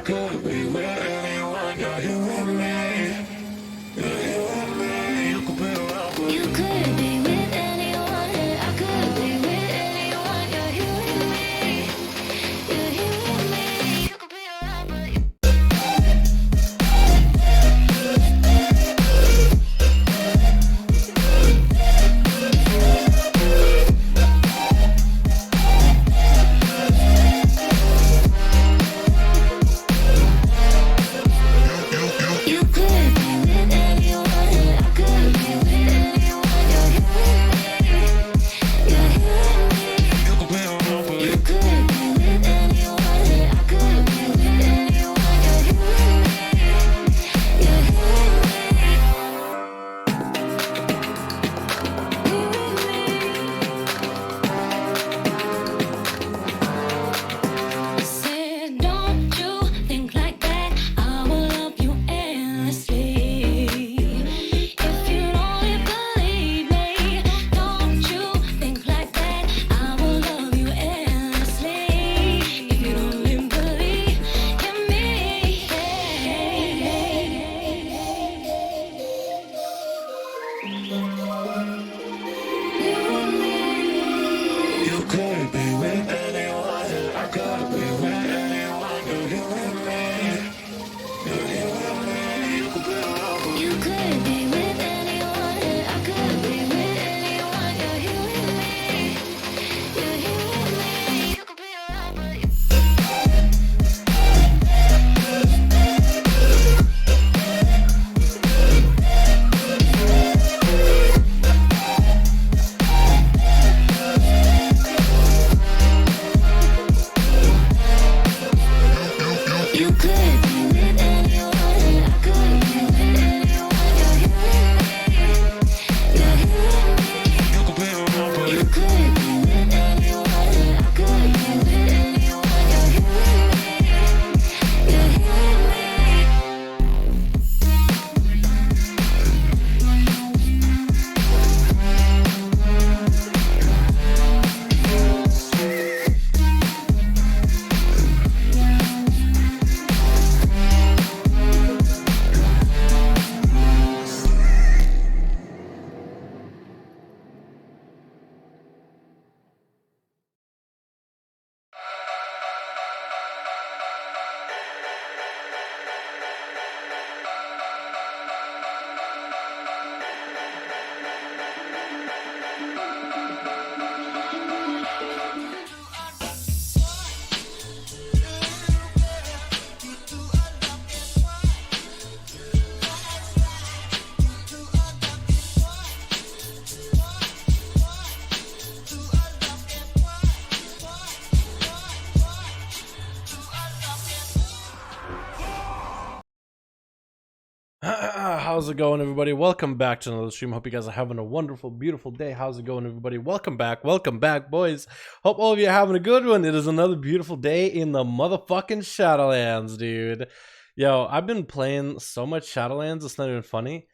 could be with anyone, you're here with me. You're here with me. You could be around, but You could be with anyone, and I could be with anyone. You're here with me. You're here with me. You could be around, but you You could be with anyone, and I could be with anyone. You're here with me. You're here with me. you could be around, but You could be with anyone, and I could be with anyone. You're here with me. You're here with me. Said, don't you think like that? I will love you endlessly. If you don't believe me, don't you think like that? I will love you endlessly. If you don't believe in me, you could be with anyone, and I could be with anyone. You're here with me. You're here with me. You could be around, but you could be with anyone, and I could be with anyone. You're here with me. You're here with me. You could be around, but you You could be with anyone, and I could be with anyone. You're here with me. You're here with me. you could be around, but You could be with anyone, and I could be with anyone. You're here with me. You're here with me. How's it going, everybody? Welcome back to another stream. Hope you guys are having a wonderful, beautiful day. How's it going, everybody? Welcome back, boys. Hope all of you are having a good one. It is another beautiful day in the motherfucking Shadowlands, dude. Yo, I've been playing so much Shadowlands, it's not even funny.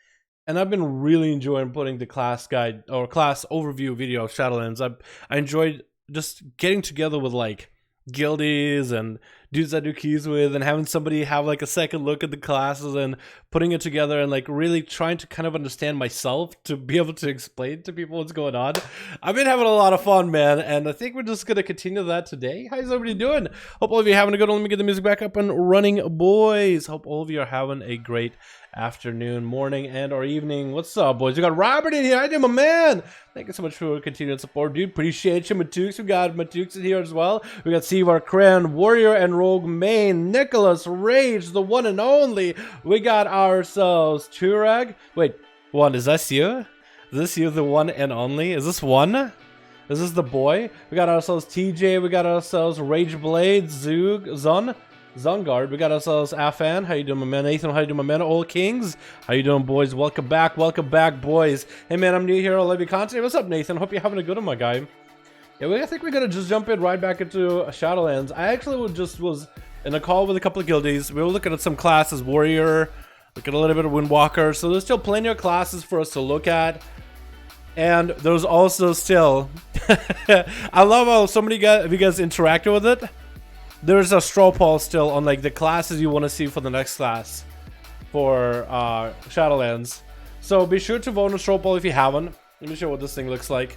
And I've been really enjoying putting the class guide or class overview video of Shadowlands. I enjoyed just getting together with like guildies and dudes I do keys with, and having somebody have like a second look at the classes and putting it together, and like really trying to kind of understand myself to be able to explain to people what's going on. I've been having a lot of fun, man, and I think we're just gonna continue that today. How's everybody doing? Hope all of you are having a good one. Let me get the music back up and running, boys. Hope all of you are having a great afternoon, morning, and or evening. What's up, boys? We got Robert in here. I do, my man. Thank you so much for continued support, dude. Appreciate you, Matukes. We got Matukes in here as well. We got Sevar Kren, Warrior and Rogue Main, Nicholas Rage, the one and only. We got ourselves Turag. Wait, one, is this you? Is this you, the one and only? Is this one? Is this the boy? We got ourselves TJ. We got ourselves Rage Blade, Zug, Zon. Zungard, we got ourselves Afan. How you doing, my man? Nathan, how you doing, my man? Old Kings, how you doing, boys? Welcome back, boys. Hey, man, I'm new here. I love your content. What's up, Nathan? Hope you're having a good one, my guy. Yeah, I think we're gonna just jump in right back into Shadowlands. I actually was in a call with a couple of guildies. We were looking at some classes, Warrior, looking at a little bit of Windwalker. So there's still plenty of classes for us to look at. And there's also still, I love how so many guys, if you guys interacted with it. there's a straw poll still on like the classes you want to see for the next class for Shadowlands. So be sure to vote on a straw poll if you haven't. Let me show you what this thing looks like.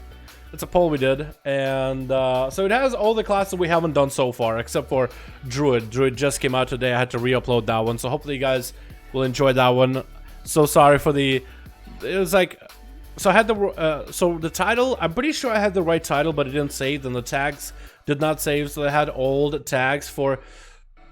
It's a poll we did, and so it has all the classes we haven't done so far, except for Druid. Druid just came out today. I had to re-upload that one, so hopefully you guys will enjoy that one. So sorry for the... It was like... So I had the... so the title, I'm pretty sure I had the right title, but it didn't save, and the tags did not save, so I had old tags for...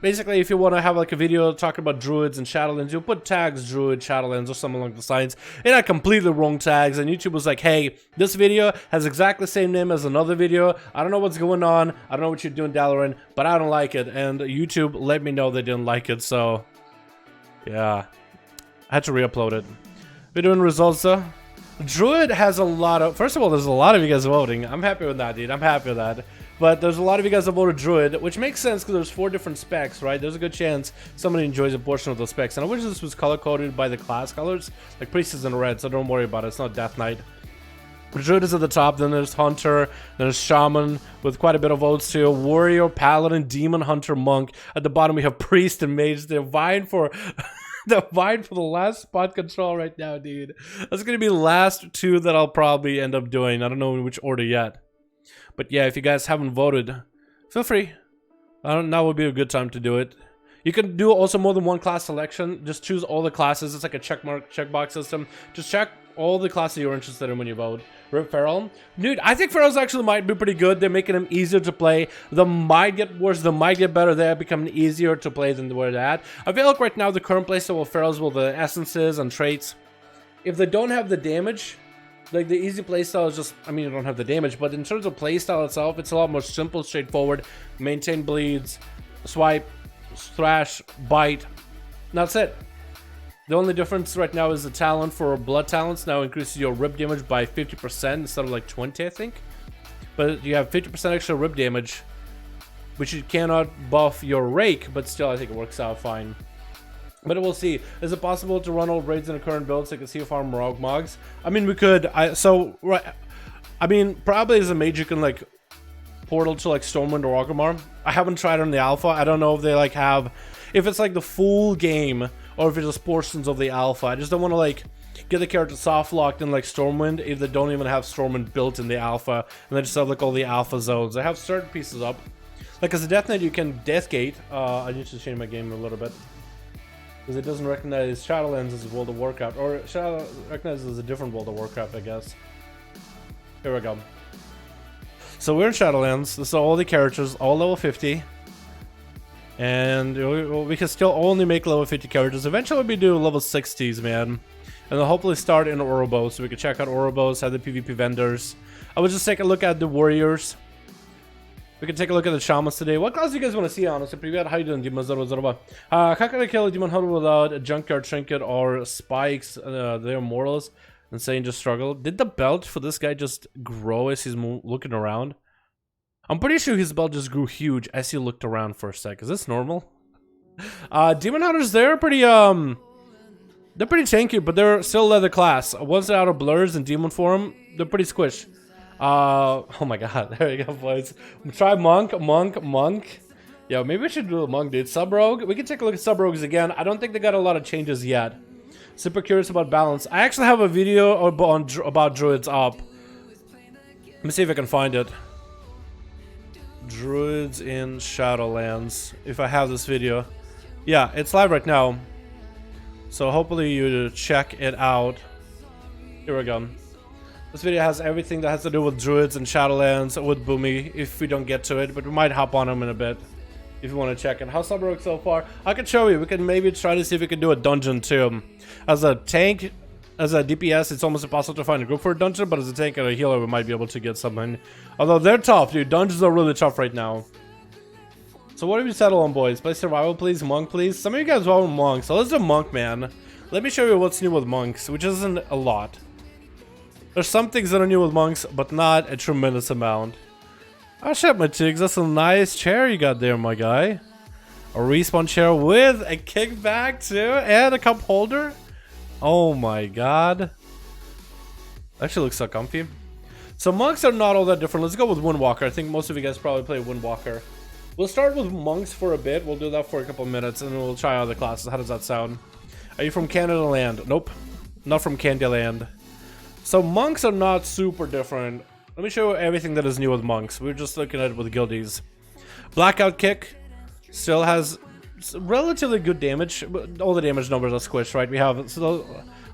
Basically, if you want to have like a video talking about Druids and Shadowlands, you'll put tags Druid, Shadowlands, or something along the lines. It had completely wrong tags, and YouTube was like, hey, this video has exactly the same name as another video. I don't know what's going on. I don't know what you're doing, Dalaran, but I don't like it. And YouTube let me know they didn't like it, so yeah. I had to re-upload it. We're doing results, though. Druid has a lot of... First of all, there's a lot of you guys voting. I'm happy with that, dude. I'm happy with that. But there's a lot of you guys that voted Druid, which makes sense because there's 4 different specs, right? There's a good chance somebody enjoys a portion of those specs. And I wish this was color-coded by the class colors. Like Priest is in red, so don't worry about it. It's not Death Knight. Druid is at the top, then there's Hunter, then there's Shaman with quite a bit of votes too. Warrior, Paladin, Demon, Hunter, Monk. At the bottom we have Priest and Mage. They're vying for... They're vying for the last spot control right now, dude. That's gonna be the last 2 that I'll probably end up doing. I don't know in which order yet. But yeah, if you guys haven't voted, feel free. Now would be a good time to do it. You can do also more than one class selection. Just choose all the classes. It's like a checkbox system. Just check all the classes you're interested in when you vote. Rip Feral. Dude, I think Ferals actually might be pretty good. They're making them easier to play. They might get worse. They might get better. They're becoming easier to play than where they're at. I feel like right now the current playstyle with Ferals with the essences and traits, if they don't have the damage... Like, the easy playstyle is just, I mean, you don't have the damage, but in terms of playstyle itself, it's a lot more simple, straightforward. Maintain bleeds, swipe, thrash, bite. That's it. The only difference right now is the talent for blood talents now increases your rip damage by 50% instead of like 20, I think. But you have 50% extra rip damage, which you cannot buff your rake, but still I think it works out fine. But we'll see. Is it possible to run old raids in the current build so I can see farm Rogue Mogs? I mean, we could. I mean, probably as a mage you can like portal to like Stormwind or Orgrimmar. I haven't tried on the alpha. I don't know if they like have, if it's like the full game or if it's just portions of the alpha. I just don't want to like get the character soft locked in like Stormwind if they don't even have Stormwind built in the alpha, and they just have like all the alpha zones. I have certain pieces up. Like as a Death Knight, you can Deathgate. I need to change my game a little bit. Because it doesn't recognize Shadowlands as World of Warcraft. Or recognizes as a different World of Warcraft, I guess. Here we go. So we're in Shadowlands. This is all the characters, all level 50. And we can still only make level 50 characters. Eventually we do level 60s, man. And then hopefully start in Ouroboros. So we can check out Ouroboros, have the PvP vendors. I would just take a look at the warriors. We can take a look at the Shamans today. What class do you guys want to see, honestly? Привет, how you doing, Demon 001? How can I kill a Demon Hunter without a Junkyard Trinket or Spikes? They're mortals. Insane, just struggle. Did the belt for this guy just grow as he's looking around? I'm pretty sure his belt just grew huge as he looked around for a sec. Is this normal? Demon Hunters, they're pretty tanky, but they're still leather class. Once they're out of blurs and demon form, they're pretty squish. Oh my god, there you go, boys. Try monk. Yeah, maybe we should do a monk, dude. Sub-rogue, we can take a look at sub-rogues again. I don't think they got a lot of changes yet. Super curious about balance. I actually have a video about Druids up. Let me see if I can find it. Druids in Shadowlands. If I have this video. Yeah, it's live right now. So hopefully you check it out. Here we go. This video has everything that has to do with Druids and Shadowlands with Boomy, if we don't get to it, but we might hop on them in a bit if you want to check it. How's Sub-Rogue so far? I can show you. We can maybe try to see if we can do a dungeon too. As a tank, as a DPS, it's almost impossible to find a group for a dungeon, but as a tank and a healer, we might be able to get something. Although they're tough, dude. Dungeons are really tough right now. So what do we settle on, boys? Play survival, please. Monk, please. Some of you guys want monk, so let's do monk, man. Let me show you what's new with monks, which isn't a lot. There's some things that are new with monks, but not a tremendous amount. Oh shit, my chigs, that's a nice chair you got there, my guy. A respawn chair with a kickback too, and a cup holder. Oh my god. Actually looks so comfy. So monks are not all that different. Let's go with Windwalker. I think most of you guys probably play Windwalker. We'll start with monks for a bit. We'll do that for a couple minutes, and then we'll try other classes. How does that sound? Are you from Canada land? Nope. Not from Candyland. So monks are not super different. Let me show you everything that is new with monks. We're just looking at it with guildies. Blackout kick still has relatively good damage, but all the damage numbers are squished, right? We have, so,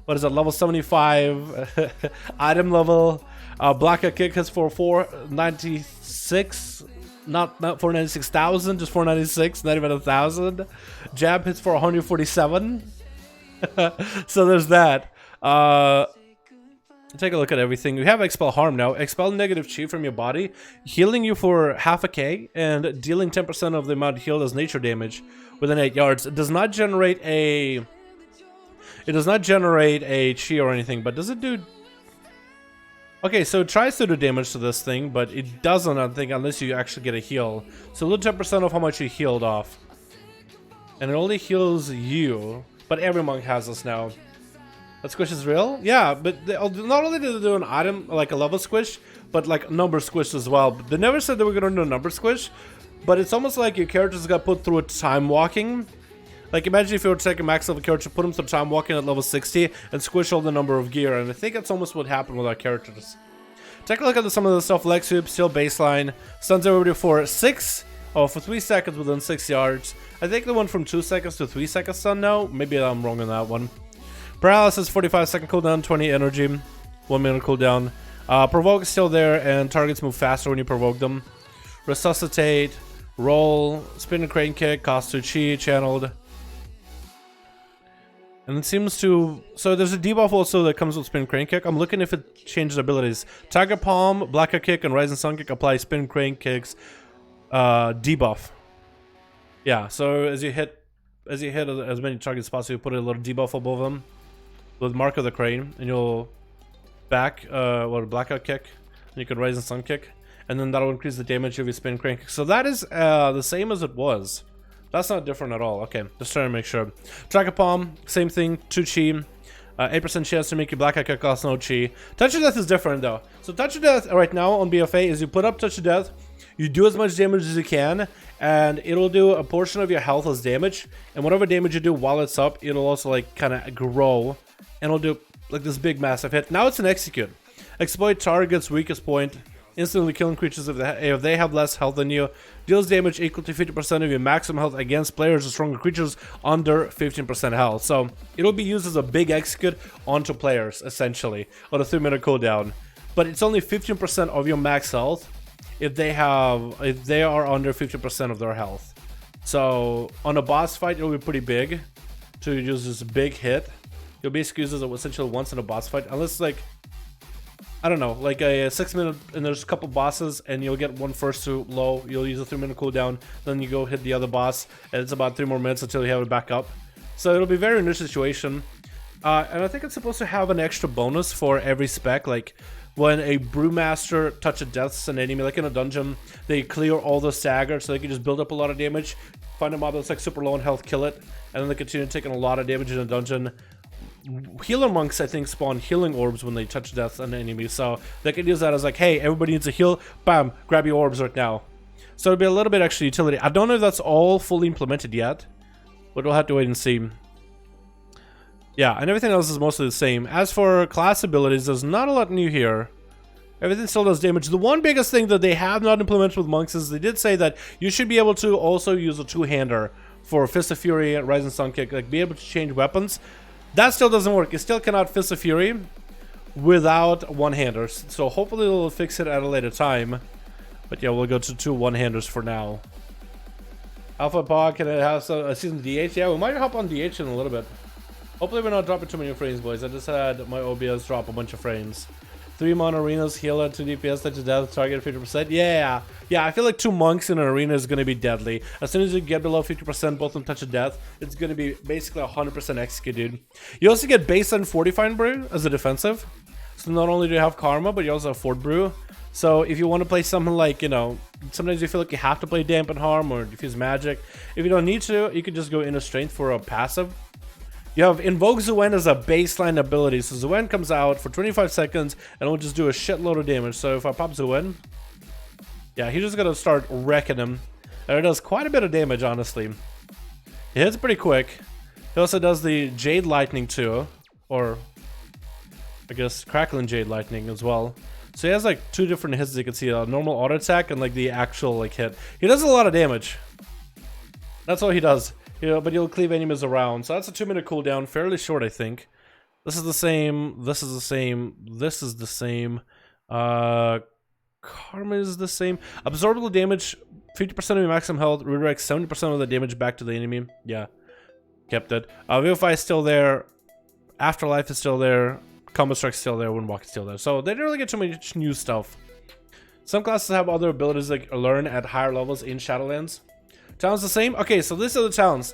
what is it, level 75 item level. Blackout kick hits for 496, not 496,000, just 496, not even 1,000. Jab hits for 147. So there's that. Take a look at everything. You have Expel Harm now. Expel negative chi from your body, healing you for half a K and dealing 10% of the amount healed as nature damage within 8 yards. It does not generate a chi or anything, but does it do? Okay, so it tries to do damage to this thing, but it doesn't, I think, unless you actually get a heal. So lose 10% of how much you healed off. And it only heals you, but every monk has this now. That squish is real? Yeah, but not only did they do an item, like a level squish, but like number squish as well. They never said they were going to do a number squish, but it's almost like your characters got put through a time walking. Like imagine if you were to take a max level character, put them through time walking at level 60, and squish all the number of gear, and I think that's almost what happened with our characters. Take a look at some of the stuff. Leg sweep, still baseline. Stuns everybody for 3 seconds within 6 yards. I think they went from 2 seconds to 3 seconds stun now. Maybe I'm wrong on that one. Paralysis, 45-second cooldown, 20 energy, 1 minute cooldown. Provoke is still there, and targets move faster when you provoke them. Resuscitate, roll, spin and crane kick, cost 2 chi, channeled. And it seems to... So there's a debuff also that comes with spin crane kick. I'm looking if it changes abilities. Tiger Palm, Blackout Kick, and Rising Sun Kick apply spin crane kicks debuff. Yeah, so as you hit as many targets as possible, you put a little debuff above them with Mark of the Crane, and you'll back Blackout Kick, and you can Rising Sun Kick, and then that'll increase the damage of your spin crane kick. So that is the same as it was. That's not different at all. Okay, just trying to make sure. Tracker Palm, same thing, 2 chi. 8% chance to make your Blackout Kick cost no chi. Touch of Death is different though. So Touch of Death right now on BFA is you put up Touch of Death, you do as much damage as you can, and it'll do a portion of your health as damage. And whatever damage you do while it's up, it'll also like kind of grow, and it'll do like this big massive hit. Now it's an execute. Exploit target's weakest point, instantly killing creatures if they have less health than you. Deals damage equal to 50% of your maximum health against players or stronger creatures under 15% health. So it'll be used as a big execute onto players, essentially, on a 3-minute cooldown. But it's only 15% of your max health if they are under 50% of their health. So on a boss fight, it'll be pretty big to use this big hit. You'll basically use it essentially once in a boss fight, unless like, I don't know, like a 6-minute, and there's a couple bosses, and you'll get one first to low, you'll use a 3-minute cooldown, then you go hit the other boss, and it's about 3 more minutes until you have it back up. So it'll be very in this situation. And I think it's supposed to have an extra bonus for every spec, like when a Brewmaster Touch of Death's an enemy, like in a dungeon, they clear all the stagger, so they can just build up a lot of damage, find a mob that's like super low in health, kill it, and then they continue taking a lot of damage in a dungeon. Healer monks, I think, spawn healing orbs when they touch death on an enemy, so they can use that as like, hey, everybody needs a heal, bam, grab your orbs right now. So it'll be a little bit extra utility. I don't know if that's all fully implemented yet, but we'll have to wait and see. Yeah, and everything else is mostly the same. As for class abilities, there's not a lot new here. Everything still does damage. The one biggest thing that they have not implemented with monks is they did say that you should be able to also use a 2-hander for Fist of Fury, Rising Sun Kick, like be able to change weapons. That still doesn't work. You still cannot Fist of Fury without 1-handers. So hopefully they'll fix it at a later time. But yeah, we'll go to 2 1-handers for now. Alpha Pod, can it have a season DH? Yeah, we might hop on DH in a little bit. Hopefully we're not dropping too many frames, boys. I just had my OBS drop a bunch of frames. 3 mon arenas, healer, 2 DPS, touch of death, target 50%. Yeah, I feel like 2 monks in an arena is going to be deadly. As soon as you get below 50%, both on touch of death, it's going to be basically 100% execute, dude. You also get baseline Fortifying Brew as a defensive. So not only do you have Karma, but you also have Fort Brew. So if you want to play something like, you know, sometimes you feel like you have to play Dampen Harm or Diffuse Magic. If you don't need to, you can just go into Strength for a passive. You have Invoke Zuen as a baseline ability. So Zuen comes out for 25 seconds and it'll just do a shitload of damage. So if I pop Zuen, yeah, he's just gonna start wrecking him. And it does quite a bit of damage, honestly. It hits pretty quick. He also does the Jade Lightning too. Or, I guess, Crackling Jade Lightning as well. So he has like 2 different hits, as you can see. A normal auto attack and like the actual like hit. He does a lot of damage. That's all he does. You know, but he'll cleave enemies around. So that's a 2-minute cooldown. Fairly short, I think. This is the same. This is the same. This is the same. Karma is the same. Absorbable damage, 50% of your maximum health. Redirects 70% of the damage back to the enemy. Yeah. Kept it. Vivify is still there. Afterlife is still there. Combo Strike's still there. Windwalk is still there. So they didn't really get too much new stuff. Some classes have other abilities like learn at higher levels in Shadowlands. Talents the same? Okay, so these are the talents.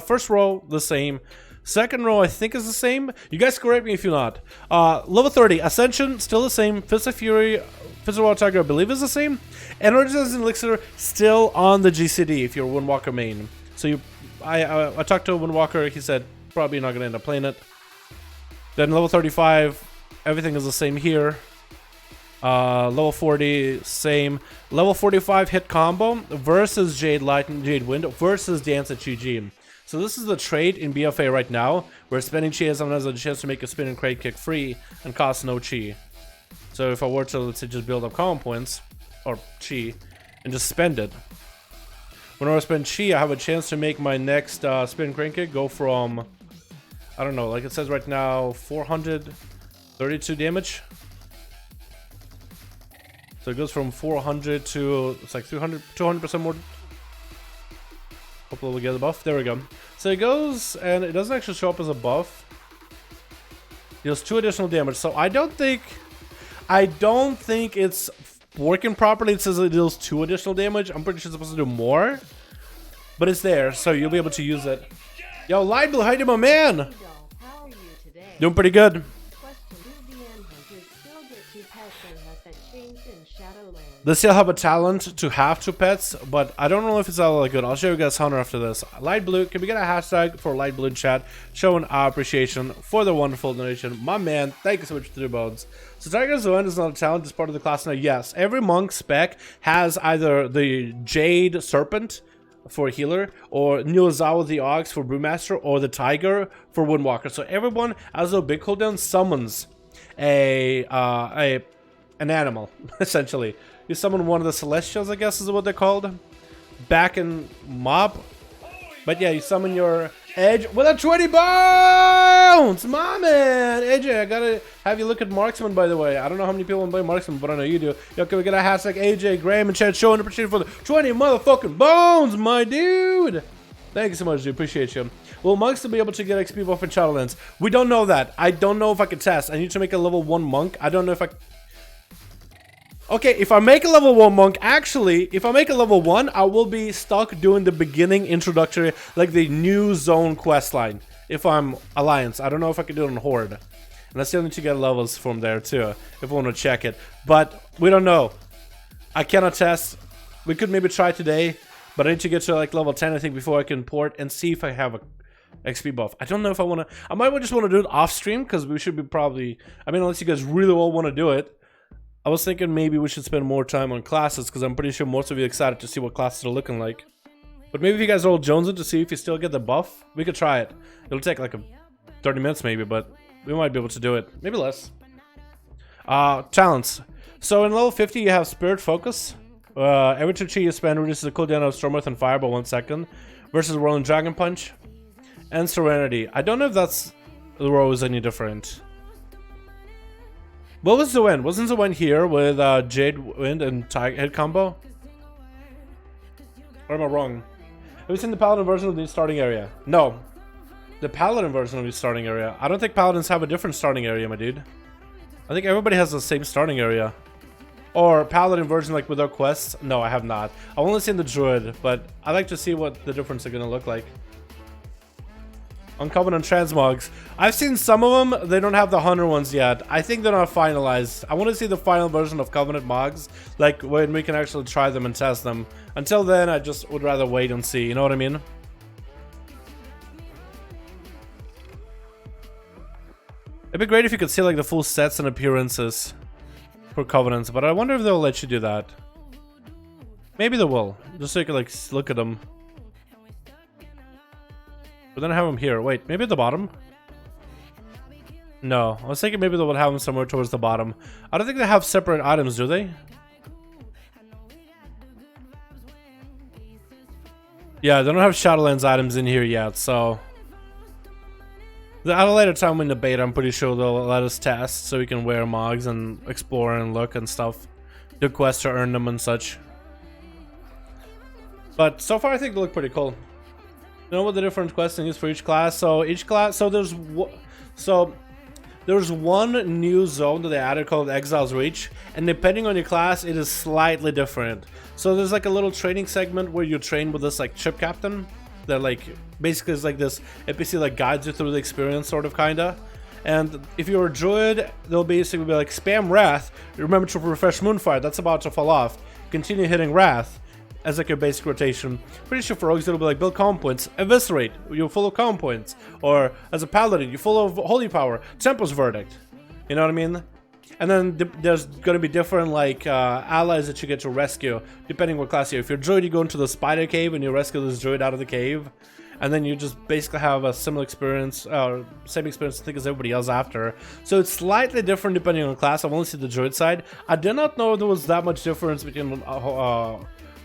First row, the same. Second row, I think, is the same. You guys correct me if you're not. Level 30, Ascension, still the same. Fist of Fury, Fist of Wild Tiger, I believe, is the same. Energizing Elixir, still on the GCD if you're a Windwalker main. So I talked to a Windwalker, he said, probably not going to end up playing it. Then level 35, everything is the same here. Level 40, same. Level 45 hit combo versus Jade Lightning, Jade Wind versus Dance at GG. So this is the trait in BFA right now, where spending chi has a chance to make a spin and crate kick free and cost no chi. So if I were to, let's say, just build up common points, or chi, and just spend it. Whenever I spend chi, I have a chance to make my next spin and crate kick go from, I don't know, like it says right now, 432 damage. So it goes from 400 to, it's like 200% more. Hopefully we'll get the buff. There we go. So it goes, and it doesn't actually show up as a buff. Deals 2 additional damage. So I don't think it's working properly. It says it deals 2 additional damage. I'm pretty sure it's supposed to do more, but it's there, so you'll be able to use it. Yo, Lightbill, how you doing, my man? How are you today? Doing pretty good. They still have a talent to have 2 pets, but I don't know if it's all that good. I'll show you guys Hunter after this. Light Blue, can we get a hashtag for Light Blue in chat showing our appreciation for the wonderful donation? My man, thank you so much for the bones. So Tiger's End is not a talent, it's part of the class now. Yes, every monk spec has either the Jade Serpent for healer, or Nilazawa the Ox for Brewmaster, or the Tiger for Windwalker. So everyone, as a big cooldown, summons an animal, essentially. You summon one of the Celestials, I guess is what they're called. Back in Mob. But yeah, you summon your Edge with a 20 bounce! My man! AJ, I gotta have you look at Marksman, by the way. I don't know how many people play Marksman, but I know you do. Yo, can we get a hashtag AJ Graham in chat showing appreciation for the 20 motherfucking bones, my dude! Thank you so much, dude. Appreciate you. Will monks be able to get XP buff in Shadowlands? We don't know that. I don't know if I can test. I need to make a level 1 monk. I don't know if I... Okay, if I make a level 1 monk, actually, if I make a level 1, I will be stuck doing the beginning introductory, like the new zone quest line. If I'm Alliance, I don't know if I can do it on Horde. And I still need to get levels from there too, if I want to check it. But we don't know. I cannot test. We could maybe try today, but I need to get to like level 10, I think, before I can port and see if I have a XP buff. I don't know if I want to. I might just want to do it off stream, because we should be probably. I mean, unless you guys really all want to do it. I was thinking maybe we should spend more time on classes, because I'm pretty sure most of you are excited to see what classes are looking like. But maybe if you guys are all jonesing to see if you still get the buff, we could try it. It'll take like 30 minutes maybe, but we might be able to do it. Maybe less. Talents. So in level 50 you have Spirit Focus. Every 2 chi you spend reduces the cooldown of Storm Earth and Fire by 1 second. Versus Whirling Dragon Punch. And Serenity. I don't know if that's the row is any different. What was Zoen? Wasn't Zoen here with Jade Wind and Tiger Head combo? Or am I wrong? Have you seen the Paladin version of the starting area? No. The Paladin version of the starting area. I don't think Paladins have a different starting area, my dude. I think everybody has the same starting area. Or Paladin version like without quests. No, I have not. I've only seen the Druid, but I like to see what the difference are going to look like. Uncommon and transmogs. I've seen some of them. They don't have the Hunter ones yet. I think they're not finalized. I want to see the final version of Covenant mogs, like when we can actually try them and test them. Until then, I just would rather wait and see. You know what I mean? It'd be great if you could see like the full sets and appearances for Covenants, but I wonder if they'll let you do that. Maybe they will, just so you can like look at them. But then I have them here. Wait, maybe at the bottom? No, I was thinking maybe they would have them somewhere towards the bottom. I don't think they have separate items, do they? Yeah, they don't have Shadowlands items in here yet, so... At a later time in the beta, I'm pretty sure they'll let us test, so we can wear mogs and explore and look and stuff. Do quests to earn them and such. But so far I think they look pretty cool. You know what the different questing is for each class? So each class, there's one new zone that they added called Exile's Reach, and depending on your class, it is slightly different. So there's like a little training segment where you train with this like ship captain that like basically is like this NPC like guides you through the experience, sort of, kinda. And if you're a druid, they'll basically be like, spam Wrath, remember to refresh Moonfire, that's about to fall off, continue hitting Wrath as like your basic rotation. Pretty sure for rogues it'll be like, build calm points, eviscerate, you're full of calm points. Or as a paladin, you're full of holy power, Tempest Verdict. You know what I mean? And then there's gonna be different like allies that you get to rescue depending what class you're. If you're druid, you go into the spider cave and you rescue this druid out of the cave. And then you just basically have a similar experience, same experience I think as everybody else after. So it's slightly different depending on class. I've only seen the druid side. I did not know there was that much difference between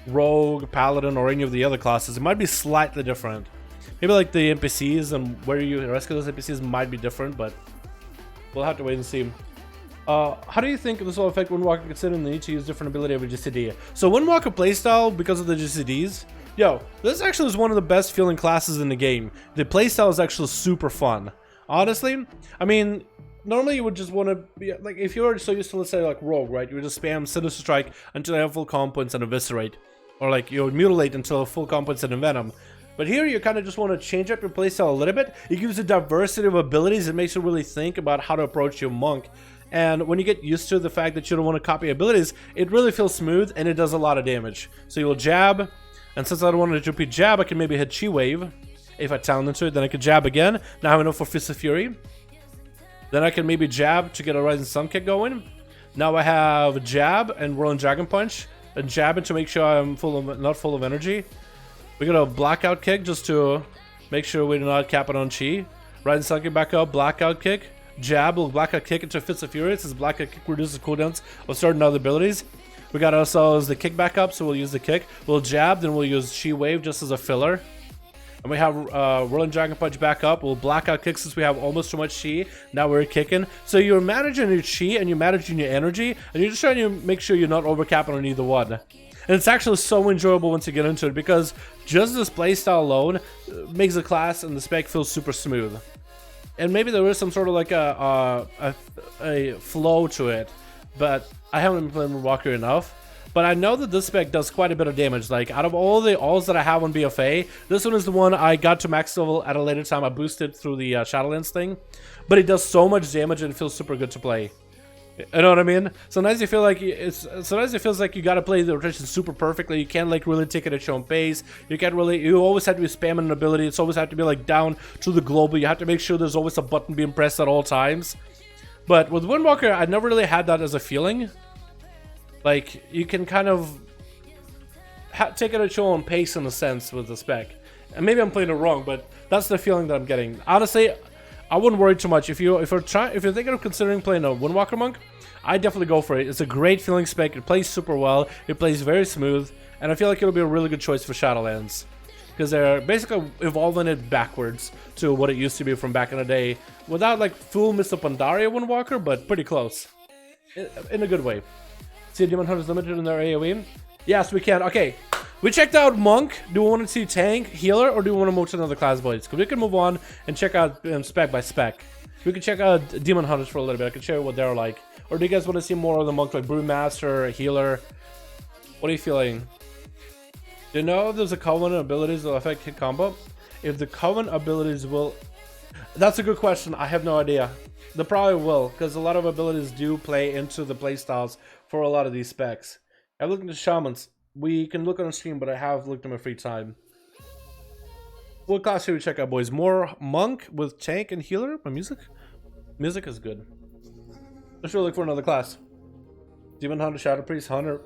rogue, paladin, or any of the other classes. It might be slightly different. Maybe like the NPCs and where you rescue those NPCs might be different, but we'll have to wait and see. How do you think this will affect Windwalker considering the need to use different ability every GCD? So Windwalker playstyle, because of the GCDs, yo, this actually is one of the best feeling classes in the game. The playstyle is actually super fun. Honestly, I mean, normally you would just want to be like, if you're so used to, let's say, like rogue, right? You would just spam Sinister Strike until you have full comp points and eviscerate, or like you would mutilate until full comp points and envenom. But here you kind of just want to change up your playstyle a little bit. It gives you diversity of abilities. It makes you really think about how to approach your monk. And when you get used to the fact that you don't want to copy abilities, it really feels smooth and it does a lot of damage. So you'll jab, and since I don't want to repeat jab, I can maybe hit Chi Wave. If I talent into it, then I can jab again. Now I have enough for Fist of Fury. Then I can maybe jab to get a Rising Sun kick going. Now I have jab and Whirling Dragon Punch, and jabbing to make sure I'm not full of energy. We got a blackout kick just to make sure we do not cap it on Chi. Rising Sun kick back up, blackout kick. Jab will blackout kick into Fist of Fury since blackout kick reduces cooldowns of certain other abilities. We got ourselves the kick back up, so we'll use the kick. We'll jab, then we'll use Chi Wave just as a filler. And we have Whirling Dragon Punch back up. We'll blackout kick since we have almost too much Chi. Now we're kicking. So you're managing your Chi and you're managing your energy, and you're just trying to make sure you're not overcapping on either one. And it's actually so enjoyable once you get into it, because just this playstyle alone makes the class and the spec feel super smooth. And maybe there is some sort of like a flow to it, but I haven't been playing Windwalker enough. But I know that this spec does quite a bit of damage. Like, out of all the alls that I have on BFA, this one is the one I got to max level at a later time. I boosted through the Shadowlands thing, but it does so much damage and it feels super good to play. You know what I mean? Sometimes you feel like sometimes it feels like you gotta play the rotation super perfectly. You can't like really take it at your own pace. You can't really. You always have to be spamming an ability. It's always have to be like down to the global. You have to make sure there's always a button being pressed at all times. But with Windwalker, I never really had that as a feeling. Like, you can kind of take it at your own pace in a sense with the spec. And maybe I'm playing it wrong, but that's the feeling that I'm getting. Honestly, I wouldn't worry too much. If you're thinking of considering playing a Windwalker monk, I definitely go for it. It's a great feeling spec. It plays super well. It plays very smooth, and I feel like it'll be a really good choice for Shadowlands, because they're basically evolving it backwards to what it used to be from back in the day, without like full Mr. Pandaria Windwalker, but pretty close, in a good way. See, Demon Hunters limited in their AoE. Yes, we can. Okay. We checked out Monk. Do we want to see Tank, Healer, or do we want to move to another class, boys? Because we can move on and check out spec by spec. We can check out Demon Hunters for a little bit. I can show you what they're like. Or do you guys want to see more of the Monk, like Brewmaster, Healer? What are you feeling? Do you know if there's a Covenant abilities that will affect hit combo? If the Covenant abilities will... That's a good question. I have no idea. They probably will, because a lot of abilities do play into the playstyles for a lot of these specs. I'm looking at Shamans. We can look on the stream, but I have looked in my free time. What class should we check out, boys? More Monk with Tank and Healer? My music? Music is good. Let's really look for another class. Demon Hunter, Shadow Priest, Hunter,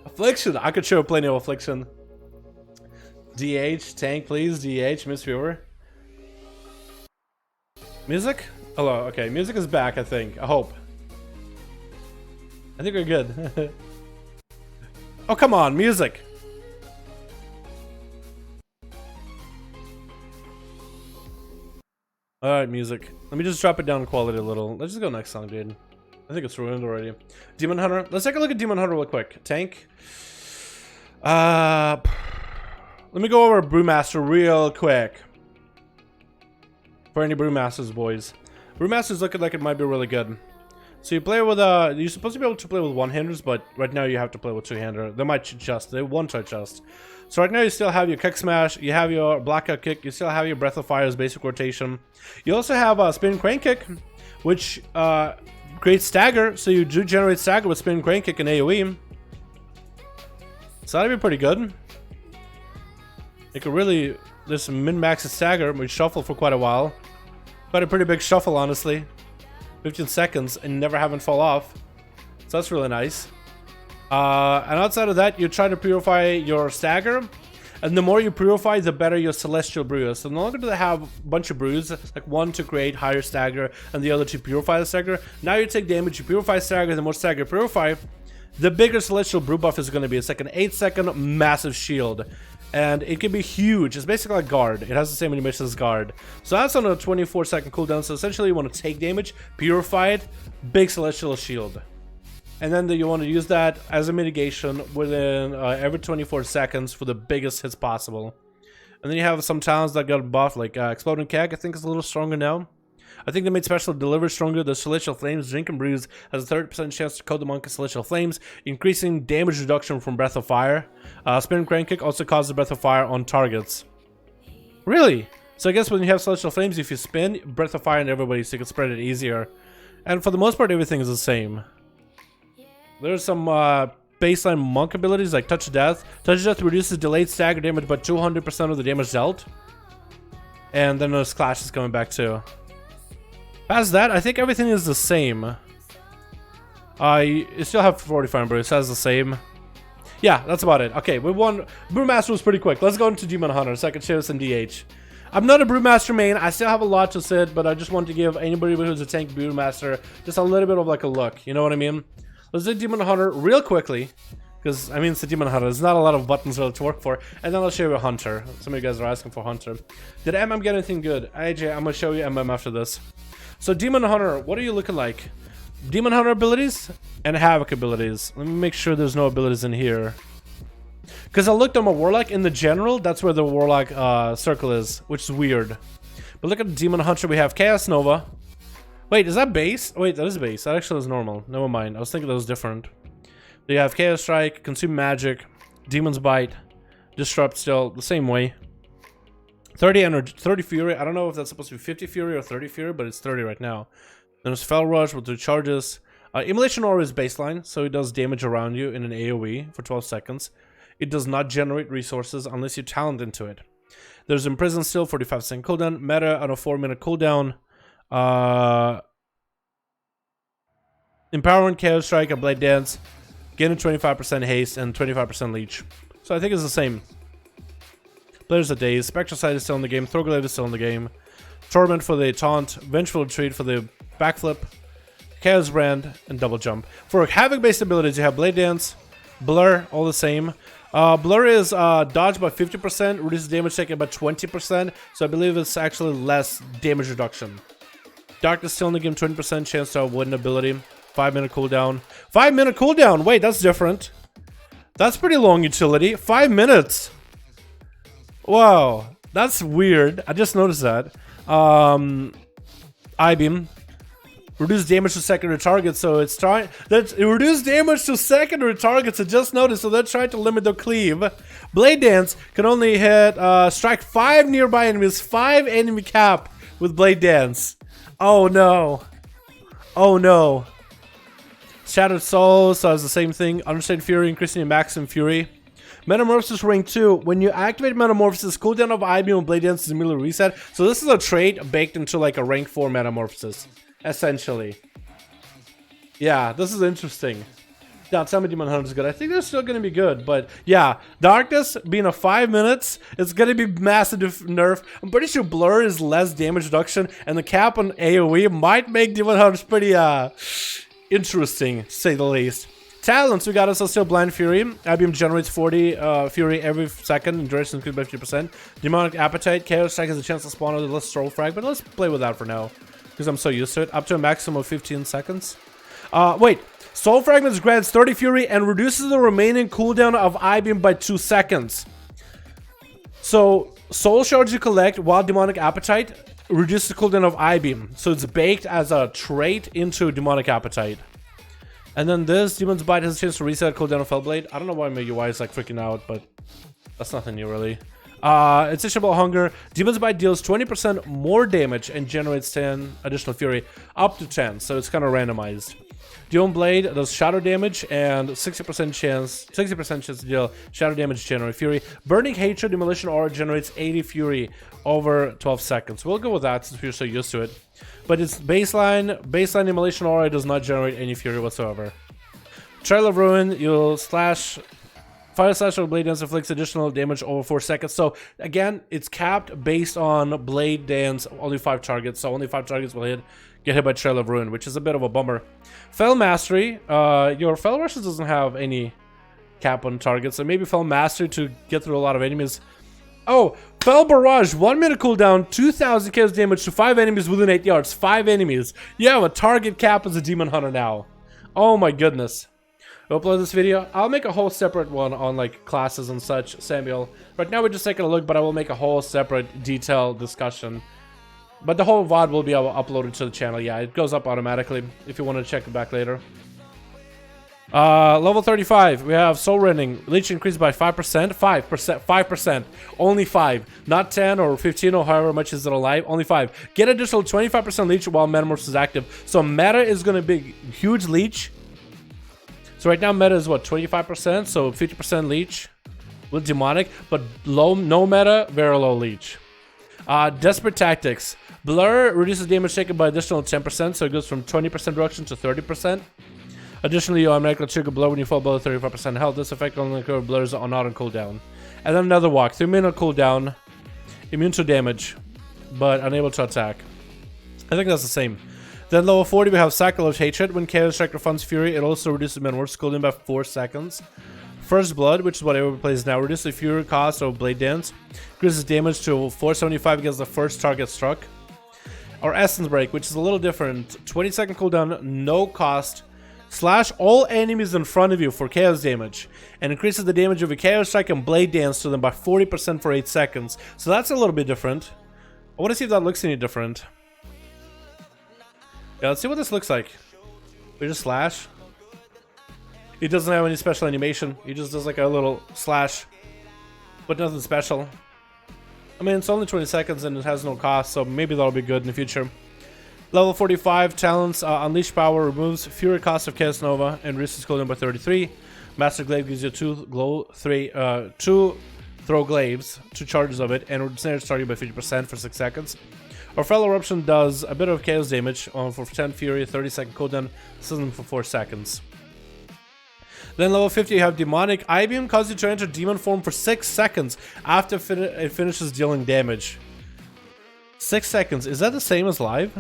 Affliction. I could show plenty of Affliction. DH, tank, please. DH, Miss Viewer. Music? Hello. Okay, music is back, I think. I hope. I think we're good. Oh, come on, music. Alright, music. Let me just drop it down in quality a little. Let's just go next song, dude. I think it's ruined already. Demon Hunter. Let's take a look at Demon Hunter real quick. Tank. Let me go over Brewmaster real quick. For any Brewmasters, boys. Brewmaster's looking like it might be really good. So you play with you're supposed to be able to play with one-handers, but right now you have to play with two-hander. They might adjust. They won't adjust. So right now you still have your kick smash, you have your blackout kick, you still have your breath of fire's basic rotation. You also have a spin crane kick, which creates stagger. So you do generate stagger with spin crane kick and AoE. So that'd be pretty good. You could really just min-max a stagger. We shuffle for quite a while. Quite a pretty big shuffle, honestly. 15 seconds and never having fall off. So that's really nice. And outside of that, you try to purify your stagger. And the more you purify, the better your celestial brew is. So no longer do they have a bunch of brews, like one to create higher stagger and the other to purify the stagger. Now you take damage, you purify stagger, the more stagger you purify, the bigger celestial brew buff is going to be. It's like an 8-second massive shield. And it can be huge. It's basically like guard. It has the same animation as guard. So that's on a 24-second cooldown. So essentially you want to take damage, purify it, big celestial shield. And then you want to use that as a mitigation within every 24 seconds for the biggest hits possible. And then you have some talents that got buffed, like Exploding Keg, I think is a little stronger now. I think they made special delivery stronger. The Celestial Flames, Drink and Brews has a 30% chance to coat the monk in Celestial Flames, increasing damage reduction from Breath of Fire. Spin Crane Kick also causes Breath of Fire on targets. Really? So I guess when you have Celestial Flames, if you spin, Breath of Fire on everybody so you can spread it easier. And for the most part, everything is the same. There's some baseline monk abilities like Touch of Death. Touch of Death reduces delayed stagger damage by 200% of the damage dealt. And then there's Clash is coming back too. Past that, I think everything is the same. You still have 45 brews, that's the same. Yeah, that's about it. Okay, we won. Brewmaster was pretty quick. Let's go into Demon Hunter so I can show some DH. I'm not a Brewmaster main. I still have a lot to sit, but I just want to give anybody who's a tank Brewmaster just a little bit of like a look. You know what I mean? Let's do Demon Hunter real quickly. Because, I mean, it's a Demon Hunter. There's not a lot of buttons really to work for. And then I'll show you a Hunter. Some of you guys are asking for Hunter. Did MM get anything good? AJ, I'm going to show you MM after this. So, Demon Hunter, what are you looking like? Demon Hunter abilities and Havoc abilities. Let me make sure there's no abilities in here. Because I looked on my Warlock. In the general, that's where the Warlock circle is, which is weird. But look at the Demon Hunter. We have Chaos Nova. Wait, is that base? Wait, that is base. That actually is normal. Never mind. I was thinking that was different. You have Chaos Strike, Consume Magic, Demon's Bite, Disrupt still the same way. 30 energy, 30 Fury. I don't know if that's supposed to be 50 Fury or 30 Fury, but it's 30 right now. Then there's Fell Rush with 2 charges. Immolation Aura is baseline, so it does damage around you in an AoE for 12 seconds. It does not generate resources unless you talent into it. There's Imprison still, 45-second cooldown. Meta on a 4-minute cooldown. Empowering Chaos Strike, a Blade Dance. Getting 25% haste and 25% leech. So I think it's the same. Players of Days. Spectral Sight is still in the game. Throglaive is still in the game. Torment for the taunt. Vengeful Retreat for the backflip. Chaos Brand and Double Jump. For Havoc based abilities, you have Blade Dance, Blur, all the same. Blur is dodge by 50%, reduces damage taken by 20%. So I believe it's actually less damage reduction. Darkness still in the game, 20% chance to avoid an ability. 5-minute cooldown. 5-minute cooldown! Wait, that's different. That's pretty long utility. 5 minutes! Wow, that's weird. I just noticed that. I-beam. Reduce damage to secondary targets, so it's trying... Reduce damage to secondary targets, I just noticed, so they're trying to limit their cleave. Blade Dance can only hit... strike 5 nearby enemies, 5 enemy cap with Blade Dance. Oh no. Oh no. Shattered Souls does the same thing. Understated Fury, increasing your maximum Fury. Metamorphosis rank 2. When you activate Metamorphosis, cooldown of I-beam and Blade Dance is immediately reset. So this is a trait baked into like a rank 4 Metamorphosis, essentially. Yeah, this is interesting. Now, tell me Demon Hunter is good. I think they're still going to be good, but yeah, Darkness being a 5 minutes, it's going to be massive nerf. I'm pretty sure Blur is less damage reduction, and the cap on AoE might make Demon Hunters pretty interesting, to say the least. Talents, we got us still Blind Fury. IBM generates 40 Fury every second, and duration increased by 50%. Demonic Appetite, Chaos Strike has a chance to spawn with a less Soul Frag, but let's play with that for now, because I'm so used to it. Up to a maximum of 15 seconds. Wait. Soul Fragments grants 30 Fury and reduces the remaining cooldown of I-Beam by 2 seconds. So, Soul Shards you collect while Demonic Appetite reduces the cooldown of I-Beam. So it's baked as a trait into Demonic Appetite. And then this, Demon's Bite has a chance to reset cooldown of Fellblade. I don't know why my UI is like freaking out, but that's nothing new really. Insatiable Hunger. Demon's Bite deals 20% more damage and generates 10 additional Fury. Up to 10, so it's kind of randomized. Doom Blade does shadow damage and 60% chance to deal shadow damage, generate Fury. Burning Hatred Demolition Aura generates 80 Fury over 12 seconds. We'll go with that since we're so used to it. But it's baseline Demolition Aura does not generate any Fury whatsoever. Trail of Ruin, you'll slash Fire Slash or Blade Dance inflicts additional damage over 4 seconds. So again, it's capped based on Blade Dance, only 5 targets. So only 5 targets will get hit by Trail of Ruin, which is a bit of a bummer. Fell Mastery, your Fell Rushes doesn't have any cap on targets, so maybe Fell Mastery to get through a lot of enemies. Oh, Fell Barrage, 1 minute cooldown, 2000 chaos damage to 5 enemies within 8 yards. 5 enemies. You have a target cap as a Demon Hunter now. Oh my goodness. I'll upload this video. I'll make a whole separate one on like classes and such, Samuel. Right now we're just taking a look, but I will make a whole separate detailed discussion. But the whole VOD will be uploaded to the channel. Yeah, it goes up automatically if you want to check it back later. Level 35, we have Soul Rending. Leech increased by 5%. 5%. Only 5. Not 10 or 15 or however much is it alive. Only 5. Get additional 25% Leech while Metamorphosis is active. So Meta is going to be huge Leech. So right now Meta is what, 25%? So 50% Leech with Demonic. But no Meta, very low Leech. Desperate Tactics. Blur reduces damage taken by additional 10%, so it goes from 20% reduction to 30%. Additionally, you automatically trigger Blur when you fall below 35% health. This effect only occurs Blurs are not on cooldown. And then another walk. 3-minute cooldown. Immune to damage, but unable to attack. I think that's the same. Then level 40, we have Sacrilegious Hatred. When Chaos Strike refunds Fury, it also reduces Metamorphosis cooldown by 4 seconds. First Blood, which is what everyone plays now, reduces the Fury cost of Blade Dance. Increases damage to 475 against the first target struck. Or Essence Break, which is a little different. 20-second cooldown, no cost. Slash all enemies in front of you for chaos damage. And increases the damage of a Chaos Strike and Blade Dance to them by 40% for 8 seconds. So that's a little bit different. I want to see if that looks any different. Yeah, let's see what this looks like. We just slash. It doesn't have any special animation. He just does like a little slash. But nothing special. I mean, it's only 20 seconds and it has no cost, so maybe that'll be good in the future. Level 45, Talents, Unleash Power removes Fury cost of Chaos Nova and reduces cooldown by 33. Master Glaive gives you 2 throw glaives, 2 charges of it, and ensnares target by 50% for 6 seconds. Our Fell Eruption does a bit of chaos damage for 10 Fury, 30-second cooldown, season for 4 seconds. Then level 50, you have Demonic. I-Beam causes you to enter demon form for 6 seconds after it finishes dealing damage. 6 seconds. Is that the same as live?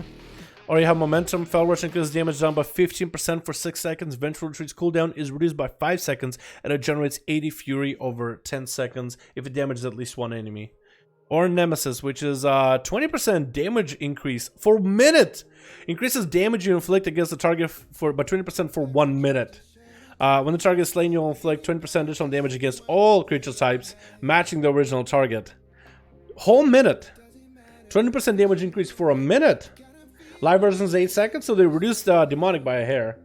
Or you have Momentum. Fell Rush increases damage done by 15% for 6 seconds. Vengeful Retreat's cooldown is reduced by 5 seconds, and it generates 80 Fury over 10 seconds if it damages at least one enemy. Or Nemesis, which is 20% damage increase for a minute. Increases damage you inflict against the target by 20% for 1 minute. When the target is slain, you'll inflict 20% additional damage against all creature types, matching the original target. Whole minute. 20% damage increase for a minute. Live version is 8 seconds, so they reduced Demonic by a hair.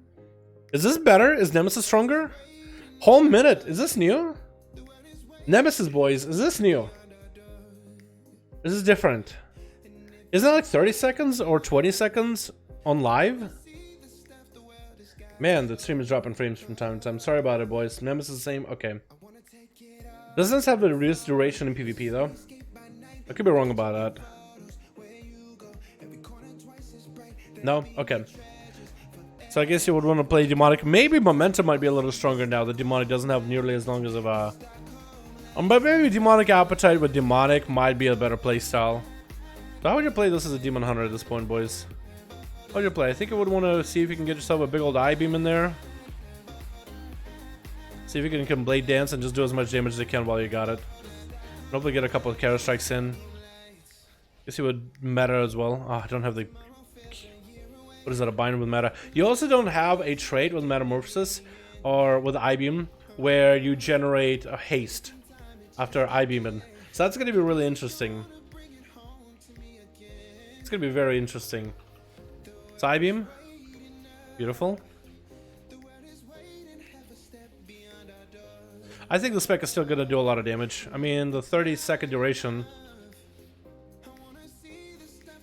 Is this better? Is Nemesis stronger? Whole minute. Is this new? Nemesis, boys. Is this new? This is different. Isn't it like 30 seconds or 20 seconds on live? Man, the stream is dropping frames from time to time. Sorry about it, boys. Nemesis is the same. Okay. Doesn't this have a reduced duration in PvP, though? I could be wrong about that. No? Okay. So I guess you would want to play Demonic. Maybe Momentum might be a little stronger now. The Demonic doesn't have nearly as long as of a... but maybe Demonic Appetite with Demonic might be a better play style. So how would you play this as a Demon Hunter at this point, boys? How would you play? I think you would want to see if you can get yourself a big old I-Beam in there. See if you can Blade Dance and just do as much damage as you can while you got it. Hopefully get a couple of Counter Strikes in. Guess you would meta as well. Oh, I don't have the... What is that, a bind with meta? You also don't have a trait with Metamorphosis or with I-Beam where you generate a haste after I-Beaming. So that's going to be really interesting. It's going to be very interesting. So I-Beam. Beautiful. I think the spec is still going to do a lot of damage. I mean, the 30-second duration...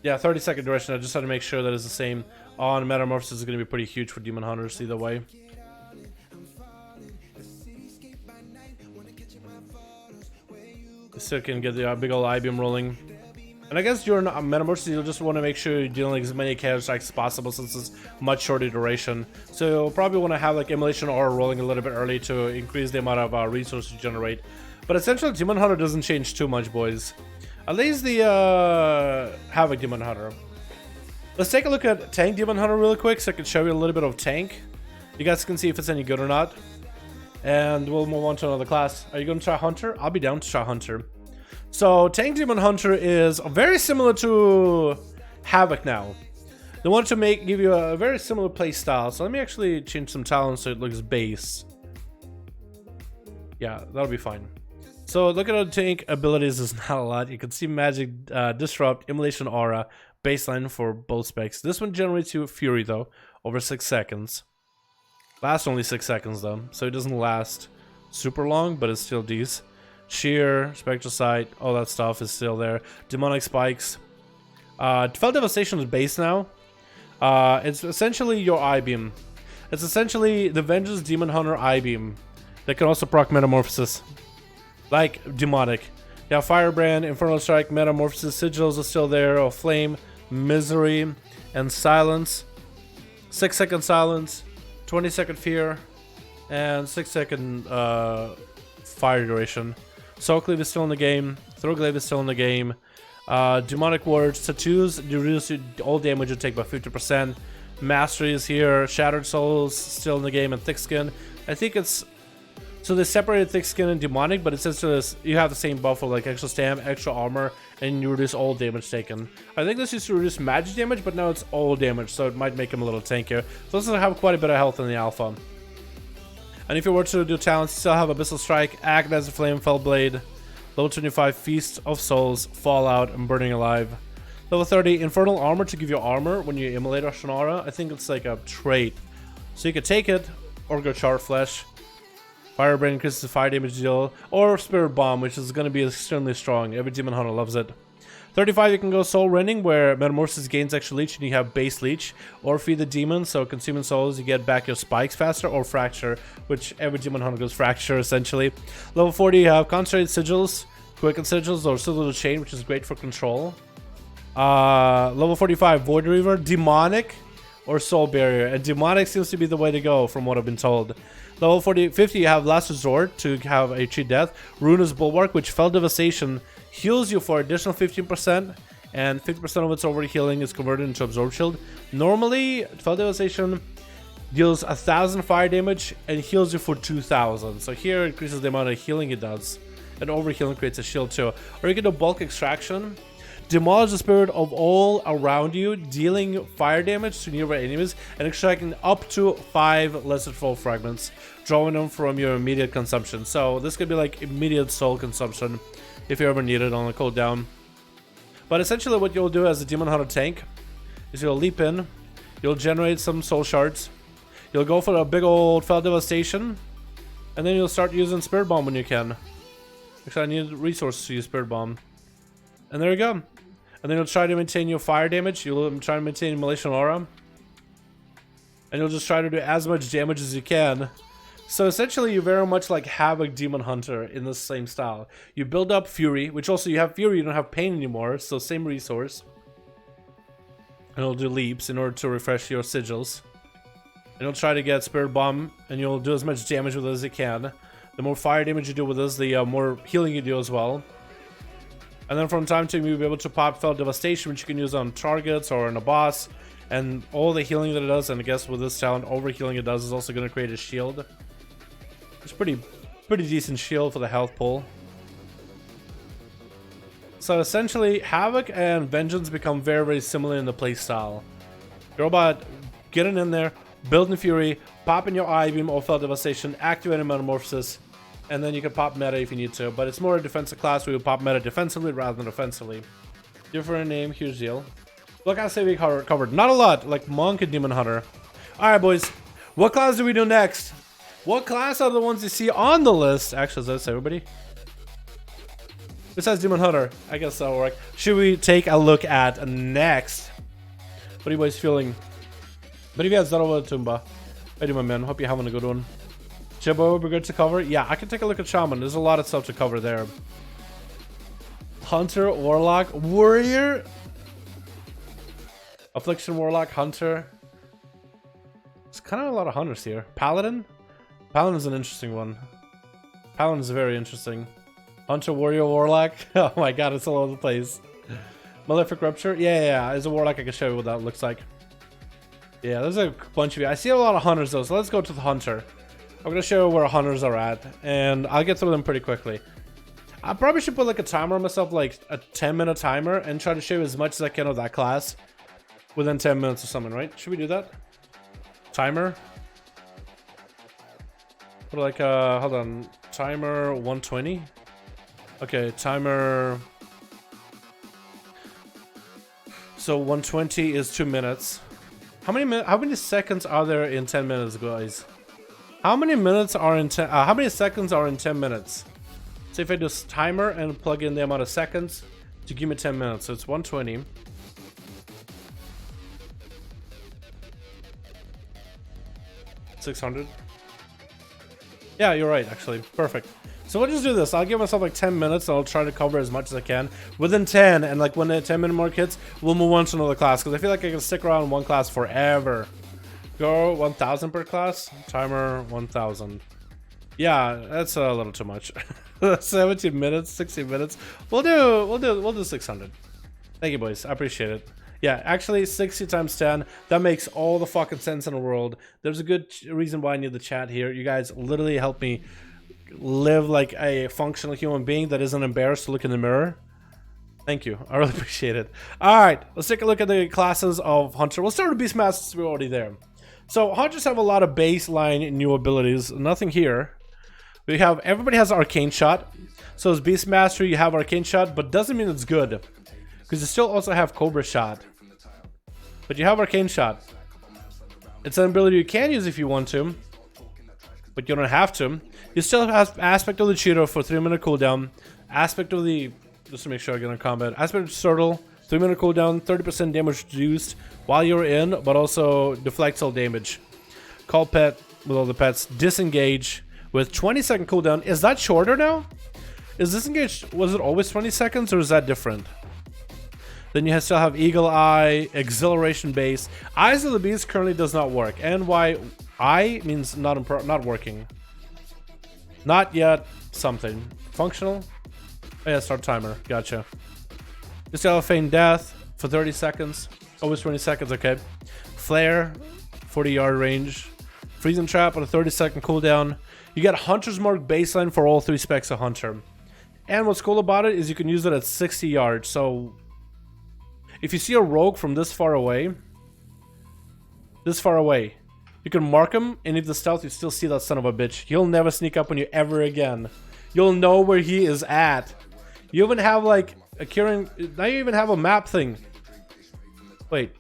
Yeah, 30-second duration. I just had to make sure that it's the same on Metamorphosis. Is going to be pretty huge for Demon Hunters either way. Still can get the big old I-Beam rolling. And I guess during Metamorphosis, you'll just want to make sure you're dealing as many Counter Strikes as possible since it's much shorter duration. So you'll probably want to have like Immolation Aura rolling a little bit early to increase the amount of resources you generate. But essentially, Demon Hunter doesn't change too much, boys. At least the Havoc Demon Hunter. Let's take a look at Tank Demon Hunter real quick so I can show you a little bit of Tank. You guys can see if it's any good or not. And we'll move on to another class. Are you going to try Hunter? I'll be down to try Hunter. So Tank Demon Hunter is very similar to Havoc now. They want to give you a very similar play style. So let me actually change some talents so it looks base. Yeah, that'll be fine. So look at the tank abilities, is not a lot. You can see Magic, Disrupt, Immolation Aura, baseline for both specs. This one generates you Fury though, over 6 seconds. Lasts only 6 seconds though, so it doesn't last super long, but it's still decent. Shear, Spectral Sight, all that stuff is still there. Demonic Spikes. Fell Devastation is base now. It's essentially your I-Beam. It's essentially the Vengeance Demon Hunter I-Beam that can also proc Metamorphosis. Like Demonic. Yeah, Firebrand, Infernal Strike, Metamorphosis, Sigils are still there. Oh, Flame, Misery, and Silence. 6-second Silence, 20-second Fear, and 6-second Fire duration. Soul Cleave is still in the game. Throw Glaive is still in the game. Demonic Words, Tattoos reduce all damage you take by 50%. Mastery is here. Shattered Souls still in the game, and Thick Skin. I think it's... So they separated Thick Skin and Demonic, but it says to this, you have the same buff of like extra stamina, extra armor, and you reduce all damage taken. I think this used to reduce magic damage, but now it's all damage, so it might make him a little tankier. So this will have quite a bit of health in the alpha. And if you were to do talents, you still have Abyssal Strike, Act as a Flame, Fell Blade, level 25, Feast of Souls, Fallout, and Burning Alive. Level 30, Infernal Armor to give you armor when you immolate a Shannara. I think it's like a trait. So you could take it, or go Charred Flesh. Firebrand increases the fire damage deal, or Spirit Bomb, which is going to be extremely strong. Every Demon Hunter loves it. 35, you can go Soul Rending, where Metamorphosis gains extra leech and you have base leech, or Feed the Demon, so Consuming Souls, you get back your spikes faster, or Fracture, which every Demon Hunter goes Fracture essentially. Level 40, you have Concentrated Sigils, Quicken Sigils, or Sigil to Chain, which is great for control. Level 45, Void Reaver, Demonic, or Soul Barrier, and Demonic seems to be the way to go from what I've been told. Level 50, you have Last Resort to have a cheat death. Ruinous Bulwark, which Fell Devastation heals you for additional 15%, and 50% of its overall healing is converted into Absorb Shield. Normally, Fell Devastation deals 1,000 fire damage and heals you for 2,000. So here it increases the amount of healing it does, and overhealing creates a shield too. Or you can do Bulk Extraction. Demolish the spirit of all around you, dealing fire damage to nearby enemies and extracting up to 5 lesser soul fragments, drawing them from your immediate consumption. So this could be like immediate soul consumption if you ever need it on a cooldown. But essentially what you'll do as a Demon Hunter tank is you'll leap in, you'll generate some soul shards, you'll go for a big old Fell Devastation, and then you'll start using Spirit Bomb when you can. Actually, I need resources to use Spirit Bomb. And there you go. And then you'll try to maintain your fire damage. You'll try to maintain Immolation Aura. And you'll just try to do as much damage as you can. So essentially, you're very much like Havoc Demon Hunter in the same style. You build up Fury, which also you have Fury, you don't have Pain anymore. So same resource. And you'll do leaps in order to refresh your sigils. you'll try to get Spirit Bomb, and you'll do as much damage with it as you can. The more fire damage you do with this, the more healing you do as well. And then from time to time, you'll be able to pop Fell Devastation, which you can use on targets or on a boss. And all the healing that it does, and I guess with this talent, overhealing it does, is also going to create a shield. It's pretty decent shield for the health pool. So essentially, Havoc and Vengeance become very, very similar in the playstyle. You're about getting in there, building Fury, popping your Eye Beam or Fell Devastation, activating Metamorphosis, and then you can pop meta if you need to. But it's more a defensive class where you pop meta defensively rather than offensively. Different name, huge deal. Look, I say we covered not a lot, like Monk and Demon Hunter. Alright, boys. What class do we do next? What class are the ones you see on the list? Actually, that's everybody. Besides Demon Hunter, I guess that'll work. Should we take a look at next? What are you boys feeling? But if you guys done over Tumba. How do my man? Hope you're having a good one. Chibo would be good to cover. Yeah, I can take a look at Shaman. There's a lot of stuff to cover there. Hunter, Warlock, Warrior. Affliction, Warlock, Hunter. It's kind of a lot of hunters here. Paladin? Paladin is an interesting one. Paladin is very interesting. Hunter, Warrior, Warlock. Oh my god, it's all over the place. Malefic Rupture? Yeah. There's a Warlock. I can show you what that looks like. Yeah, there's a bunch of you. I see a lot of hunters though, so let's go to the Hunter. I'm going to show you where hunters are at, and I'll get through them pretty quickly. I probably should put like a timer on myself, like a 10-minute timer, and try to show you as much as I can of that class within 10 minutes or something, right? Should we do that? Timer? Put like hold on, timer 120. Okay, timer. So 120 is 2 minutes. How many seconds are there in 10 minutes, guys? How many minutes are in how many seconds are in 10 minutes? So if I do this timer and plug in the amount of seconds to give me 10 minutes, so it's 120. $600. Yeah, you're right, actually. Perfect. So we'll just do this. I'll give myself like 10 minutes and I'll try to cover as much as I can. Within 10, and like when the 10-minute mark hits, we'll move on to another class. Because I feel like I can stick around in one class forever. Go 1,000 per class. Timer 1,000. Yeah, that's a little too much. 17 minutes, 60 minutes. We'll do 600. Thank you, boys. I appreciate it. Yeah, actually 60 times 10, that makes all the fucking sense in the world. There's a good reason why I need the chat here. You guys literally help me live like a functional human being that isn't embarrassed to look in the mirror. Thank you. I really appreciate it. Alright, let's take a look at the classes of Hunter. We'll start with Beastmasters. We're already there. So Hunters have a lot of baseline new abilities. Nothing here. We have, everybody has Arcane Shot. So as Beastmaster you have Arcane Shot, but doesn't mean it's good. Because you still also have Cobra Shot. But you have Arcane Shot. It's an ability you can use if you want to, but you don't have to. You still have Aspect of the Cheetor for 3-minute cooldown. Aspect of the, just to make sure I get in combat. Aspect of the Turtle, 3-minute cooldown, 30% damage reduced while you're in, but also deflects all damage. Call Pet with all the pets. Disengage with 20-second cooldown. Is that shorter now? Is Disengage, was it always 20 seconds or is that different? Then you still have Eagle Eye, Exhilaration Base. Eyes of the Beast currently does not work. And why I means not working. Not yet something. Functional? Oh yeah, start timer. Gotcha. You still have Feign Death for 30 seconds. Always 20 seconds, okay. Flare, 40-yard range. Freezing Trap on a 30-second cooldown. You get Hunter's Mark baseline for all 3 specs of Hunter. And what's cool about it is you can use it at 60 yards. So if you see a rogue from this far away, you can mark him, and if the stealth, you still see that son of a bitch. He'll never sneak up on you ever again. You'll know where he is at. You even have like a curing. Now you even have a map thing. Wait.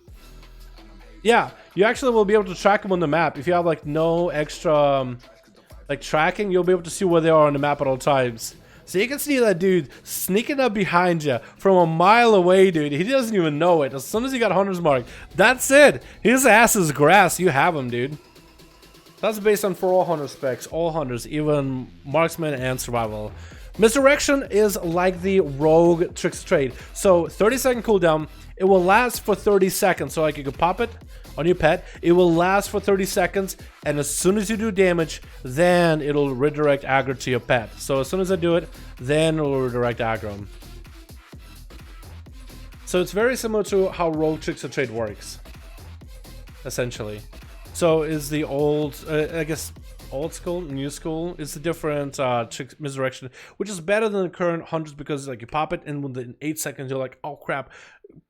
Yeah, you actually will be able to track him on the map. If you have like no extra like tracking, you'll be able to see where they are on the map at all times. So you can see that dude sneaking up behind you from a mile away, dude. He doesn't even know it. As soon as he got Hunter's Mark, that's it. His ass is grass. You have him, dude. That's based on for all Hunter specs. All Hunters, even Marksman and Survival. Misdirection is like the rogue tricks trade. So 30-second cooldown, it will last for 30 seconds. So like you can pop it on your pet, it will last for 30 seconds, and as soon as you do damage, then it'll redirect aggro to your pet. So as soon as I do it, then it'll redirect aggro. So it's very similar to how rogue tricks of trade works, essentially. So is the old, I guess, old school, new school is the different misdirection, which is better than the current hundreds because like you pop it and within 8 seconds you're like, oh crap,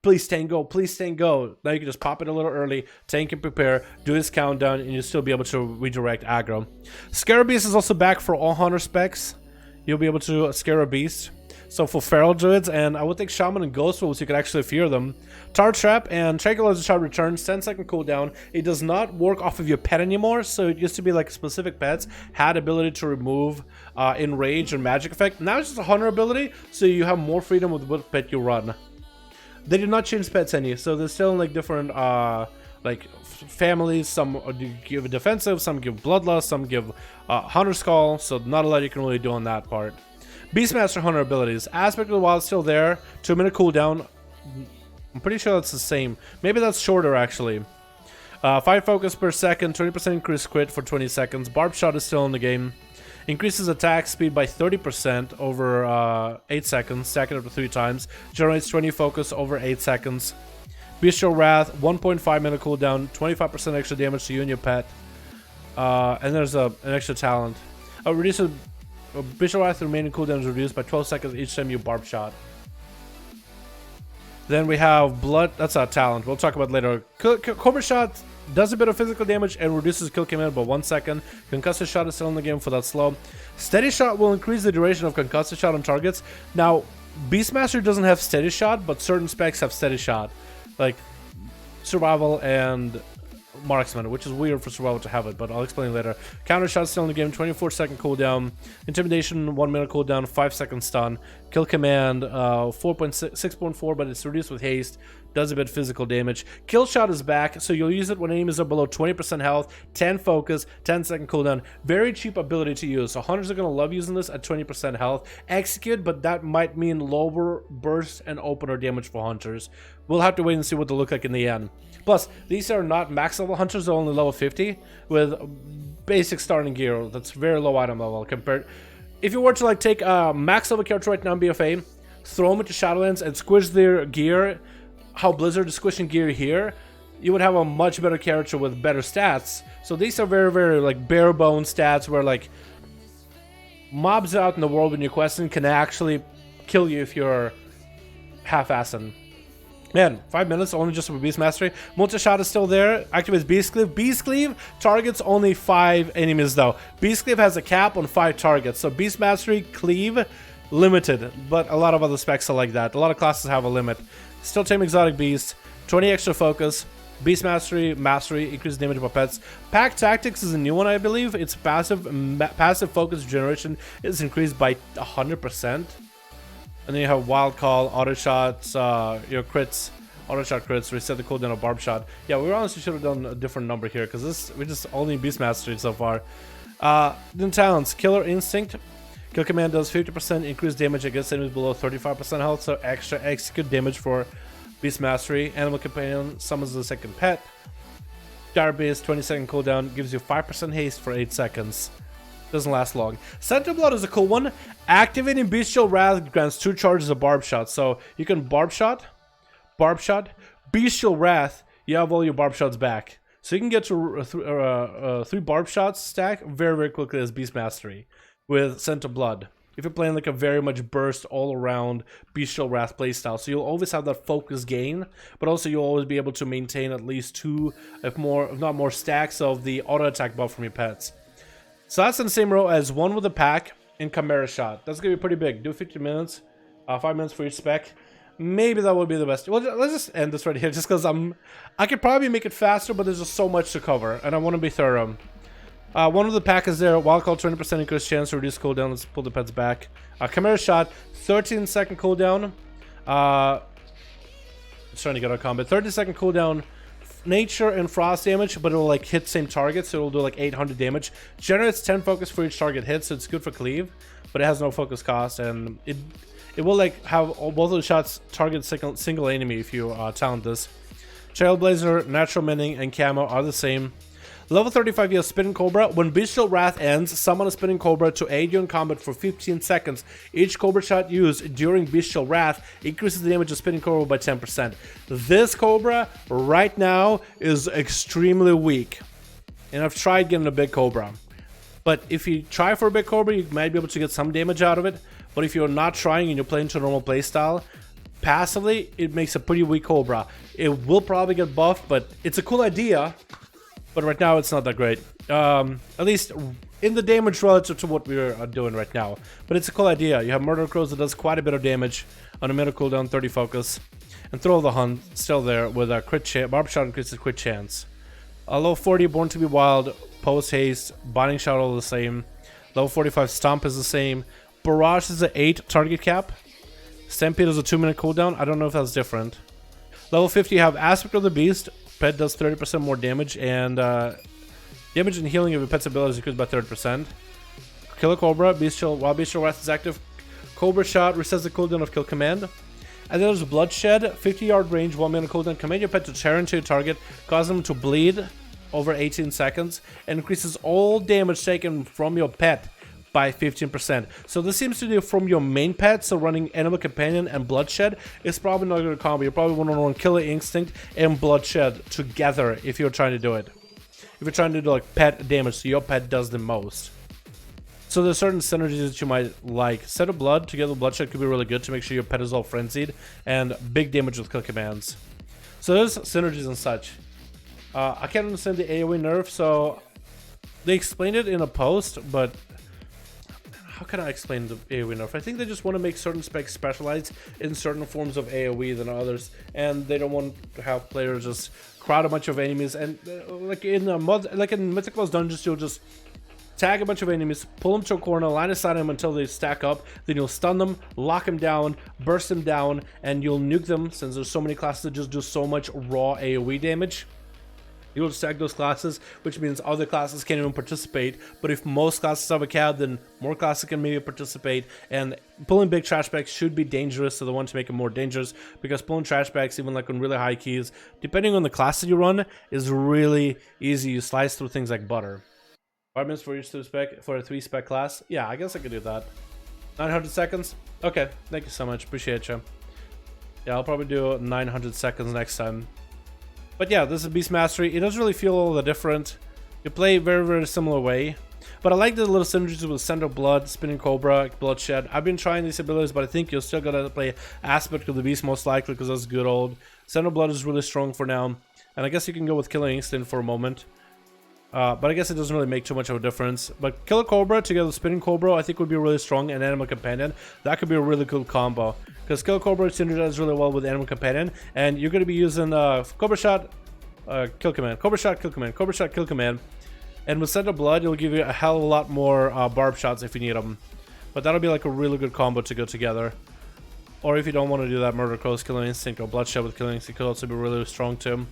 please tank go, please tank go. Now you can just pop it a little early, tank and prepare, do this countdown, and you'll still be able to redirect aggro. Scare Beast is also back for all hunter specs. You'll be able to scare a beast. So for feral druids, and I would think shaman and ghost wolves, you could actually fear them. Tar Trap and Tranquilizer Shot returns, 10-second cooldown. It does not work off of your pet anymore, so it used to be like specific pets had ability to remove enrage and magic effect. Now it's just a hunter ability, so you have more freedom with what pet you run. They did not change pets any, so there's still like different like families. Some give a defensive, some give bloodlust, some give hunter skull, so not a lot you can really do on that part. Beastmaster Hunter abilities. Aspect of the Wild is still there. 2-minute cooldown. I'm pretty sure that's the same. Maybe that's shorter, actually. 5 focus per second. 20% increased crit for 20 seconds. Barb Shot is still in the game. Increases attack speed by 30% over 8 seconds. Stack it up to 3 times. Generates 20 focus over 8 seconds. Bestial Wrath. 1.5 minute cooldown. 25% extra damage to you and your pet. And there's an extra talent. Reduces... Bestial Wrath remaining cooldown is reduced by 12 seconds each time you barb shot. Then we have Blood. That's our talent. We'll talk about later. Cobra Shot does a bit of physical damage and reduces kill command by 1 second. Concussive Shot is still in the game for that slow. Steady Shot will increase the duration of Concussive Shot on targets. Now, Beastmaster doesn't have Steady Shot, but certain specs have Steady Shot. Like Survival and Marksman, which is weird for Survival to have it, but I'll explain later. Counter Shot still in the game, 24-second cooldown. Intimidation, 1 minute cooldown, 5-second stun. Kill command, 6.4, but it's reduced with haste. Does a bit physical damage. Kill Shot is back, so you'll use it when enemies are below 20% health, 10 focus, 10-second cooldown. Very cheap ability to use, so hunters are going to love using this at 20% health. Execute, but that might mean lower burst and opener damage for hunters. We'll have to wait and see what they look like in the end. Plus, these are not max level hunters, they're only level 50 with basic starting gear. That's very low item level compared. If you were to like take a max level character right now in BFA, throw them into Shadowlands and squish their gear, how Blizzard is squishing gear here, you would have a much better character with better stats. So these are very, very like bare bone stats where like mobs out in the world when you're questing can actually kill you if you're half-assing. Man, 5 minutes only just for Beast Mastery. Multi-shot is still there. Activates Beast Cleave. Beast Cleave targets only 5 enemies though. Beast Cleave has a cap on 5 targets. So Beast Mastery, Cleave, limited. But a lot of other specs are like that. A lot of classes have a limit. Still tame exotic beast. 20 extra focus. Beast Mastery, Mastery, increases damage by pets. Pack Tactics is a new one, I believe. Its passive focus generation is increased by 100%. And then you have Wild Call, Auto Shots, your crits, Auto Shot crits, reset the cooldown of Barb Shot. Yeah, we honestly should have done a different number here because this we just only Beast Mastery so far. Then talents, Killer Instinct. Kill command does 50% increased damage against enemies below 35% health, so extra execute damage for Beast Mastery. Animal Companion summons the second pet. Dire Beast, 20-second cooldown, gives you 5% haste for 8 seconds. Doesn't last long. Center Blood is a cool one. Activating Bestial Wrath grants 2 charges of Barb Shot. So you can Barb Shot, Bestial Wrath, you have all your Barb Shots back. So you can get to 3 Barb Shots stack very, very quickly as Beast Mastery with Center Blood. If you're playing like a very much burst all around Bestial Wrath playstyle. So you'll always have that focus gain, but also you'll always be able to maintain at least 2, if not more stacks of the auto attack buff from your pets. So that's in the same row as one with a pack and Chimera Shot. That's going to be pretty big. Do 50 minutes, 5 minutes for each spec. Maybe that would be the best. Well, let's just end this right here just because I could probably make it faster, but there's just so much to cover and I want to be thorough. One of the pack is there. Wild Call, 20% increased chance to reduce cooldown. Let's pull the pets back. Chimera Shot, 13-second cooldown. Just trying to get our combat. 30-second cooldown. Nature and frost damage, but it will like hit same target, so it will do like 800 damage. Generates 10 focus for each target hit, so it's good for cleave. but it has no focus cost, and it will like have both of the shots target single enemy if you talent this. Trailblazer, Natural Mending, and Camo are the same. Level 35 you have Spinning Cobra. When Bestial Wrath ends, summon a Spinning Cobra to aid you in combat for 15 seconds. Each Cobra shot used during Bestial Wrath increases the damage of Spinning Cobra by 10%. This Cobra right now is extremely weak, and I've tried getting a big Cobra. But if you try for a big Cobra, you might be able to get some damage out of it. But if you're not trying and you're playing to a normal playstyle, passively, it makes a pretty weak Cobra. It will probably get buffed, but it's a cool idea. But right now, it's not that great. At least in the damage relative to what we're doing right now. But it's a cool idea. You have Murder Crows that does quite a bit of damage on a middle cooldown, 30 focus. And Throw of the Hunt, still there with a crit chance. Barb Shot increases crit chance. Level 40, Born to be Wild, Post Haste, Binding Shot all the same. Level 45, Stomp is the same. Barrage is an 8 target cap. Stampede is a 2-minute cooldown. I don't know if that's different. Level 50, you have Aspect of the Beast. Pet does 30% more damage, and damage and healing of your pet's abilities increased by 30%. Killer Cobra, while Bestial Wrath is active, Cobra Shot resets the cooldown of Kill Command. And then there's Bloodshed, 50-yard range, 1-minute cooldown. Command your pet to tear into your target, causing them to bleed over 18 seconds, and increases all damage taken from your pet by 15%. So this seems to be from your main pet, so running Animal Companion and Bloodshed is probably not a good combo. You probably want to run Killer Instinct and Bloodshed together if you're trying to do it. If you're trying to do like pet damage, so your pet does the most. So there's certain synergies that you might like. Set of Blood together with Bloodshed could be really good to make sure your pet is all frenzied, and big damage with Kill Commands. So there's synergies and such. I can't understand the AoE nerf, so they explained it in a post, but how can I explain the AoE nerf? I think they just want to make certain specs specialized in certain forms of AoE than others, and they don't want to have players just crowd a bunch of enemies. And like in Mythical's Dungeons, you'll just tag a bunch of enemies, pull them to a corner, line aside them until they stack up, then you'll stun them, lock them down, burst them down, and you'll nuke them. Since there's so many classes that just do so much raw AoE damage, you'll stack those classes, which means other classes can't even participate. But if most classes have a cap, then more classes can maybe participate. And pulling big trash bags should be dangerous, so they want to make it more dangerous, because pulling trash bags, even like on really high keys, depending on the class that you run, is really easy. You slice through things like butter. 5 minutes for each 2 spec for a 3 spec class. Yeah, I guess I could do that. 900 seconds. Okay, thank you so much. Appreciate you. Yeah, I'll probably do 900 seconds next time. But yeah, this is Beast Mastery. It doesn't really feel all that different. You play very, very similar way. But I like the little synergies with Scent of Blood, Spinning Cobra, Bloodshed. I've been trying these abilities, but I think you're still gonna play Aspect of the Beast most likely, because that's good old. Scent of Blood is really strong for now. And I guess you can go with Killing Instinct for a moment. But I guess it doesn't really make too much of a difference. But Killer Cobra together with Spinning Cobra I think would be really strong, and Animal Companion. That could be a really cool combo. Because Killer Cobra synergizes really well with Animal Companion. And you're going to be using Cobra Shot, Kill Command. Cobra Shot, Kill Command. Cobra Shot, Kill Command. And with Scent of Blood, it'll give you a hell of a lot more barb shots if you need them. But that'll be like a really good combo to go together. Or if you don't want to do that, Murder Crows, Killing Instinct, or Bloodshed with Killing Instinct could also be really strong too.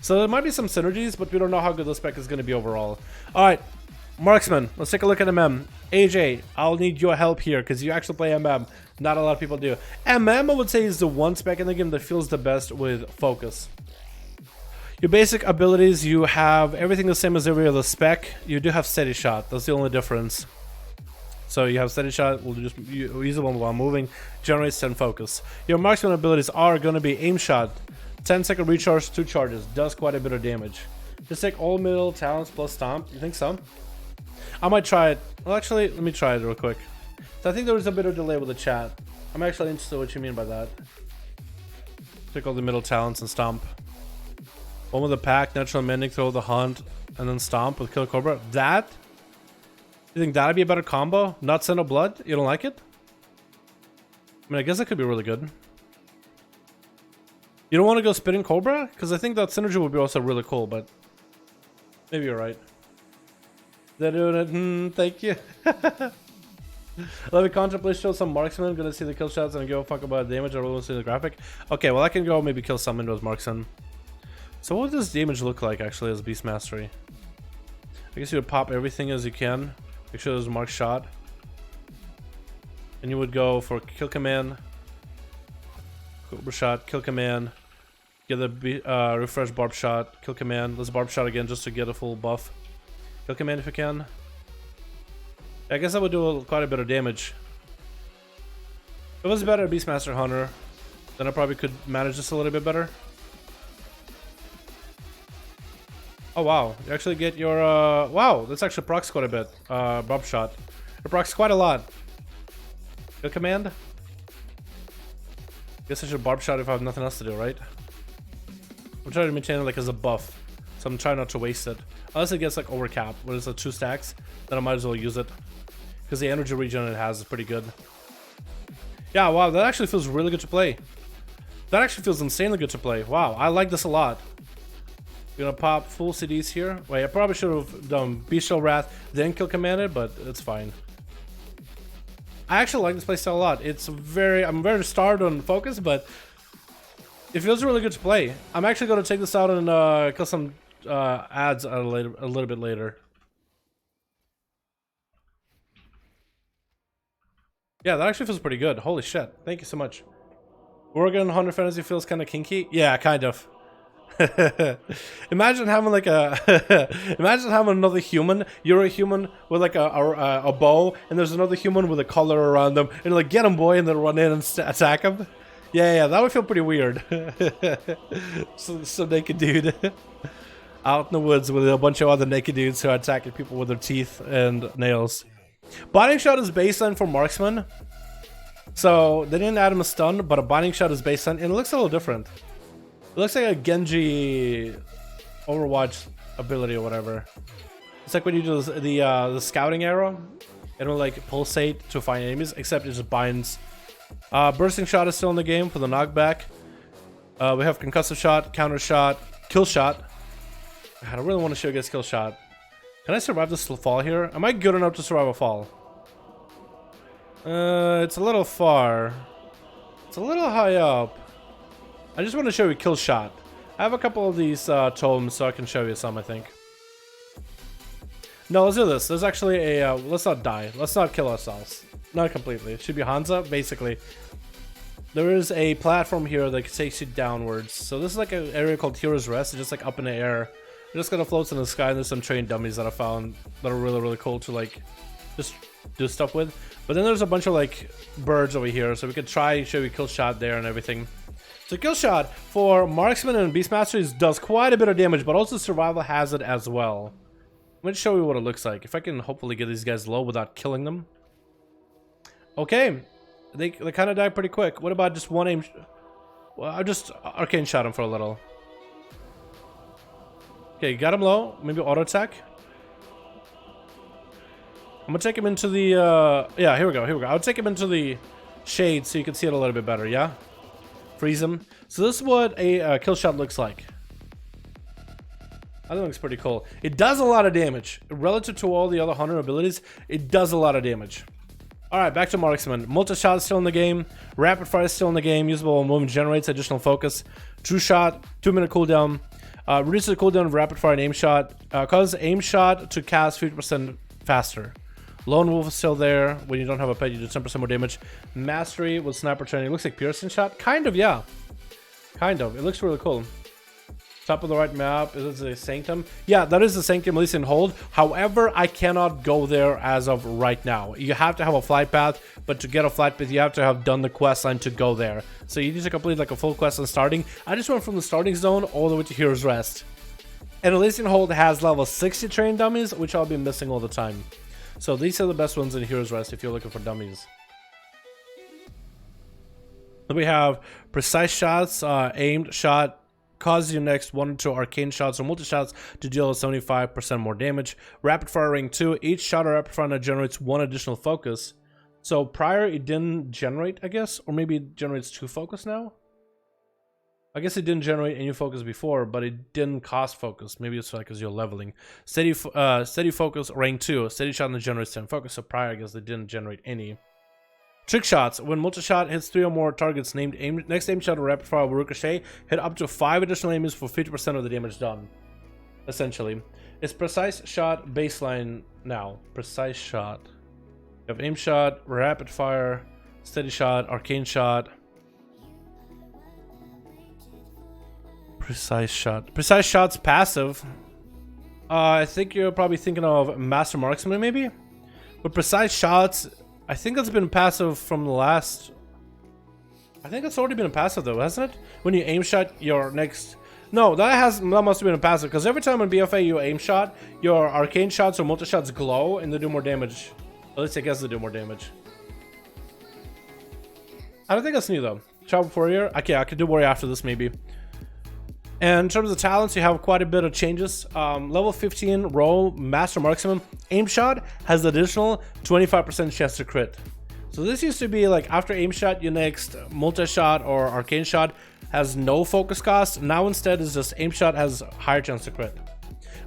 So there might be some synergies, but we don't know how good the spec is going to be overall. Alright, Marksman, let's take a look at MM. AJ, I'll need your help here, because you actually play MM. Not a lot of people do. MM, I would say, is the one spec in the game that feels the best with focus. Your basic abilities, you have everything the same as every other spec. You do have Steady Shot, that's the only difference. So you have Steady Shot, will just use it while moving, generates 10 focus. Your Marksman abilities are going to be Aim Shot, 10-second recharge, 2 charges, does quite a bit of damage. Just take all middle talents plus Stomp. You think so? I might try it. Well, actually, let me try it real quick. So I think there was a bit of delay with the chat. I'm actually interested in what you mean by that. Take all the middle talents and Stomp. One with the pack, Natural Mending, Throw the Hunt, and then Stomp with Killer Cobra. That? You think that'd be a better combo? Not Scent of Blood? You don't like it? I mean, I guess that could be really good. You don't want to go Spinning Cobra? Because I think that synergy would be also really cool, but maybe you're right. They're doing it. Thank you. Let me contemplate, show some marksman. Gonna see the kill shots and give a fuck about damage. I really want to see the graphic. Okay, well, I can go maybe kill some Windows marksman. So what does damage look like actually as Beast Mastery? I guess you would pop everything as you can. Make sure there's a marked shot. And you would go for kill command, Cobra shot, kill command, get the refresh barb shot, kill command. Let's barb shot again just to get a full buff. Kill command if you can. I guess that would do quite a bit of damage. If it was better at Beastmaster Hunter, then I probably could manage this a little bit better. Oh wow, you actually get your wow, that's actually procs quite a bit. Barb shot. It procs quite a lot. Kill command? Guess I should barb shot if I have nothing else to do, right? I'm trying to maintain it like as a buff, so I'm trying not to waste it. Unless it gets like overcap, when it's 2 stacks, then I might as well use it. Because the energy regen it has is pretty good. Yeah, wow, that actually feels really good to play. That actually feels insanely good to play. Wow, I like this a lot. We're gonna pop full CDs here. Wait, I probably should have done Bestial Wrath, then kill commanded, but it's fine. I actually like this playstyle a lot. It's very, I'm very starved on focus, but it feels really good to play. I'm actually gonna take this out and kill some ads a little bit later. Yeah, that actually feels pretty good. Holy shit. Thank you so much. Oregon 100 Fantasy feels kind of kinky. Yeah, kind of. Imagine having like a imagine having another human. You're a human with like a bow, and there's another human with a collar around them, and you're like, get him, boy, and then run in and attack him. Yeah, that would feel pretty weird. so naked dude out in the woods with a bunch of other naked dudes who are attacking people with their teeth and nails. Binding shot is baseline for marksman, so they didn't add him a stun, but a binding shot is baseline, and it looks a little different. It looks like a Genji Overwatch ability or whatever. It's like when you do the scouting arrow, it'll like pulsate to find enemies, except it just binds. Bursting shot is still in the game for the knockback. We have concussive shot, counter shot, kill shot. God, I really want to show you guys kill shot. Can I survive this fall here? Am I good enough to survive a fall? It's a little far. It's a little high up. I just want to show you kill shot. I have a couple of these tomes, so I can show you some, I think. No, let's do this. There's actually a... let's not die. Let's not kill ourselves. Not completely. It should be Hansa, basically. There is a platform here that takes you downwards. So this is like an area called Hero's Rest. It's just like up in the air. It just kind of floats in the sky, and there's some trained dummies that I found that are really, really cool to like just do stuff with. But then there's a bunch of like birds over here, so we could try and show you kill shot there and everything. So kill shot for marksman and beastmasters does quite a bit of damage, but also survival hazard as well. Let me show you what it looks like. If I can hopefully get these guys low without killing them. Okay, they kind of die pretty quick. What about just one aim? Well, I just arcane shot him for a little. Okay, got him low. Maybe auto attack. I'm gonna take him into the yeah, here we go. I'll take him into the shade so you can see it a little bit better. Yeah, freeze him. So this is what a kill shot looks like. I think it looks pretty cool. It does a lot of damage relative to all the other hunter abilities. It does a lot of damage. All right, back to marksman. Multi-shot is still in the game. Rapid fire is still in the game. Usable while moving, generates additional focus. True shot, 2-minute cooldown. Reduces the cooldown of rapid fire and aim shot. Causes aim shot to cast 50% faster. Lone wolf is still there. When you don't have a pet, you do 10% more damage. Mastery with sniper training. It looks like piercing shot. Kind of, yeah. Kind of. It looks really cool. Top of the right map, is this a sanctum? Yeah, that is the sanctum, at least in hold. However, I cannot go there as of right now. You have to have a flight path, but to get a flight path, you have to have done the quest line to go there. So you need to complete like a full quest line starting. I just went from the starting zone all the way to Hero's Rest. And Elysian Hold has level 60 trained dummies, which I'll be missing all the time. So these are the best ones in Hero's Rest if you're looking for dummies. Then we have precise shots, aimed shot, causes your next 1 or 2 arcane shots or multi-shots to deal 75% more damage. Rapid fire ring 2, each shot or rapid fire generates 1 additional focus. So prior it didn't generate, I guess, or maybe it generates 2 focus now? I guess it didn't generate any focus before, but it didn't cost focus. Maybe it's like because you're leveling. Steady focus rank 2, steady shot and generates 10 focus. So prior I guess they didn't generate any. Trick shots. When multi-shot hits 3 or more targets named aim, next aim shot or rapid fire will ricochet, hit up to 5 additional aims for 50% of the damage done. Essentially. It's precise shot baseline now. Precise shot. You have aim shot, rapid fire, Steady Shot, Arcane Shot, Precise Shot. Precise Shot's passive. I think you're probably thinking of Master Marksman maybe? But Precise Shots, I think that's been passive from the last... I think it's already been a passive though, hasn't it? When you aim shot your next... No, that must have been a passive, because every time in BFA you aim shot, your Arcane Shots or multi-shots glow and they do more damage. At least I guess they do more damage. I don't think that's new though. Travel Warrior? Okay, I could do Warrior after this maybe. And in terms of talents, you have quite a bit of changes. Level 15 Roll Master Marksman aim shot has additional 25% chance to crit. So this used to be like after aim shot, your next multi-shot or Arcane Shot has no focus cost. Now instead is just aim shot has higher chance to crit.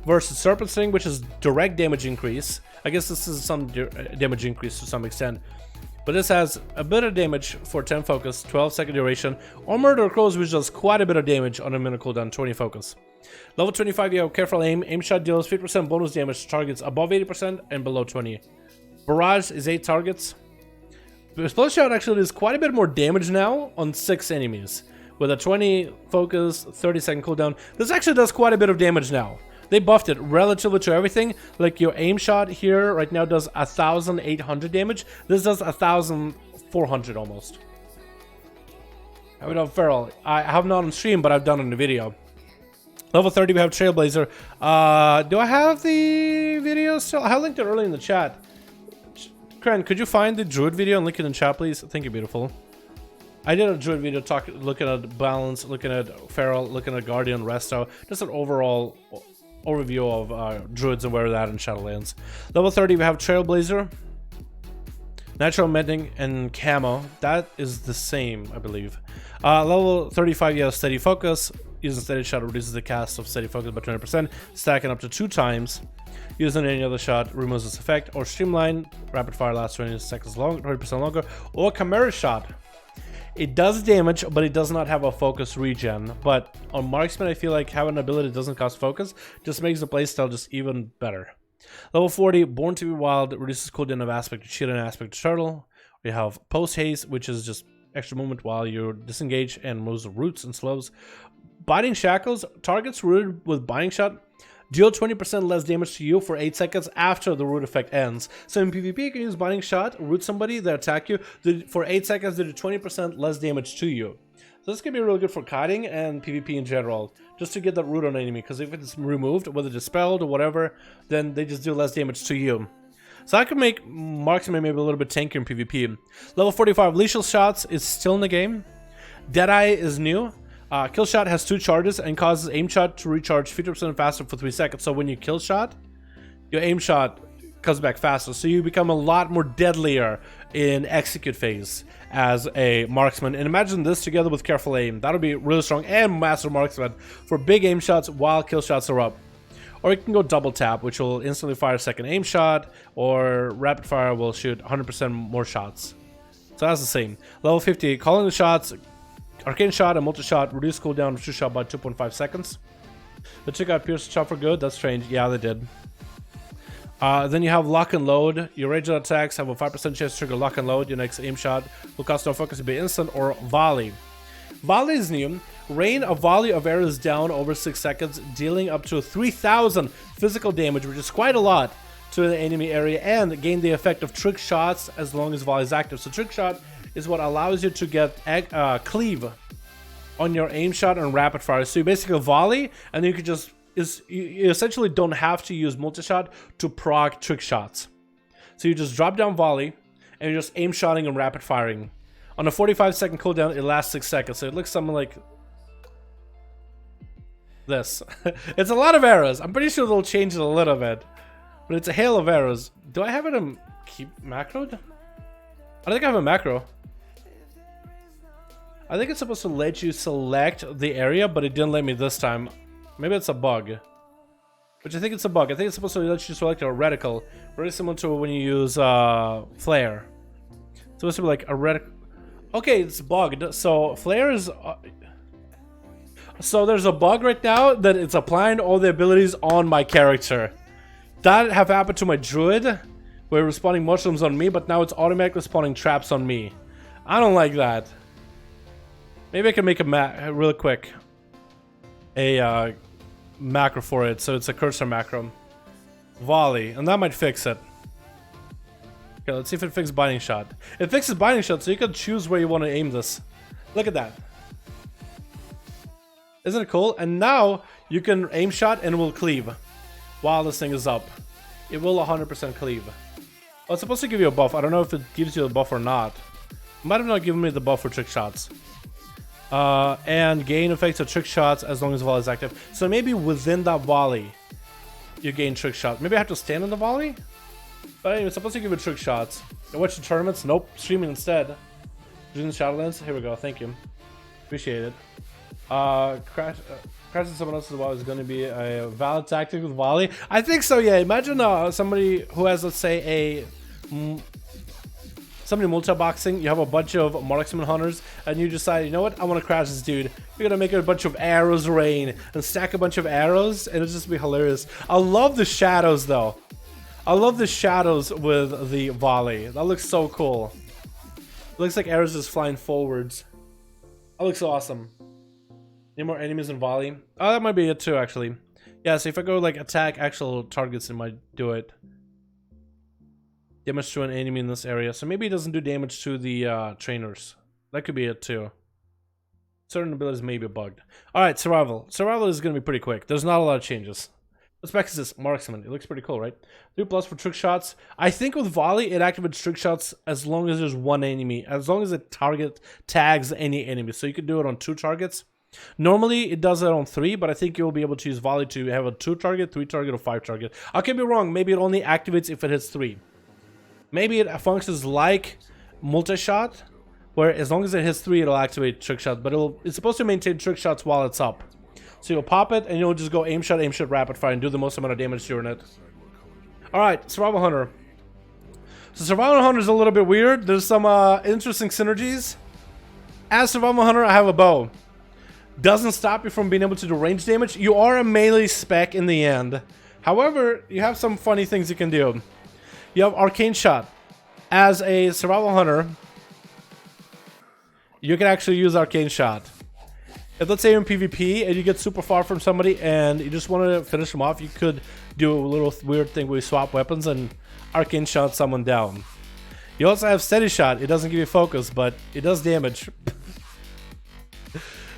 Versus Serpent Sting, which is direct damage increase. I guess this is some damage increase to some extent. But this has a bit of damage for 10 focus, 12 second duration, or Murder Crows, which does quite a bit of damage on a minute cooldown, 20 focus. Level 25, you have Careful Aim. Aim shot deals 50% bonus damage to targets above 80% and below 20. Barrage is 8 targets. Spell Shot actually does quite a bit more damage now on 6 enemies. With a 20 focus, 30 second cooldown. This actually does quite a bit of damage now. They buffed it relatively to everything. Like your aim shot here right now does 1,800 damage. This does 1,400 almost. I would have Feral. I have not on stream, but I've done it in the video. Level 30, we have Trailblazer. Do I have the video still? I linked it early in the chat. Kren, could you find the Druid video and link it in chat, please? Thank you, beautiful. I did a Druid video looking at balance, looking at Feral, looking at Guardian, Resto. Just an overall overview of Druids and where they're at in Shadowlands. Level 30, we have Trailblazer, Natural Mending, and Camo. That is the same, I believe. Level 35, you have Steady Focus. Using Steady Shot reduces the cast of Steady Focus by 20%, stacking up to 2 times. Using any other shot removes this effect. Or Streamline, Rapid Fire lasts 20 seconds longer, 20% longer. Or Chimera Shot. It does damage, but it does not have a focus regen. But on Marksman, I feel like having an ability that doesn't cost focus just makes the playstyle just even better. Level 40, Born to be Wild, reduces cooldown of Aspect to Shield and Aspect to Turtle. We have Post Haste, which is just extra movement while you disengage and removes roots and slows. Biting Shackles, targets rooted with Binding Shot deal 20% less damage to you for 8 seconds after the root effect ends. So in PvP, you can use Binding Shot, root somebody that attack you. For 8 seconds, they do 20% less damage to you. So this can be really good for kiting and PvP in general, just to get that root on an enemy, because if it's removed, whether dispelled or whatever, then they just do less damage to you. So I could make Marksman maybe a little bit tankier in PvP. Level 45, Lethal Shots is still in the game. Deadeye is new. Kill Shot has 2 charges and causes aim shot to recharge 50% faster for 3 seconds. So when you kill shot, your aim shot comes back faster. So you become a lot more deadlier in execute phase as a marksman. And imagine this together with Careful Aim. That'll be really strong. And Master Marksman for big aim shots while kill shots are up. Or you can go double tap, which will instantly fire a second aim shot. Or rapid fire will shoot 100% more shots. So that's the same. Level 50, calling the shots. Arcane Shot and Multi-Shot reduce cooldown of 2 shot by 2.5 seconds. They took out Pierce Shot for good. That's strange. Yeah, they did. Then you have Lock and Load. Your ranged attacks have a 5% chance to trigger Lock and Load. Your next aim shot will cost no focus to be instant or volley. Volley is new. Rain a volley of arrows down over 6 seconds, dealing up to 3,000 physical damage, which is quite a lot to the enemy area, and gain the effect of Trick Shots as long as volley is active. So Trick Shot is what allows you to get cleave on your aim shot and rapid fire. So you basically volley, and then you can just you essentially don't have to use multi-shot to proc trick shots. So you just drop down volley, and you're just aim shotting and rapid firing. On a 45-second cooldown, it lasts 6 seconds. So it looks something like this. It's a lot of arrows. I'm pretty sure they'll change it a little bit, but it's a hail of arrows. Do I have it in keep macroed? I don't think I have a macro. I think it's supposed to let you select the area, but it didn't let me this time. Maybe it's a bug. Which I think it's a bug. I think it's supposed to let you select a reticle. Very similar to when you use flare. It's supposed to be like a reticle. Okay, it's bugged. So flare is... so there's a bug right now that it's applying all the abilities on my character. That have happened to my Druid, where it was spawning mushrooms on me, but now it's automatically spawning traps on me. I don't like that. Maybe I can make a real quick a macro for it, so it's a cursor macro. Volley, and that might fix it. Okay, let's see if it fixes binding shot. It fixes binding shot, so you can choose where you want to aim this. Look at that. Isn't it cool? And now you can aim shot and it will cleave while this thing is up. It will 100% cleave. Oh, it's supposed to give you a buff. I don't know if it gives you a buff or not. It might have not given me the buff for trick shots. And gain effects of trick shots as long as the volley is active. So maybe within that volley, you gain trick shot. Maybe I have to stand in the volley? But anyway, it's supposed to give you trick shots. I watch the tournaments? Nope. Streaming instead. Doing the Shadowlands? Here we go. Thank you. Appreciate it. Crashing someone else's volley is going to be a valid tactic with volley. I think so, yeah. Imagine somebody who has, let's say, somebody multi-boxing. You have a bunch of marksman hunters, and you decide, you know what? I want to crash this dude. You're gonna make a bunch of arrows rain and stack a bunch of arrows, and it'll just be hilarious. I love the shadows, though. I love the shadows with the volley. That looks so cool. It looks like arrows just flying forwards. That looks awesome. Need more enemies in volley? Oh, that might be it too, actually. Yeah, so if I go like attack actual targets, it might do it. Damage to an enemy in this area. So maybe it doesn't do damage to the trainers. That could be it too. Certain abilities may be bugged. Alright, survival. Survival is going to be pretty quick. There's not a lot of changes. What spec is this? Marksman. It looks pretty cool, right? 3+ for trick shots. I think with volley, it activates trick shots as long as there's one enemy. As long as it tags any enemy. So you could do it on 2 targets. Normally, it does it on 3, but I think you'll be able to use volley to have a 2 target, 3 target, or 5 target. I could be wrong. Maybe it only activates if it hits 3. Maybe it functions like multi-shot, where as long as it hits 3, it'll activate trick shot. But it's supposed to maintain trick shots while it's up. So you'll pop it, and you'll just go aim shot, rapid fire, and do the most amount of damage during it. Alright, Survival Hunter. So Survival Hunter is a little bit weird. There's some interesting synergies. As Survival Hunter, I have a bow. Doesn't stop you from being able to do range damage. You are a melee spec in the end. However, you have some funny things you can do. You have Arcane Shot. As a Survival Hunter, you can actually use Arcane Shot. If let's say you're in PvP and you get super far from somebody and you just want to finish them off, you could do a little weird thing where you swap weapons and Arcane Shot someone down. You also have Steady Shot. It doesn't give you focus, but it does damage.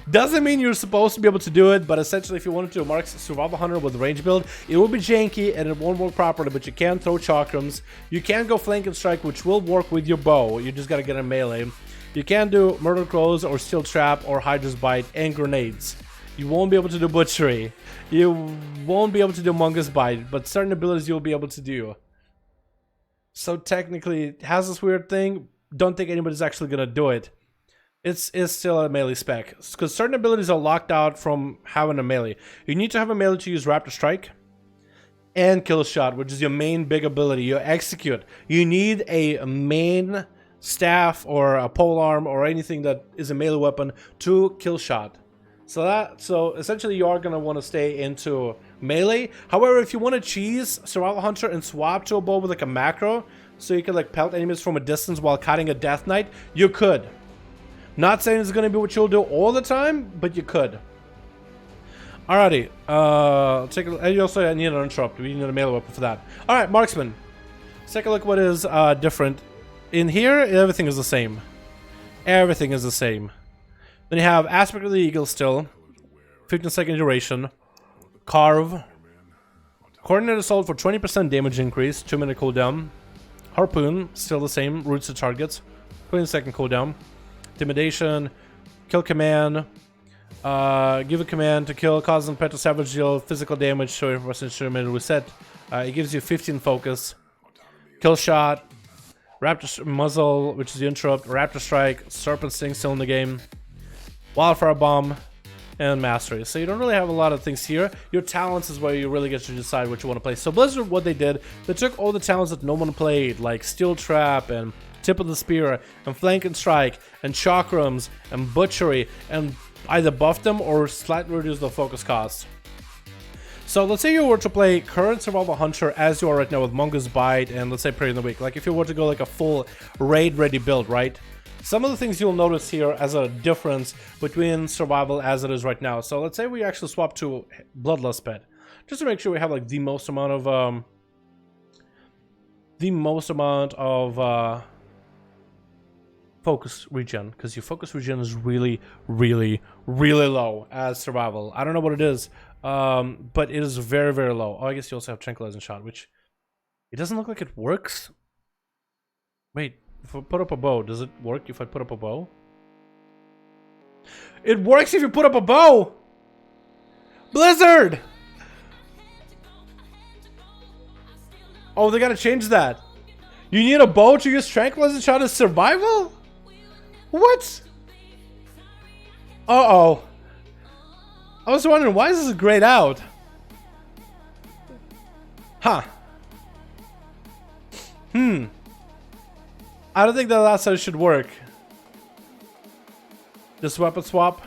Doesn't mean you're supposed to be able to do it, but essentially if you wanted to mark Survival Hunter with range build, it will be janky and it won't work properly, but you can throw chakrams. You can go flank and strike, which will work with your bow. You just gotta get a melee. You can do Murder Crows or Steel Trap or Hydra's Bite and grenades. You won't be able to do Butchery. You won't be able to do Mungus Bite, but certain abilities you'll be able to do. So technically, it has this weird thing. Don't think anybody's actually gonna do it. It's still a melee spec, because certain abilities are locked out from having a melee. You need to have a melee to use Raptor Strike and Kill Shot, which is your main big ability. You execute. You need a main staff or a polearm or anything that is a melee weapon to Kill Shot. So essentially you are gonna want to stay into melee. However, if you want to cheese Survival Hunter and swap to a bow with like a macro, so you can like pelt enemies from a distance while cutting a Death Knight, you could. Not saying it's going to be what you'll do all the time, but you could. Alrighty. You also need an Uninterrupt. We need a melee weapon for that. Alright, Marksman. Let's take a look what is different. In here, everything is the same. Everything is the same. Then you have Aspect of the Eagle still. 15-second duration. Carve. Coordinated Assault for 20% damage increase. 2-minute cooldown. Harpoon, still the same. Roots to targets. 20-second cooldown. Intimidation, kill command, give a command to kill, cause them pet to savage deal physical damage, so if it's instrumental reset. It gives you 15 focus, kill shot, Raptor muzzle, which is the interrupt, Raptor Strike, Serpent Sting still in the game, Wildfire Bomb, and Mastery. So you don't really have a lot of things here. Your talents is where you really get to decide what you want to play. So Blizzard, what they did, they took all the talents that no one played, like Steel Trap and Tip of the Spear and Flank and Strike and Chakrams and Butchery, and either buff them or slightly reduce the focus cost. So let's say you were to play current Survival Hunter as you are right now with Mungus Bite and let's say Prey in the Week. Like if you were to go like a full raid ready build, right? some of the things you'll notice here as a difference between survival as it is right now. So let's say we actually swap to Bloodlust Pet, just to make sure we have like the most amount of focus regen, because your focus regen is really low as survival. I don't know what it is, but it is very low. Oh, I guess you also have tranquilizing shot, which it doesn't look like it works. Wait, if I put up a bow, does it work if I put up a bow? It works if you put up a bow! Blizzard! Oh, they gotta change that. You need a bow to use tranquilizing shot as survival? What? Uh-oh. I was wondering, why is this grayed out? Huh. I don't think that's how it should work. This weapon swap.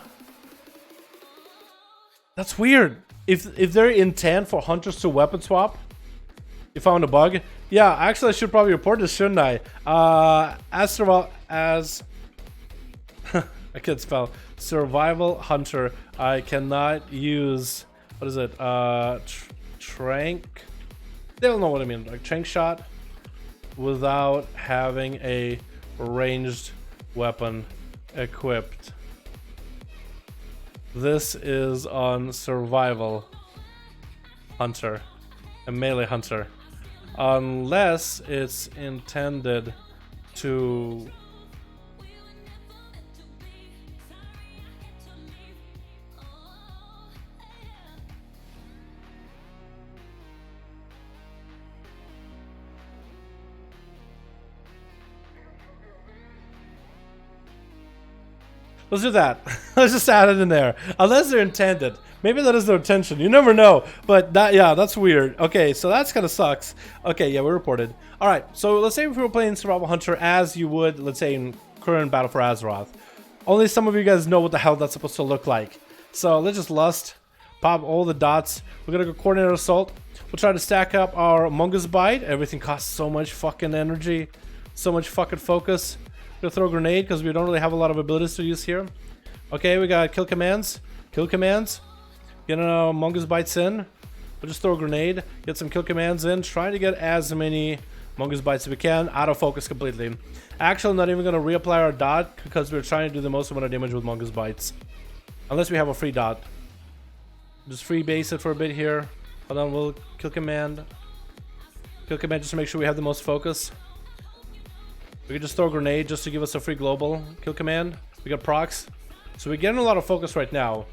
That's weird. If they're intent for hunters to weapon swap, you found a bug. Yeah, actually I should probably report this, shouldn't I? As I can't spell. Survival hunter. I cannot use, what is it? Trank. They don't know what I mean. Like trank shot without having a ranged weapon equipped. This is on survival hunter, a melee hunter, unless it's intended to. Let's do that. Let's just add it in there. Unless they're intended. Maybe that is their intention. You never know. But that, yeah, that's weird. Okay, so that's kind of sucks. Okay, yeah, we reported. Alright, so let's say if we were playing Survival Hunter as you would, let's say, in current Battle for Azeroth. Only some of you guys know what the hell that's supposed to look like. So let's just lust. Pop all the dots. We're gonna go Coordinated Assault. We'll try to stack up our Mungus Bite. Everything costs so much fucking energy. So much fucking focus. Gonna throw a grenade because we don't really have a lot of abilities to use here. Okay, we got kill commands. Kill commands. Get Mungus Bites in. We'll just throw a grenade. Get some kill commands in. Try to get as many Mungus Bites as we can. Out of focus completely. Actually, I'm not even gonna reapply our dot because we're trying to do the most amount of damage with Mungus Bites. Unless we have a free dot. Just free base it for a bit here. Hold on, we'll kill command. Kill command just to make sure we have the most focus. We can just throw a grenade just to give us a free global. Kill command. We got procs. So we're getting a lot of focus right now.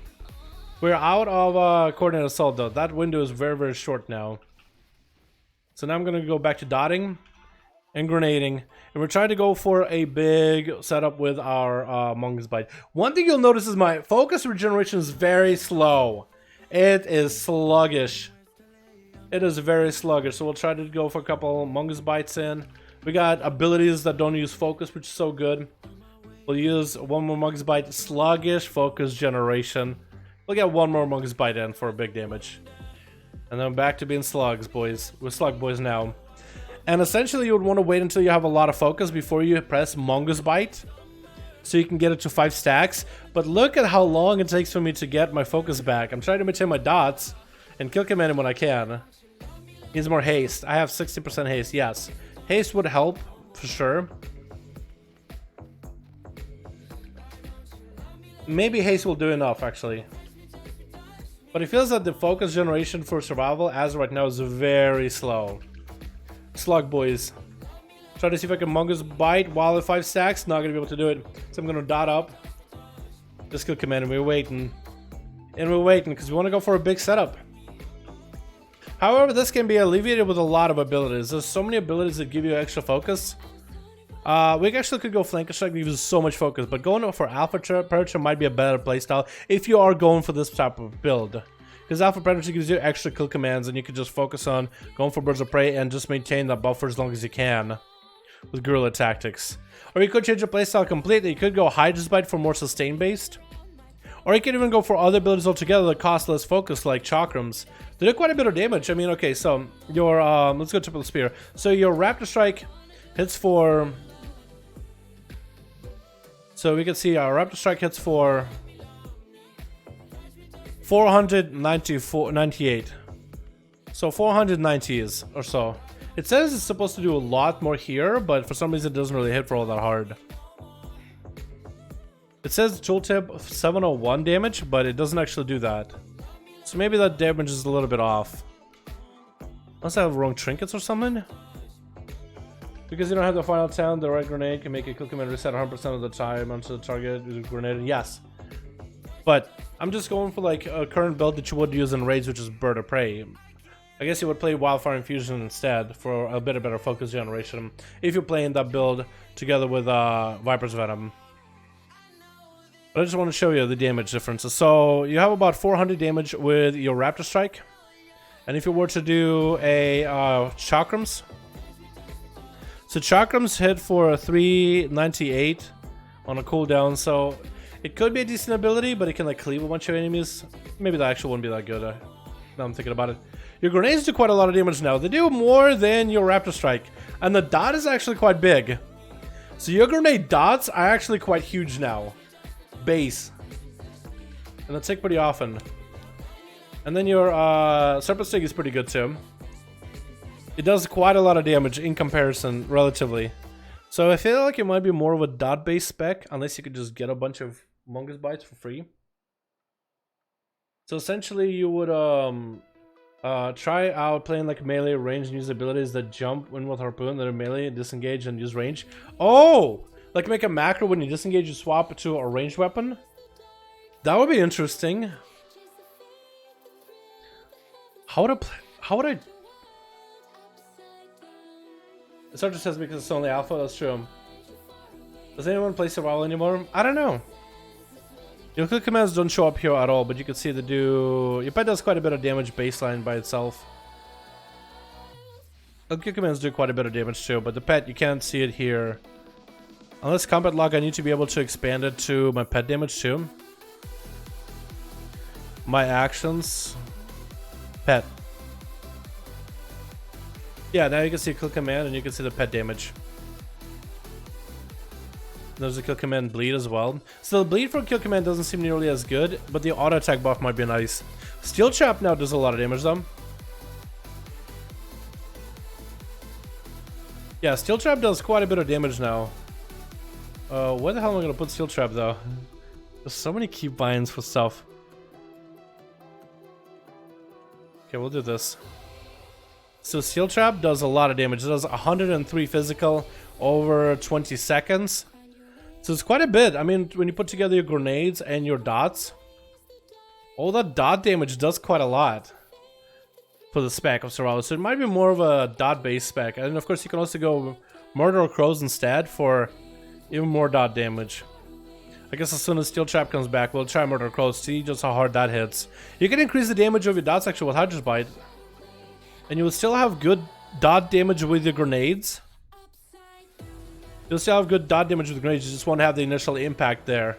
We're out of coordinated assault though. That window is very short now. So now I'm going to go back to dotting and grenading. And we're trying to go for a big setup with our Mungus Bite. One thing you'll notice is my focus regeneration is very slow. It is sluggish. It is very sluggish. So we'll try to go for a couple Mungus Bites in. We got abilities that don't use focus, which is so good. We'll use one more Mungus Bite. Sluggish focus generation. We'll get one more Mungus Bite in for a big damage. And then back to being slugs, boys. We're slug boys now. And essentially you would want to wait until you have a lot of focus before you press Mungus Bite. So you can get it to 5 stacks. But look at how long it takes for me to get my focus back. I'm trying to maintain my dots and kill command him when I can. Needs more haste. I have 60% haste, yes. Haste would help, for sure. Maybe haste will do enough, actually. But it feels that the focus generation for survival as right now is very slow. Slug boys. Try to see if I can Mungus Bite while at 5 stacks. Not gonna be able to do it. So I'm gonna dot up. Just kill command and we're waiting. And we're waiting because we want to go for a big setup. However, this can be alleviated with a lot of abilities. There's so many abilities that give you extra focus. We actually could go Flanker Strike, gives you so much focus, but going for Alpha Predator might be a better playstyle if you are going for this type of build. Because Alpha Predator gives you extra kill commands and you can just focus on going for Birds of Prey and just maintain that buffer as long as you can with guerrilla tactics. Or you could change your playstyle completely. You could go Hydra's Bite for more sustain based. Or you can even go for other abilities altogether that cost less focus, like Chakrams. They do quite a bit of damage. I mean, okay, so your let's go Triple Spear. So your Raptor Strike hits for So we can see our Raptor Strike hits for 498. So 490s or so. It says it's supposed to do a lot more here, but for some reason it doesn't really hit for all that hard. It says tooltip 701 damage, but it doesn't actually do that. So maybe that damage is a little bit off. Unless I have wrong trinkets or something. Because you don't have the final 10, the right grenade can make a kill command reset 100% of the time onto the target with a grenade. Yes. But I'm just going for like a current build that you would use in raids, which is Bird of Prey. I guess you would play Wildfire Infusion instead for a bit of better focus generation if you're playing that build together with Viper's Venom. But I just want to show you the damage differences. So you have about 400 damage with your Raptor Strike. And if you were to do a Chakrams, so Chakrams hit for 398 on a cooldown, so it could be a decent ability, but it can like cleave a bunch of enemies. Maybe that actually wouldn't be that good. Now I'm thinking about it. Your grenades do quite a lot of damage now. They do more than your Raptor Strike, and the dot is actually quite big. So your grenade dots are actually quite huge now. Base. And that's like pretty often. And then your Serpent Sting is pretty good too. It does quite a lot of damage in comparison, relatively. So I feel like it might be more of a dot-based spec, unless you could just get a bunch of Mungus Bites for free. So essentially you would try out playing like melee range and use abilities that jump when with harpoon, that are melee, disengage, and use range. Oh! Like make a macro when you disengage, you swap it to a ranged weapon. That would be interesting. How would I... The Sergeant says because it's only alpha, that's true. Does anyone play survival anymore? I don't know. Your click commands don't show up here at all, but you can see they do... Your pet does quite a bit of damage baseline by itself. The click commands do quite a bit of damage too, but the pet, you can't see it here. Unless combat log, I need to be able to expand it to my pet damage too. My actions. Pet. Yeah, now you can see kill command and you can see the pet damage. There's a kill command bleed as well. So the bleed for kill command doesn't seem nearly as good, but the auto attack buff might be nice. Steel trap now does a lot of damage though. Yeah, steel trap does quite a bit of damage now. Where the hell am I gonna put steel trap though? There's so many keybinds for stuff. Okay, we'll do this. So steel trap does a lot of damage. It does 103 physical over 20 seconds. So it's quite a bit. I mean, when you put together your grenades and your dots, all that dot damage does quite a lot for the spec of survival. So it might be more of a dot based spec. And of course you can also go Murder Crows instead for even more dot damage. I guess as soon as steel trap comes back, we'll try Murder Crows, see just how hard that hits. You can increase the damage of your dots actually with Hydra's Bite. And you will still have good dot damage with your grenades. You'll still have good dot damage with grenades, you just won't have the initial impact there.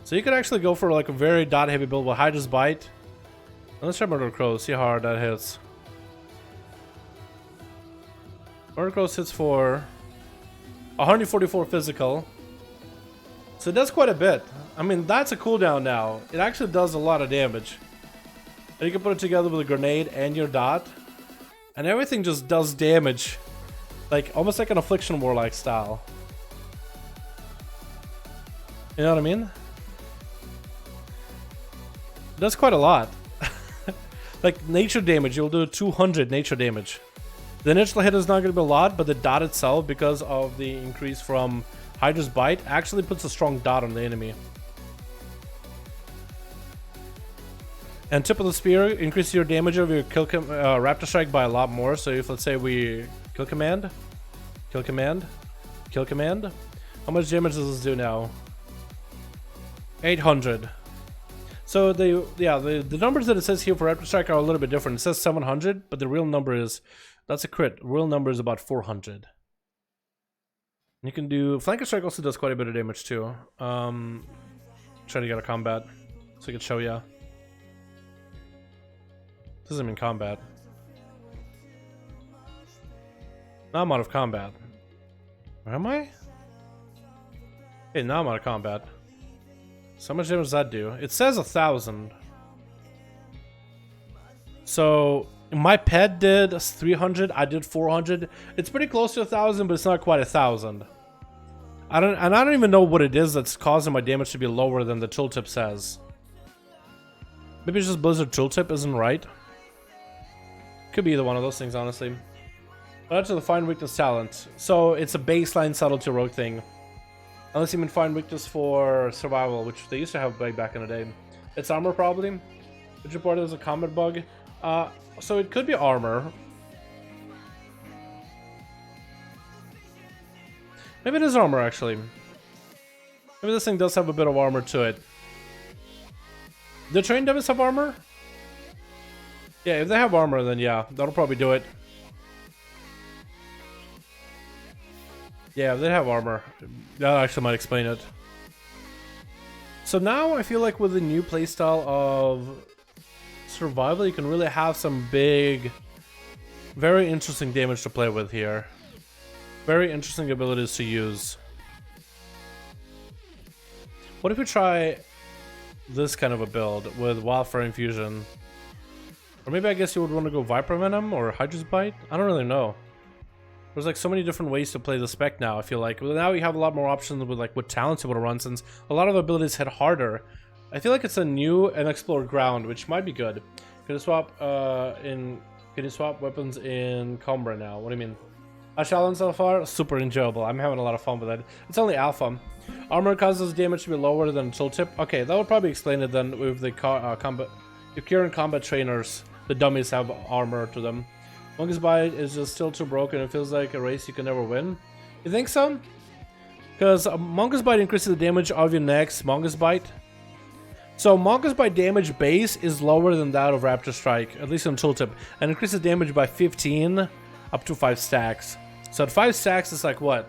So you could actually go for like a very dot heavy build with Hydra's Bite. And let's try Murder Crows, see how hard that hits. Murder Crows hits for 144 physical. So it does quite a bit. I mean, that's a cooldown now. It actually does a lot of damage. And you can put it together with a grenade and your dot. And everything just does damage. Like, almost like an Affliction Warlock style. You know what I mean? It does quite a lot. Like, nature damage, you'll do 200 nature damage. The initial hit is not going to be a lot, but the dot itself, because of the increase from Hydra's Bite, actually puts a strong dot on the enemy. And Tip of the Spear increases your damage of your Raptor Strike by a lot more. So if, let's say, we kill command, kill command, kill command. How much damage does this do now? 800. So the numbers that it says here for Raptor Strike are a little bit different. It says 700, but the real number is, that's a crit. The real number is about 400. You can do, Flanker Strike also does quite a bit of damage too. Try to get a combat so I can show ya. This isn't in combat. Now I'm out of combat. Or am I? Okay, now I'm out of combat. So how much damage does that do? It says 1,000. So my pet did 300. I did 400. It's pretty close to 1,000, but it's not quite 1,000. I don't even know what it is that's causing my damage to be lower than the tooltip says. Maybe it's just Blizzard tooltip isn't right. Could be either one of those things, honestly. But to the Find Weakness talent. So it's a baseline subtlety rogue thing. Unless you mean Find Weakness for survival, which they used to have way back in the day. It's armor probably. Which reported as a combat bug. So it could be armor. Maybe it is armor actually. Maybe this thing does have a bit of armor to it. Do train devils have armor? Yeah, if they have armor, then yeah, that'll probably do it. Yeah, if they have armor, that actually might explain it. So now I feel like with the new playstyle of survival, you can really have some big, very interesting damage to play with here. Very interesting abilities to use. What if we try this kind of a build with Wildfire Infusion? Or maybe I guess you would want to go Viper Venom or Hydra's Bite? I don't really know. There's like so many different ways to play the spec now, I feel like. But now you have a lot more options with like what talents you want to run, since a lot of the abilities hit harder. I feel like it's a new and explored ground, which might be good. Can you swap can you swap weapons in Cobra now? What do you mean? Shadowlands so far, super enjoyable. I'm having a lot of fun with it. It's only alpha. Armor causes damage to be lower than tooltip. Okay, that would probably explain it then with the combat. Your current combat trainers, the dummies have armor to them. Monkey's Bite is just still too broken. It feels like a race you can never win. You think so? Because Monkey's Bite increases the damage of your next Monkey's Bite. So Monkey's Bite damage base is lower than that of Raptor Strike, at least on tooltip, and increases damage by 15 up to 5 stacks. So at 5 stacks, it's like what?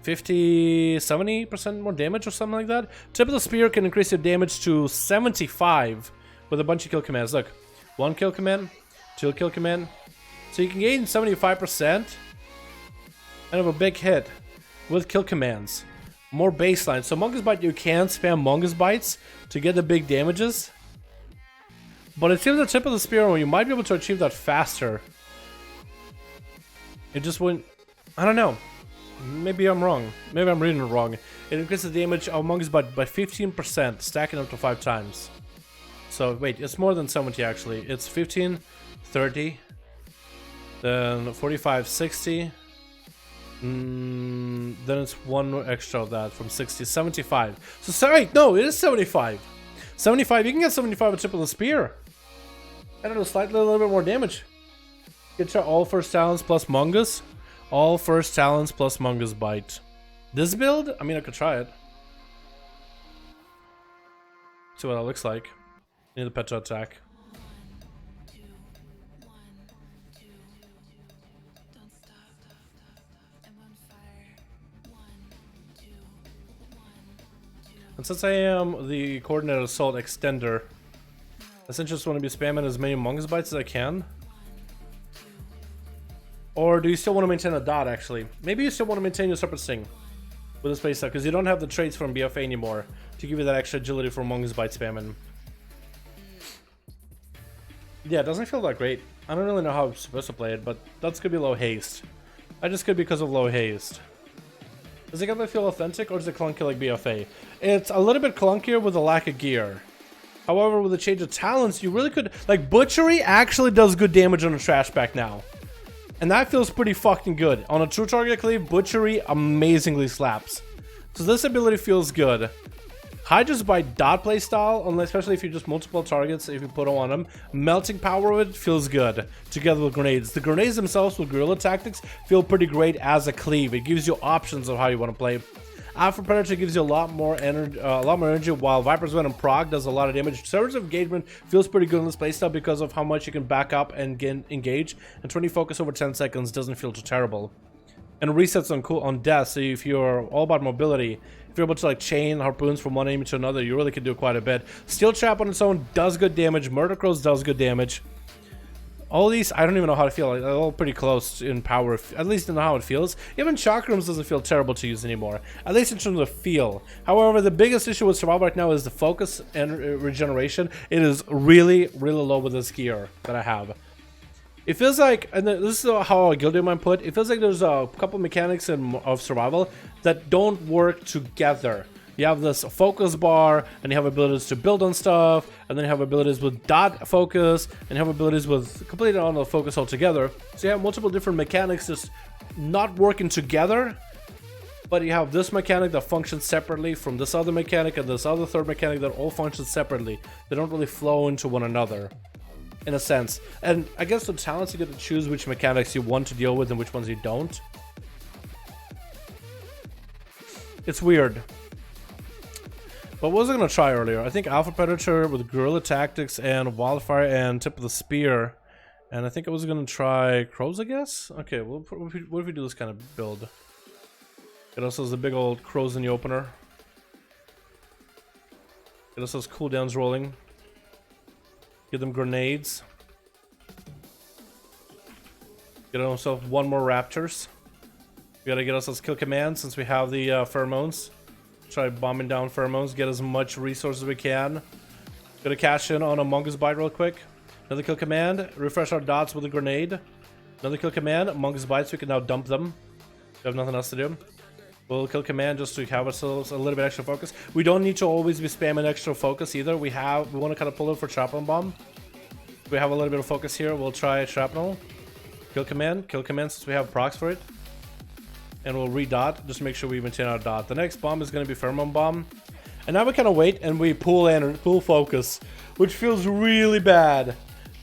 70% more damage or something like that? Tip of the Spear can increase your damage to 75 with a bunch of kill commands. Look, 1 kill command, 2 kill command. So you can gain 75% and have a big hit with kill commands. More baseline. So Monkey's Bite, you can spam Monkey's Bites to get the big damages. But it seems the Tip of the Spear, you might be able to achieve that faster. It just wouldn't... I don't know. Maybe I'm wrong. Maybe I'm reading it wrong. It increases the damage of Monkey's Bite by 15%, stacking up to 5 times. So, wait, it's more than 70 actually. It's 15, 30, then 45, 60. Then it's 1 extra of that from 60, 75. So, sorry, no, it is 75. 75, you can get 75 with Tip of the Spear. I don't know, slightly a little bit more damage. Get your all first talents plus Mungus. All first talents plus Mungus Bite. This build? I mean, I could try it. See what that looks like. Need the Petra attack. And since I am the Coordinated Assault Extender, I essentially just want to be spamming as many Mungus Bites as I can. Or do you still want to maintain a dot, actually? Maybe you still want to maintain your separate sting with this playstyle, because you don't have the traits from BFA anymore to give you that extra agility for Mungus Bite spamming. Yeah, it doesn't feel that great. I don't really know how I'm supposed to play it, but that's gonna be low haste. I just could because of low haste. Does it get to feel authentic, or is it clunky like BFA? It's a little bit clunkier with a lack of gear. However, with the change of talents, you really could... Like, Butchery actually does good damage on a trash pack now. And that feels pretty fucking good. On a true target cleave, Butchery amazingly slaps. So this ability feels good. Hydra's Bite dot play style, especially if you just multiple targets, if you put on them. Melting power of it feels good, together with grenades. The grenades themselves with guerrilla tactics feel pretty great as a cleave. It gives you options of how you want to play. Alpha Predator gives you a lot more energy, while Viper's Venom Prog does a lot of damage. Surge of Engagement feels pretty good in this playstyle because of how much you can back up and engage, and 20 focus over 10 seconds doesn't feel too terrible. And resets on death, so if you're all about mobility, if you're able to like chain harpoons from one enemy to another, you really can do quite a bit. Steel Trap on its own does good damage. Murder Crows does good damage. all these, I don't even know how to feel. Like, they're all pretty close in power, at least in how it feels. Even Chakrams doesn't feel terrible to use anymore, at least in terms of feel. However, the biggest issue with survival right now is the focus and regeneration. It is really, really low with this gear that I have. It feels like, and this is how a guilty might put, it feels like there's a couple mechanics of survival that don't work together. You have this focus bar, and you have abilities to build on stuff, and then you have abilities with dot focus, and you have abilities with completely on the focus altogether. So you have multiple different mechanics just not working together, but you have this mechanic that functions separately from this other mechanic, and this other third mechanic that all function separately. They don't really flow into one another, in a sense. And I guess the talents, you get to choose which mechanics you want to deal with and which ones you don't. It's weird. But what was I going to try earlier? I think Alpha Predator with Guerrilla Tactics and Wildfire and Tip of the Spear. And I think I was going to try Crows, I guess? Okay, well, what if we do this kind of build? Get ourselves the big old Crows in the opener. Get ourselves cooldowns rolling. Give them grenades. Get ourselves one more Raptors. We gotta get ourselves kill commands since we have the pheromones. Try bombing down pheromones, get as much resources as we can. Gonna cash in on a Mongoose Bite real quick. Another kill command, refresh our dots with a grenade. Another kill command, Mongoose Bites, we can now dump them. We have nothing else to do. We'll kill command just to have ourselves a little bit extra focus. We don't need to always be spamming extra focus either. We want to kind of pull it for Shrapnel Bomb. We have a little bit of focus here, we'll try Shrapnel. Kill command since we have procs for it. And we'll re-dot, just to make sure we maintain our dot. The next bomb is going to be Pheromone Bomb. And now we kind of wait and we pull focus, which feels really bad.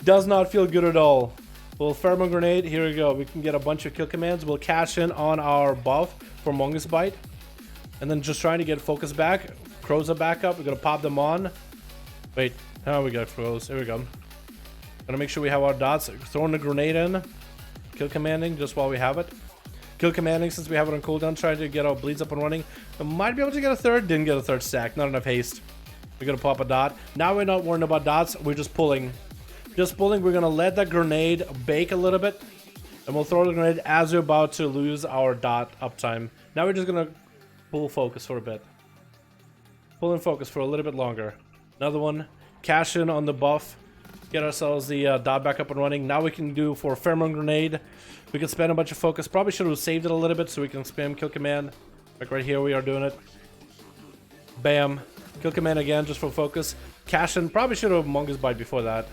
Does not feel good at all. We'll Pheromone Grenade, here we go. We can get a bunch of kill commands. We'll cash in on our buff for Mongoose Bite. And then just trying to get focus back. Crows are back up, we're going to pop them on. Wait, oh, we got crows, here we go. Gonna make sure we have our dots. Throwing a grenade in. Kill commanding just while we have it. Kill commanding since we have it on cooldown, trying to get our bleeds up and running. We might be able to get a third, didn't get a third stack, not enough haste. We're gonna pop a dot. Now we're not worrying about dots, we're just pulling. Just pulling, we're gonna let that grenade bake a little bit. And we'll throw the grenade as we're about to lose our dot uptime. Now we're just gonna pull focus for a bit. Pull in focus for a little bit longer. Another one, cash in on the buff. Get ourselves the dot back up and running. Now we can do for Pheromone Grenade. We can spend a bunch of focus. Probably should have saved it a little bit so we can spam kill command. Like right here we are doing it. Bam. Kill command again just for focus. Cash in. Probably should have Mongoose Bite before that.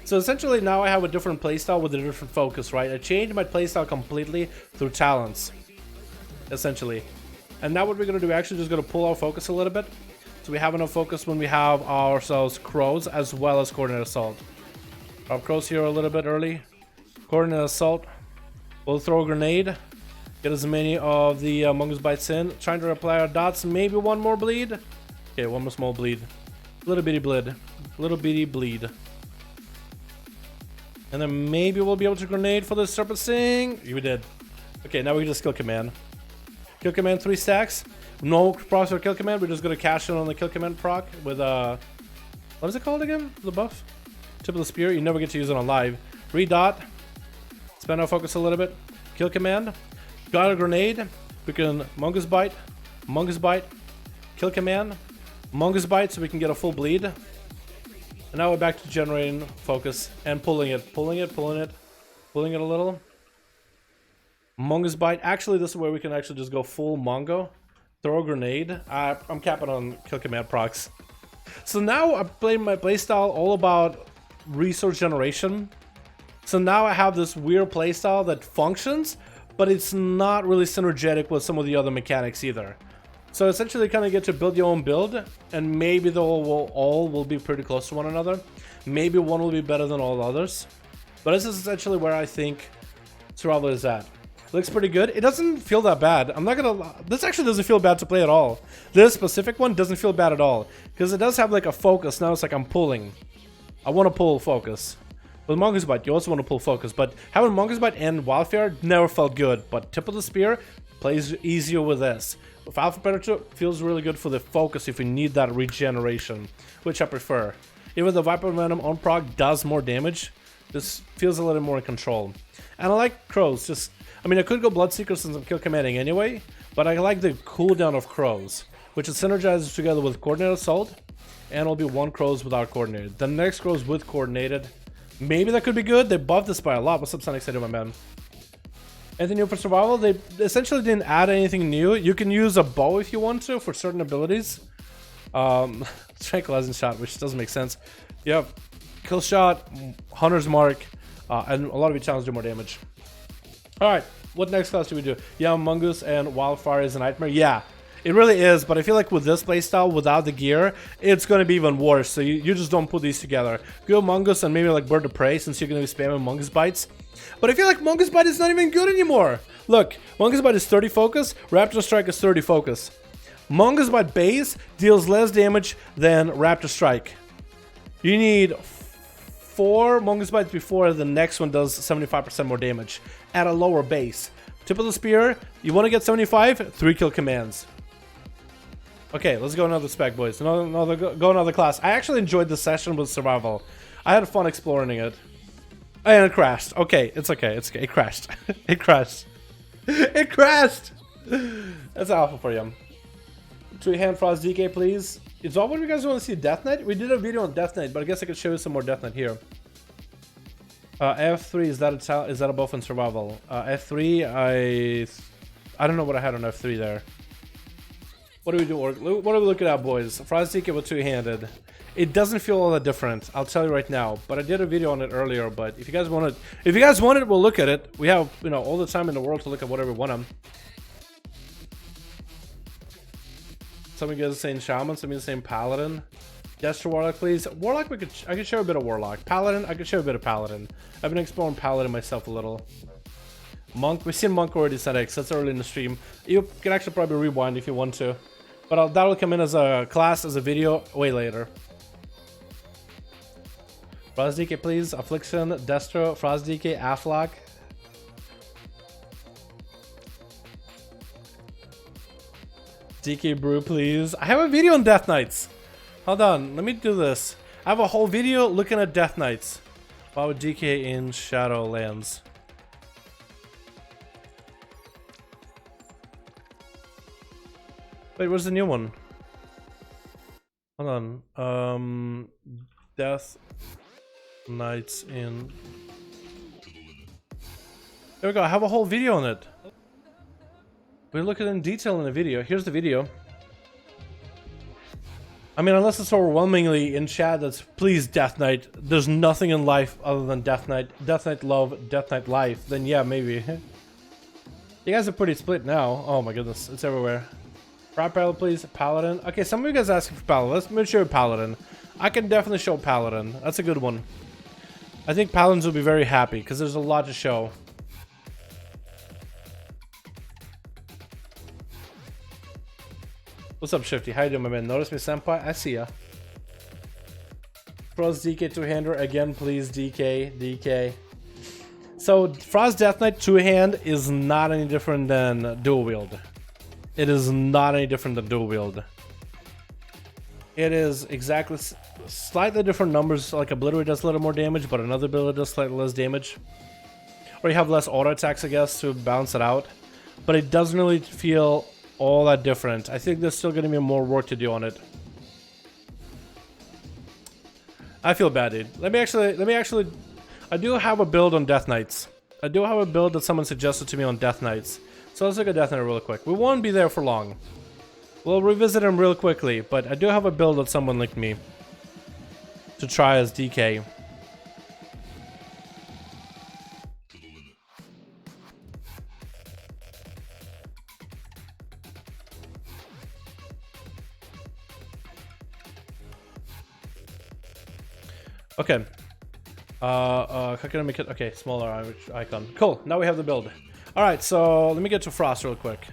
So essentially now I have a different playstyle with a different focus, right? I changed my playstyle completely through talents. Essentially. And now what we're going to do, we're actually just going to pull our focus a little bit. So we have enough focus when we have ourselves Crows as well as Coordinated Assault. Our Crows here a little bit early. Coordinated Assault. We'll throw a grenade. Get as many of the Mongoose Bites in. Trying to apply our dots. Maybe one more bleed. Okay, one more small bleed. Little bitty bleed. Little bitty bleed. And then maybe we'll be able to grenade for the Serpent Sting. We did. Okay, now we can just kill command. Kill command 3 stacks. No procs for kill command. We're just gonna cash in on the kill command proc with what is it called again? The buff? Tip of the Spear. You never get to use it on live. Re-dot. Spend our focus a little bit. Kill command. Got a grenade. We can Mongoose Bite. Mongoose Bite. Kill command. Mongoose Bite so we can get a full bleed. And now we're back to generating focus and pulling it. Pulling it a little. Mongoose Bite. Actually, this is where we can actually just go full Mongo. Throw a grenade. I'm capping on kill command procs. So now I'm playing my playstyle all about resource generation. So now I have this weird playstyle that functions, but it's not really synergetic with some of the other mechanics either. So essentially you kind of get to build your own build, and maybe they all will be pretty close to one another. Maybe one will be better than all the others. But this is essentially where I think survival is at. Looks pretty good. It doesn't feel that bad. I'm not gonna... This actually doesn't feel bad to play at all. This specific one doesn't feel bad at all. Because it does have like a focus. Now it's like I'm pulling. I want to pull focus. With Mongoose Bite, you also want to pull focus. But having Mongoose Bite and Wildfire never felt good. But Tip of the Spear plays easier with this. With Alpha Predator, feels really good for the focus if you need that regeneration. Which I prefer. Even the Viper Venom on proc does more damage. This feels a little more in control. And I like crows. I mean, I could go Bloodseeker since I'm kill commanding anyway, but I like the cooldown of crows, which is synergizes together with coordinated assault, and it'll be one crows without coordinated. The next crows with coordinated. Maybe that could be good. They buffed this by a lot. What's up, Sonic City, my man? Anything new for survival? They essentially didn't add anything new. You can use a bow if you want to for certain abilities. Tranquilizing shot, which doesn't make sense. Yep. Kill shot, Hunter's Mark, and a lot of your challenges do more damage. Alright, what next class do we do? Yeah, Mungus and Wildfire is a nightmare. Yeah, it really is, but I feel like with this playstyle, without the gear, it's going to be even worse. So you just don't put these together. Go Mungus and maybe like Bird of Prey, since you're going to be spamming Mungus Bites. But I feel like Mungus Bite is not even good anymore. Look, Mungus Bite is 30 focus, Raptor Strike is 30 focus. Mungus Bite base deals less damage than Raptor Strike. You need 4 Mungus Bites before the next one does 75% more damage at a lower base. Tip of the spear, you want to get 75? 3 kill commands. Okay, let's go another spec, boys. Go another class. I actually enjoyed this session with survival. I had fun exploring it. And it crashed. Okay, it's okay. It's okay. It crashed. It crashed. It crashed! That's alpha for you. 3-hand Frost DK, please. Is all what you guys want to see Death Knight? We did a video on Death Knight, but I guess I could show you some more Death Knight here. F3, is that a buff in survival? F3, I don't know what I had on F3 there. What do we do? What are we looking at, boys? Frost DK with 2-handed. It doesn't feel all that different, I'll tell you right now. But I did a video on it earlier. But if you guys want it, we'll look at it. We have, you know, all the time in the world to look at whatever we want them. Some of you guys are saying Shaman, some of you are saying Paladin. Gesture Warlock, please. Warlock, I could show a bit of Warlock. Paladin, I could show a bit of Paladin. I've been exploring Paladin myself a little. Monk, we've seen Monk already set X. That's early in the stream. You can actually probably rewind if you want to. But that'll come in as a class, as a video, way later. Frost DK, please. Affliction, Destro, Frost DK, Aflac. DK Brew, please. I have a video on Death Knights. Hold on, let me do this. I have a whole video looking at Death Knights. Why would DK in Shadowlands? Wait, where's the new one? Hold on. Death Knights in... There we go, I have a whole video on it. We look at it in detail in the video. Here's the video. I mean, unless it's overwhelmingly in chat that's please Death Knight, there's nothing in life other than Death Knight. Death Knight love, Death Knight life, then yeah, maybe. You guys are pretty split now. Oh my goodness, it's everywhere. Prop Paladin, please. Paladin. Okay, some of you guys are asking for Paladin. Let's make sure Paladin. I can definitely show Paladin. That's a good one. I think Paladins will be very happy because there's a lot to show. What's up, Shifty? How you doing, my man? Notice me, senpai? I see ya. Frost DK 2-hander again, please. DK. So, Frost Death Knight 2-hand is not any different than dual wield. It is not any different than dual wield. It is exactly slightly different numbers. Like Obliterate does a little more damage, but another ability does slightly less damage. Or you have less auto attacks, I guess, to balance it out. But it doesn't really feel all that different. I think there's still going to be more work to do on it. I feel bad, dude. Let me actually. I do have a build on Death Knights. I do have a build that someone suggested to me on Death Knights. So let's look at Death Knight real quick. We won't be there for long. We'll revisit him real quickly, but I do have a build that someone linked me to try as DK. Okay. How can I make it? Okay, smaller icon. Cool. Now we have the build. All right, so let me get to Frost real quick.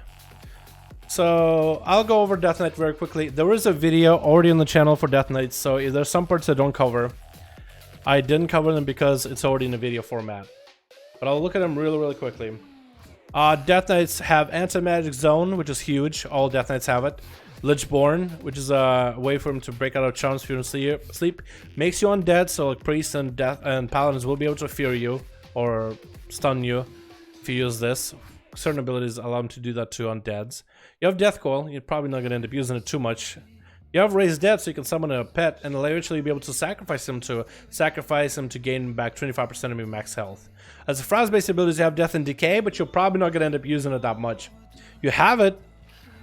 So I'll go over Death Knight very quickly. There is a video already on the channel for Death Knight, so if there's some parts I don't cover. I didn't cover them because it's already in a video format. But I'll look at them really quickly. Death Knights have anti-magic zone, which is huge. All Death Knights have it. Lichborn, which is a way for him to break out of charms if you don't sleep. Makes you undead, so like priests and paladins will be able to fear you or stun you if you use this. Certain abilities allow him to do that to undeads. You have Death Coil, you're probably not going to end up using it too much. You have Raised Dead, so you can summon a pet and eventually be able to sacrifice him to gain back 25% of your max health. As a Frost-based abilities, you have Death and Decay, but you're probably not going to end up using it that much. You have it,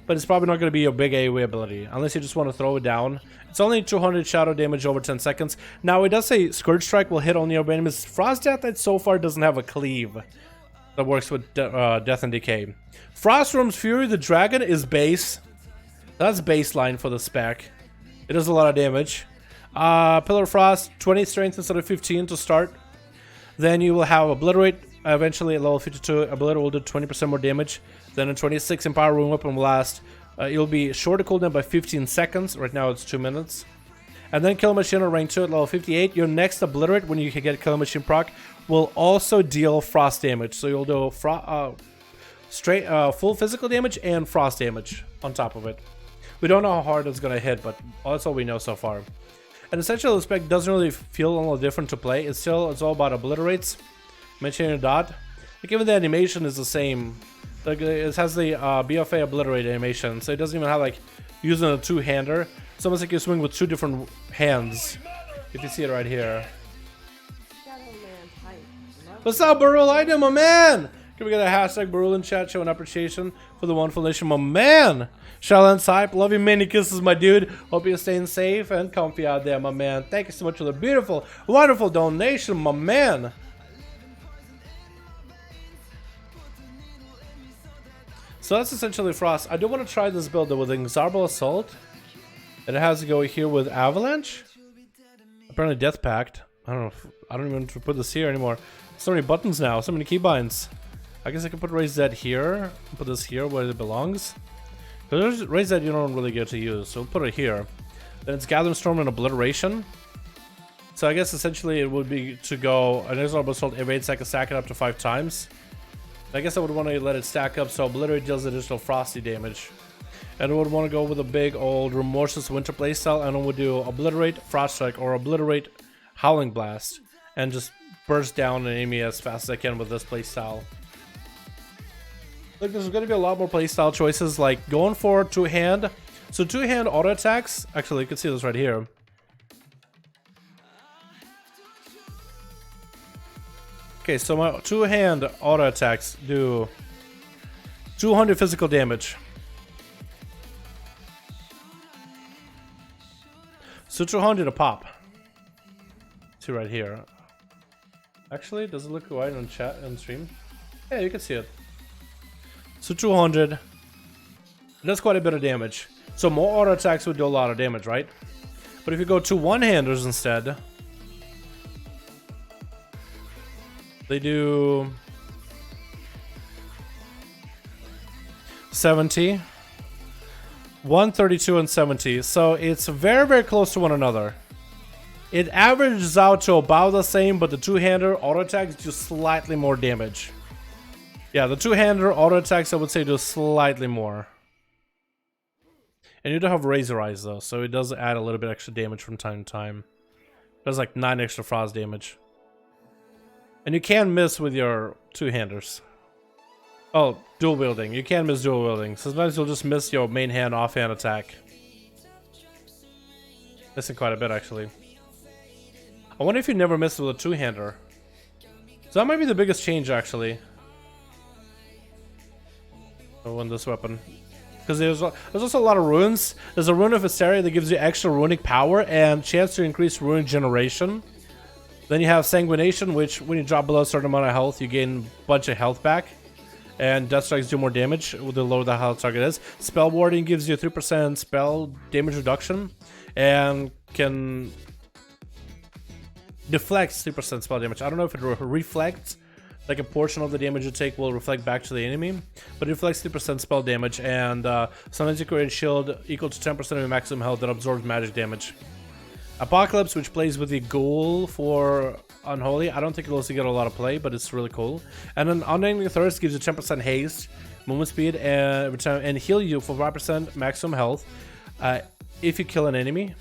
but it's probably not going to be your big AoE ability, unless you just want to throw it down. It's only 200 shadow damage over 10 seconds. Now, it does say Scourge Strike will hit only your enemies. Frost Death, that so far doesn't have a cleave that works with Death and Decay. Frostworm's Fury, the dragon, is base. That's baseline for the spec. It does a lot of damage. Pillar of Frost, 20 strength instead of 15 to start. Then you will have Obliterate. Eventually at level 52, Obliterate will do 20% more damage. Then in 26, Empower Rune Weapon will last. It'll be shorter cooldown by 15 seconds. Right now it's 2 minutes. And then Kill Machine on rank 2 at level 58. Your next Obliterate, when you can get Kill Machine proc, will also deal frost damage. So you'll do full physical damage and frost damage on top of it. We don't know how hard it's going to hit, but that's all we know so far. And essentially, the spec doesn't really feel a little different to play. It's all about obliterates, mentioning a dot. Like, even the animation is the same. Like, it has the BFA obliterate animation, so it doesn't even have like using a two-hander. It's almost like you swing with two different hands. If you see it right here. Shadowlands hype. Love What's up, Barul? I do, my man. Can we get a hashtag Barul in chat showing appreciation for the wonderful nation, my man? Shadowlands hype. Love you, many kisses, my dude. Hope you're staying safe and comfy out there, my man. Thank you so much for the beautiful, wonderful donation, my man. So that's essentially Frost. I do want to try this build though with Inexorable Assault. And it has to go here with Avalanche. Apparently Death Pact. I don't even want to put this here anymore. So many buttons now, so many keybinds. I guess I can put Raise Dead here. Put this here where it belongs. Because Raise Dead you don't really get to use, so we'll put it here. Then it's Gathering Storm and Obliteration. So I guess essentially it would be to go an Inexorable Assault every 8 seconds, stack it up to 5 times. I guess I would want to let it stack up so Obliterate deals additional frosty damage. And I would want to go with a big old Remorseless Winter playstyle, and I would do Obliterate Frost Strike or Obliterate Howling Blast and just burst down an enemy as fast as I can with this playstyle. Look, there's going to be a lot more playstyle choices, like going for two-hand. So two-hand auto attacks, actually you can see this right here. Okay, so my two-hand auto attacks do 200 physical damage. So 200 a pop. See right here. Actually, does it look right on chat and stream? Yeah, you can see it. So 200. That's quite a bit of damage. So more auto attacks would do a lot of damage, right? But if you go to one-handers instead, they do 70, 132, and 70. So it's very, very close to one another. It averages out to about the same, but the two-hander auto attacks do slightly more damage. Yeah, the two-hander auto attacks I would say do slightly more. And you do have Razor Eyes though, so it does add a little bit extra damage from time to time. It does like 9 extra frost damage. And you can miss with your two-handers. Oh, dual wielding. You can miss dual wielding. Sometimes you'll just miss your main hand offhand attack. Missing quite a bit actually. I wonder if you never miss with a two-hander. So that might be the biggest change actually. Oh, in this weapon. Because there's also a lot of runes. There's a rune of Hysteria that gives you extra runic power and chance to increase runic generation. Then you have Sanguination, which when you drop below a certain amount of health, you gain a bunch of health back. And Death Strikes do more damage the lower the health target is. Spell Warding gives you 3% spell damage reduction. And can deflect 3% spell damage. I don't know if it reflects. Like a portion of the damage you take will reflect back to the enemy. But it reflects 3% spell damage. And sometimes you create a shield equal to 10% of your maximum health that absorbs magic damage. Apocalypse, which plays with the goal for Unholy. I don't think it'll also get a lot of play, but it's really cool. And then Unending Thirst gives you 10% haste, movement speed, and return, and heal you for 5% maximum health if you kill an enemy.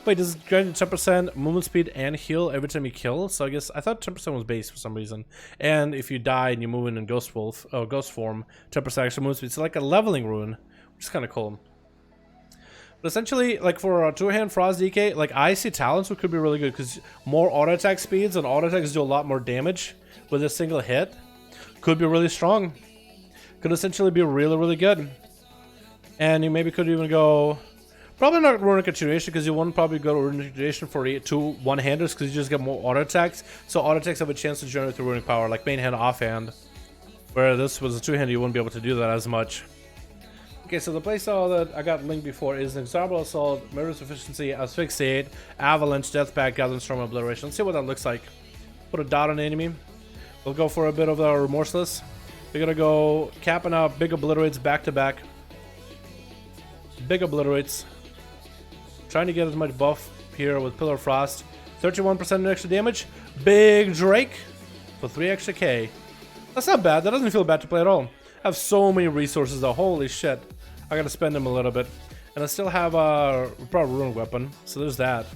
Wait, does it grant you 10% movement speed and heal every time you kill? So I guess I thought 10% was base for some reason. And if you die and you move in Ghost Wolf or Ghost form, 10% extra movement speed. It's like a leveling rune, which is kind of cool. But essentially, like for a two-hand Frost DK, like I see talents which could be really good because more auto attack speeds and auto attacks do a lot more damage with a single hit. Could be really strong. Could essentially be really, really good. And you maybe could even go, probably not Runic Continuation because you won't probably go to Runic Continuation for two one-handers because you just get more auto attacks. So auto attacks have a chance to generate the Runic power, like main hand, offhand. Where this was a two-hander, you wouldn't be able to do that as much. Okay, so the playstyle that I got linked before is Inexorable Assault, Murderous Efficiency, Asphyxiate, Avalanche, Deathpack, Gathering Storm, Obliteration. Let's see what that looks like. Put a dot on the enemy. We'll go for a bit of our Remorseless. We're gonna go capping out big Obliterates back to back. Big Obliterates. Trying to get as much buff here with Pillar of Frost. 31% extra damage. Big Drake for 3 extra K. That's not bad. That doesn't feel bad to play at all. I have so many resources though. Holy shit. I gotta spend them a little bit. And I still have a probably Runic Weapon. So there's that.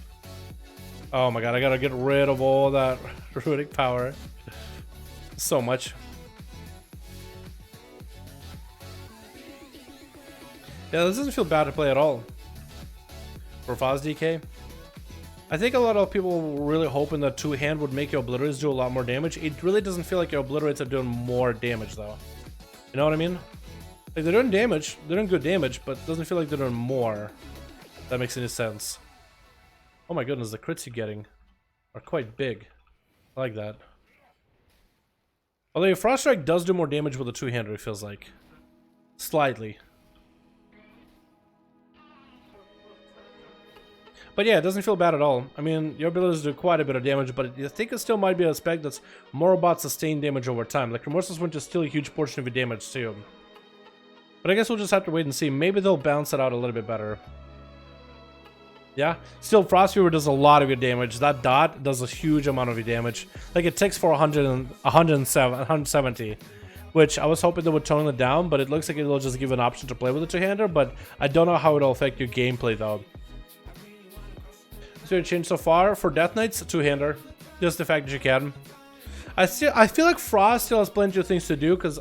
Oh my god, I gotta get rid of all that Runic power. So much. Yeah, this doesn't feel bad to play at all. For Frost DK. I think a lot of people were really hoping that two-hand would make your Obliterates do a lot more damage. It really doesn't feel like your Obliterates are doing more damage though. You know what I mean? Like they're doing damage, they're doing good damage, but it doesn't feel like they're doing more. If that makes any sense. Oh my goodness, the crits you're getting are quite big. I like that. Although your Frost Strike does do more damage with a two-hander, it feels like. Slightly. But yeah, it doesn't feel bad at all. I mean, your abilities do quite a bit of damage, but I think it still might be a spec that's more about sustained damage over time. Like, Remorseless won't just steal a huge portion of your damage too. But I guess we'll just have to wait and see. Maybe they'll balance it out a little bit better. Yeah? Still, Frost Fever does a lot of your damage. That dot does a huge amount of your damage. Like, it takes for 170. Which I was hoping they would tone it down, but it looks like it'll just give an option to play with a two-hander. But I don't know how it'll affect your gameplay though. So change so far for Death Knights, two-hander. Just the fact that you can. I feel like Frost still has plenty of things to do because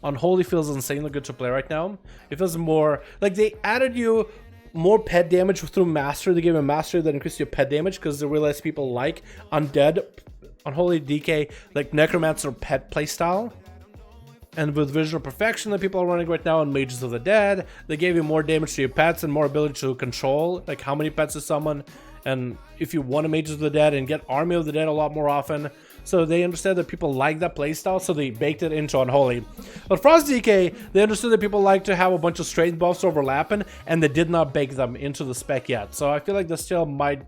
Unholy feels insanely good to play right now. It feels more like they added you more pet damage through Mastery. They gave you a Mastery that increased your pet damage because they realized people like Undead, Unholy DK, like Necromancer pet playstyle. And with Visual Perfection that people are running right now on Mages of the Dead, they gave you more damage to your pets and more ability to control, like how many pets to summon. And if you want to Mages of the Dead and get Army of the Dead a lot more often. So they understand that people like that playstyle, so they baked it into Unholy. But Frost DK, they understood that people like to have a bunch of strength buffs overlapping, and they did not bake them into the spec yet. So I feel like they still might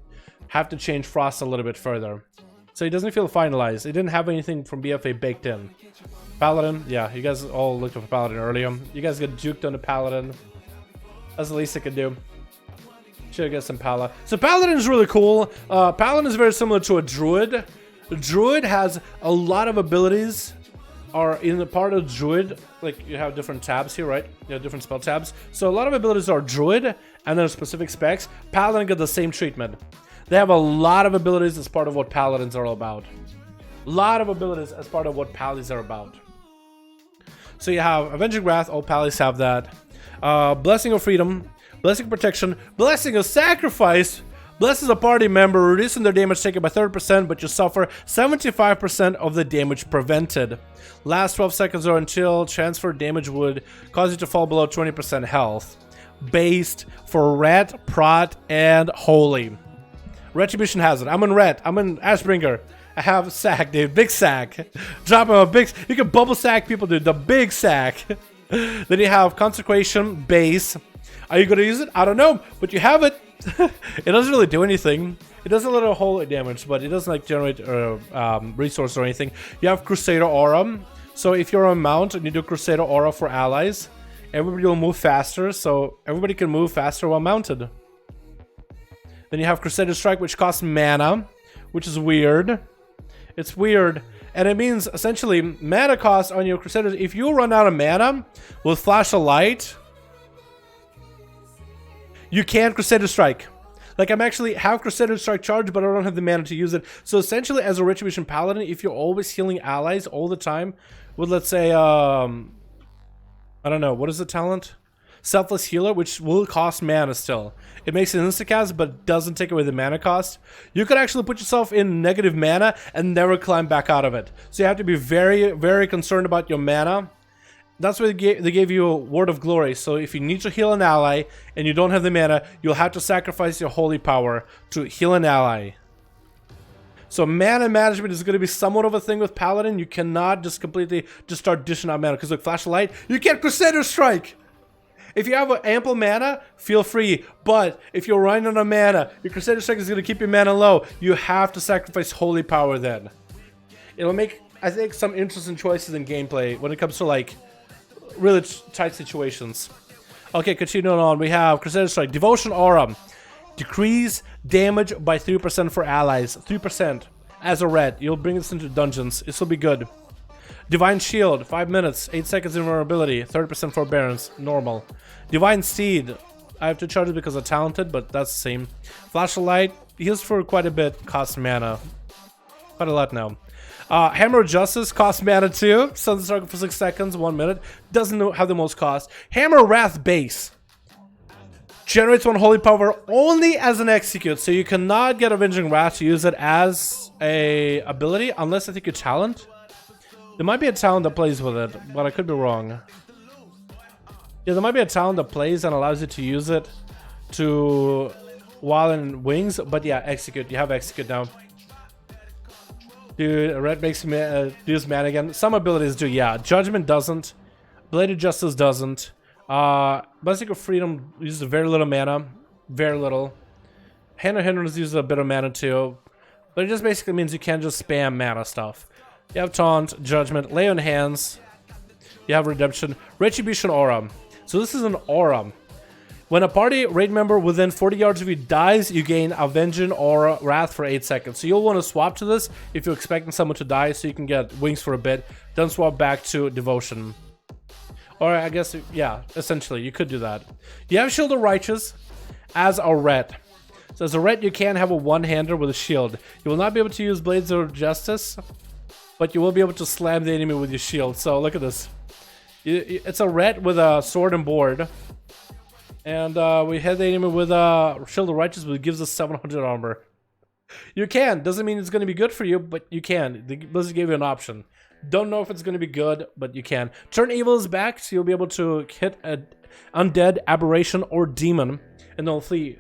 have to change Frost a little bit further. So it doesn't feel finalized. It didn't have anything from BFA baked in. Paladin, yeah, you guys all looked for Paladin earlier. You guys get juked on the Paladin. That's the least I could do. Should get some Pala. So Paladin is really cool. Paladin is very similar to a Druid. The Druid has a lot of abilities. Are in the part of Druid, like you have different tabs here, right? You have different spell tabs. So a lot of abilities are Druid, and then specific specs. Paladin get the same treatment. They have a lot of abilities as part of what Paladins are all about. A lot of abilities as part of what Palis are about. So you have Avenging Wrath. All Palis have that. Blessing of Freedom. Blessing of Protection, Blessing of Sacrifice, blesses a party member, reducing their damage taken by 30%, but you suffer 75% of the damage prevented. Last 12 seconds or until transfer damage would cause you to fall below 20% health. Based for Ret, Prot, and Holy. Retribution has it. I'm in Ret. I'm in Ashbringer. I have sack, dude. Big sack. Drop him a big... You can bubble sack people, dude. The big sack. Then you have Consecration, Base. Are you going to use it? I don't know, but you have it. It doesn't really do anything. It does a little holy damage, but it doesn't like generate resource or anything. You have Crusader Aura. So if you're on mount and you do Crusader Aura for allies, everybody will move faster. So everybody can move faster while mounted. Then you have Crusader Strike, which costs mana, which is weird. It's weird. And it means, essentially, mana cost on your Crusaders. If you run out of mana with Flash of Light, you can't Crusader Strike. Like, I'm actually have Crusader Strike charged, but I don't have the mana to use it. So, essentially, as a Retribution Paladin, if you're always healing allies all the time with, let's say, I don't know, what is the talent? Selfless Healer, which will cost mana still. It makes it instacast, but doesn't take away the mana cost. You could actually put yourself in negative mana and never climb back out of it. So you have to be very, very concerned about your mana. That's why they gave you a Word of Glory. So if you need to heal an ally and you don't have the mana, you'll have to sacrifice your holy power to heal an ally. So mana management is going to be somewhat of a thing with Paladin. You cannot just completely just start dishing out mana. Because with Flash of Light, you can't Crusader Strike! If you have ample mana, feel free. But if you're running on a mana, your Crusader Strike is going to keep your mana low. You have to sacrifice holy power then. It'll make, I think, some interesting choices in gameplay when it comes to, like, really tight situations. Okay, continuing on. We have Crusader Strike. Devotion Aura. Decrease damage by 3% for allies. 3% as a red. You'll bring this into dungeons. This will be good. Divine Shield, 5 minutes, 8 seconds invulnerability, 30% forbearance, normal. Divine Seed, I have to charge it because I'm talented, but that's the same. Flash of Light, heals for quite a bit, costs mana. Quite a lot now. Hammer of Justice costs mana too, Sun's Struggle for 6 seconds, 1 minute. Doesn't have the most cost. Hammer Wrath Base. Generates 1 holy power only as an execute, so you cannot get Avenging Wrath to use it as a ability, unless I think your talent. There might be a talent that plays with it, but I could be wrong. Yeah, there might be a talent that plays and allows you to use it to while in wings, but yeah, execute. You have execute now. Dude, red makes me use mana again. Some abilities do, yeah. Judgment doesn't. Bladed Justice doesn't. Blessing of Freedom uses very little mana. Very little. Hand of Hindrance uses a bit of mana too. But it just basically means you can't just spam mana stuff. You have Taunt, Judgment, Lay on Hands. You have Redemption. Retribution Aura. So this is an aura. When a party raid member within 40 yards of you dies, you gain Avenging Aura Wrath for 8 seconds. So you'll want to swap to this if you're expecting someone to die so you can get wings for a bit. Then swap back to Devotion. Or I guess, yeah, essentially, you could do that. You have Shield of Righteous as a ret. So as a ret, you can have a one-hander with a shield. You will not be able to use Blades of Justice, but you will be able to slam the enemy with your shield. So look at this. It's a ret with a sword and board. And we hit the enemy with a Shield of Righteous, but it gives us 700 armor. You can. Doesn't mean it's going to be good for you, but you can. The Blizzard gave you an option. Don't know if it's going to be good, but you can. Turn Evil is back, so you'll be able to hit an Undead, Aberration, or Demon, and they'll flee.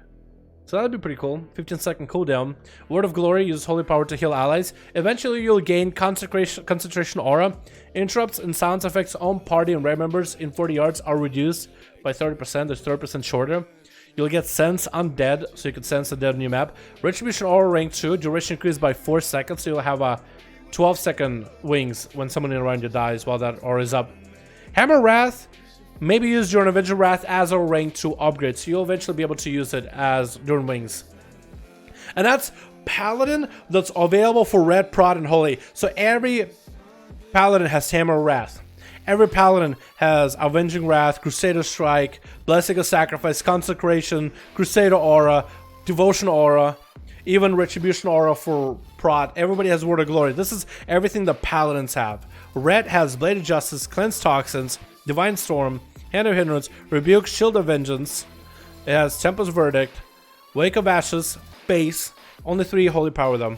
So that'd be pretty cool. 15-second cooldown. Word of Glory uses holy power to heal allies. Eventually, you'll gain concentration aura. Interrupts and sound effects on party and raid members in 40 yards are reduced by 30%. There's 30% shorter. You'll get Sense Undead, so you can sense the dead on your map. Retribution Aura rank 2. Duration increased by 4 seconds, so you'll have a 12-second wings when someone around you dies while that aura is up. Hammer Wrath may be used during Avenger Wrath as a rank 2 upgrade, so you'll eventually be able to use it as during wings. And that's Paladin that's available for Red, Prod, and Holy. So every Paladin has Hammer Wrath. Every Paladin has Avenging Wrath, Crusader Strike, Blessing of Sacrifice, Consecration, Crusader Aura, Devotion Aura, even Retribution Aura for Prod. Everybody has Word of Glory. This is everything the Paladins have. Red has Blade of Justice, Cleanse Toxins, Divine Storm, Hand of Hindrance, Rebuke, Shield of Vengeance. It has Tempest Verdict, Wake of Ashes, Base. Only 3 holy power though.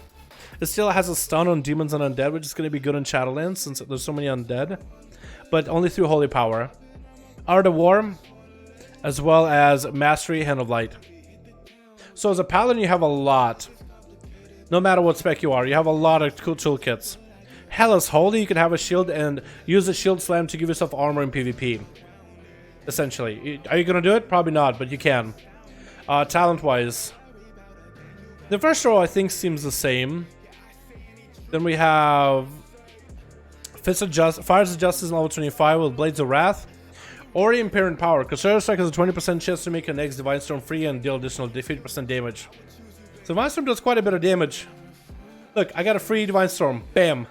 It still has a stun on Demons and Undead, which is going to be good in Shadowlands since there's so many Undead. But only 3 holy power. Art of War, as well as Mastery, Hand of Light. So as a Paladin, you have a lot. No matter what spec you are, you have a lot of cool toolkits. Hellas Holy, you can have a shield and use a shield slam to give yourself armor in PvP. Essentially. Are you going to do it? Probably not, but you can. Talent-wise, the first row I think seems the same. Then we have Fires of Justice in level 25 with Blades of Wrath. Or Imperant Power. Corsair Strike has a 20% chance to make your next Divine Storm free and deal additional 50% damage. So Divine Storm does quite a bit of damage. Look, I got a free Divine Storm. Bam.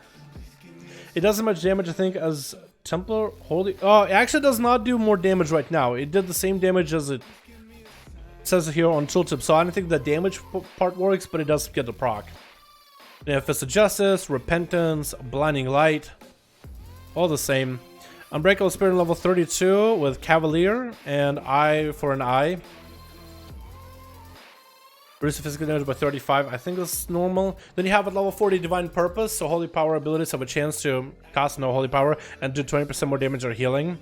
It does as much damage, I think, as Templar Holy... Oh, it actually does not do more damage right now. It did the same damage as it says here on tooltip. So I don't think the damage part works, but it does get the proc. They have Fist of Justice, Repentance, Blinding Light. All the same. Unbreakable Spirit level 32 with Cavalier and Eye for an Eye. Reduce physical damage by 35. I think that's normal. Then you have at level 40 Divine Purpose, so Holy Power abilities have a chance to cost no Holy Power and do 20% more damage or healing.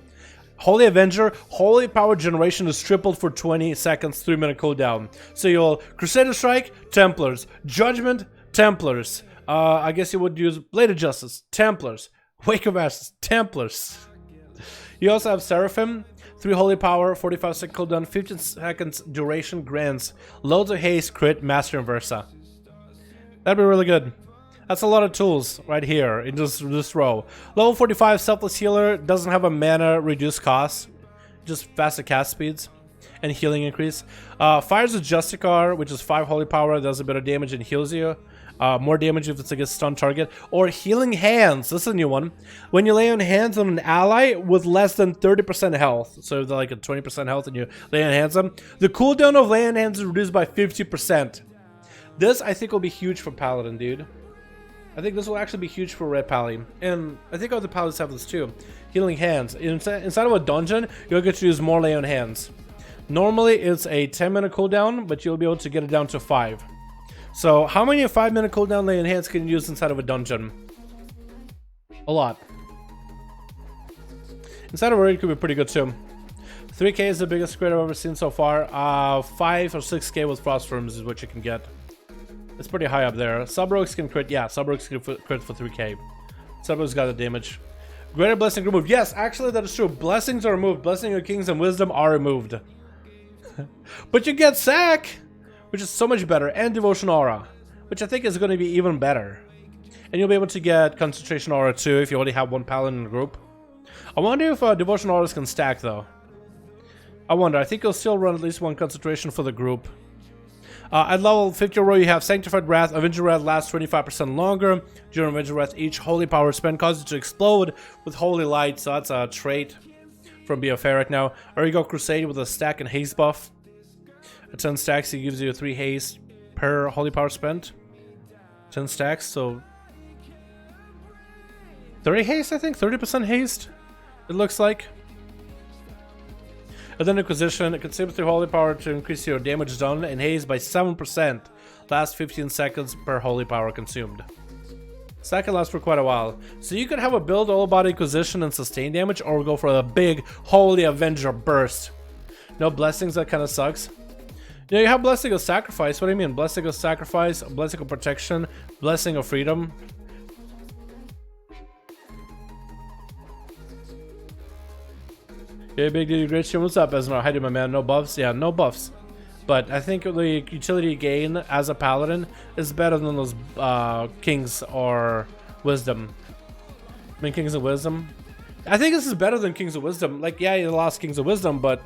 Holy Avenger, Holy Power generation is tripled for 20 seconds, 3-minute cooldown. So you'll Crusader Strike, Templars, Judgment, Templars. I guess you would use Blade of Justice, Templars, Wake of Ashes, Templars. You also have Seraphim. 3 Holy Power, 45-second cooldown, 15 seconds duration grants loads of haste, crit, master, and versa. That'd be really good. That's a lot of tools right here in this row. Level 45 Selfless Healer doesn't have a mana reduced cost, just faster cast speeds and healing increase. Fires a Justicar, which is 5 Holy Power, does a bit of damage and heals you. More damage if it's against stun target. Or Healing Hands. This is a new one. When you lay on hands on an ally with less than 30% health, so they're like a 20% health and you lay on hands on them, the cooldown of lay on hands is reduced by 50%. This, I think, will be huge for Paladin, dude. I think this will actually be huge for Red Pally. And I think other Paladins have this too. Healing Hands. Inside of a dungeon, you'll get to use more lay on hands. Normally, it's a 10-minute cooldown, but you'll be able to get it down to 5. So, how many 5-minute cooldown lay on hands can you use inside of a dungeon? A lot. Inside of a raid could be pretty good too. 3k is the biggest crit I've ever seen so far. 5 or 6k with Frost Worms is what you can get. It's pretty high up there. Sub-Rogues can crit. Yeah, Sub-Rogues can crit for 3k. Sub-Rogues got the damage. Greater Blessing removed. Yes, actually that is true. Blessings are removed. Blessing of Kings and Wisdom are removed. But you get Sack, which is so much better, and Devotion Aura, which I think is going to be even better. And you'll be able to get Concentration Aura too if you only have one Paladin in the group. I wonder if Devotion Auras can stack though. I wonder. I think you'll still run at least one Concentration for the group. At level 50 row, you have Sanctified Wrath. Avenger Wrath lasts 25% longer. During Avenger Wrath, each Holy Power spent causes it to explode with Holy Light, so that's a trait from BFA right now. Or you go Crusade with a stack and haste buff. At 10 stacks, it gives you 3 haste per Holy Power spent. 10 stacks, so 30 haste, I think? 30% haste, it looks like. And then Inquisition, it consumes 3 Holy Power to increase your damage done and haste by 7%. Last 15 seconds per Holy Power consumed. So that can last for quite a while. So you could have a build all about Inquisition and sustain damage, or go for a big Holy Avenger burst. No blessings, that kind of sucks. You know, you have Blessing of Sacrifice. What do you mean? Blessing of Sacrifice, Blessing of Protection, Blessing of Freedom. Yeah, big dude, great stream. What's up, Esnar? How do you, my man? No buffs? Yeah, no buffs. But I think the utility gain as a Paladin is better than those Kings or Wisdom. I mean, Kings of Wisdom. I think this is better than Kings of Wisdom. Like, yeah, you lost Kings of Wisdom, but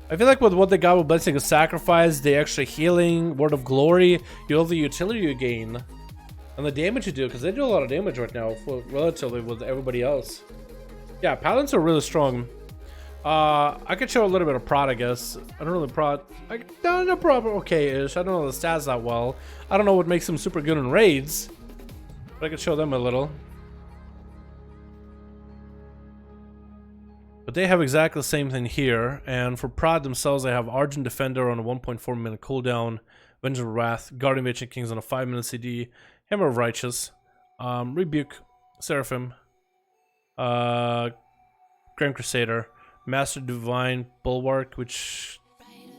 I feel like with what they got with Blessing of Sacrifice, the extra healing, Word of Glory, you have the utility you gain, and the damage you do, because they do a lot of damage right now, relatively with everybody else. Yeah, Paladins are really strong. I could show a little bit of prod, I guess. I don't really prod. No prod, okay-ish. I don't know the stats that well. I don't know what makes them super good in raids, but I could show them a little. But they have exactly the same thing here, and for prod themselves, they have Argent Defender on a 1.4 minute cooldown, Avenger of Wrath, Guardian of Ancient Kings on a 5-minute CD, Hammer of Righteous, Rebuke, Seraphim, Grand Crusader, Master Divine Bulwark, which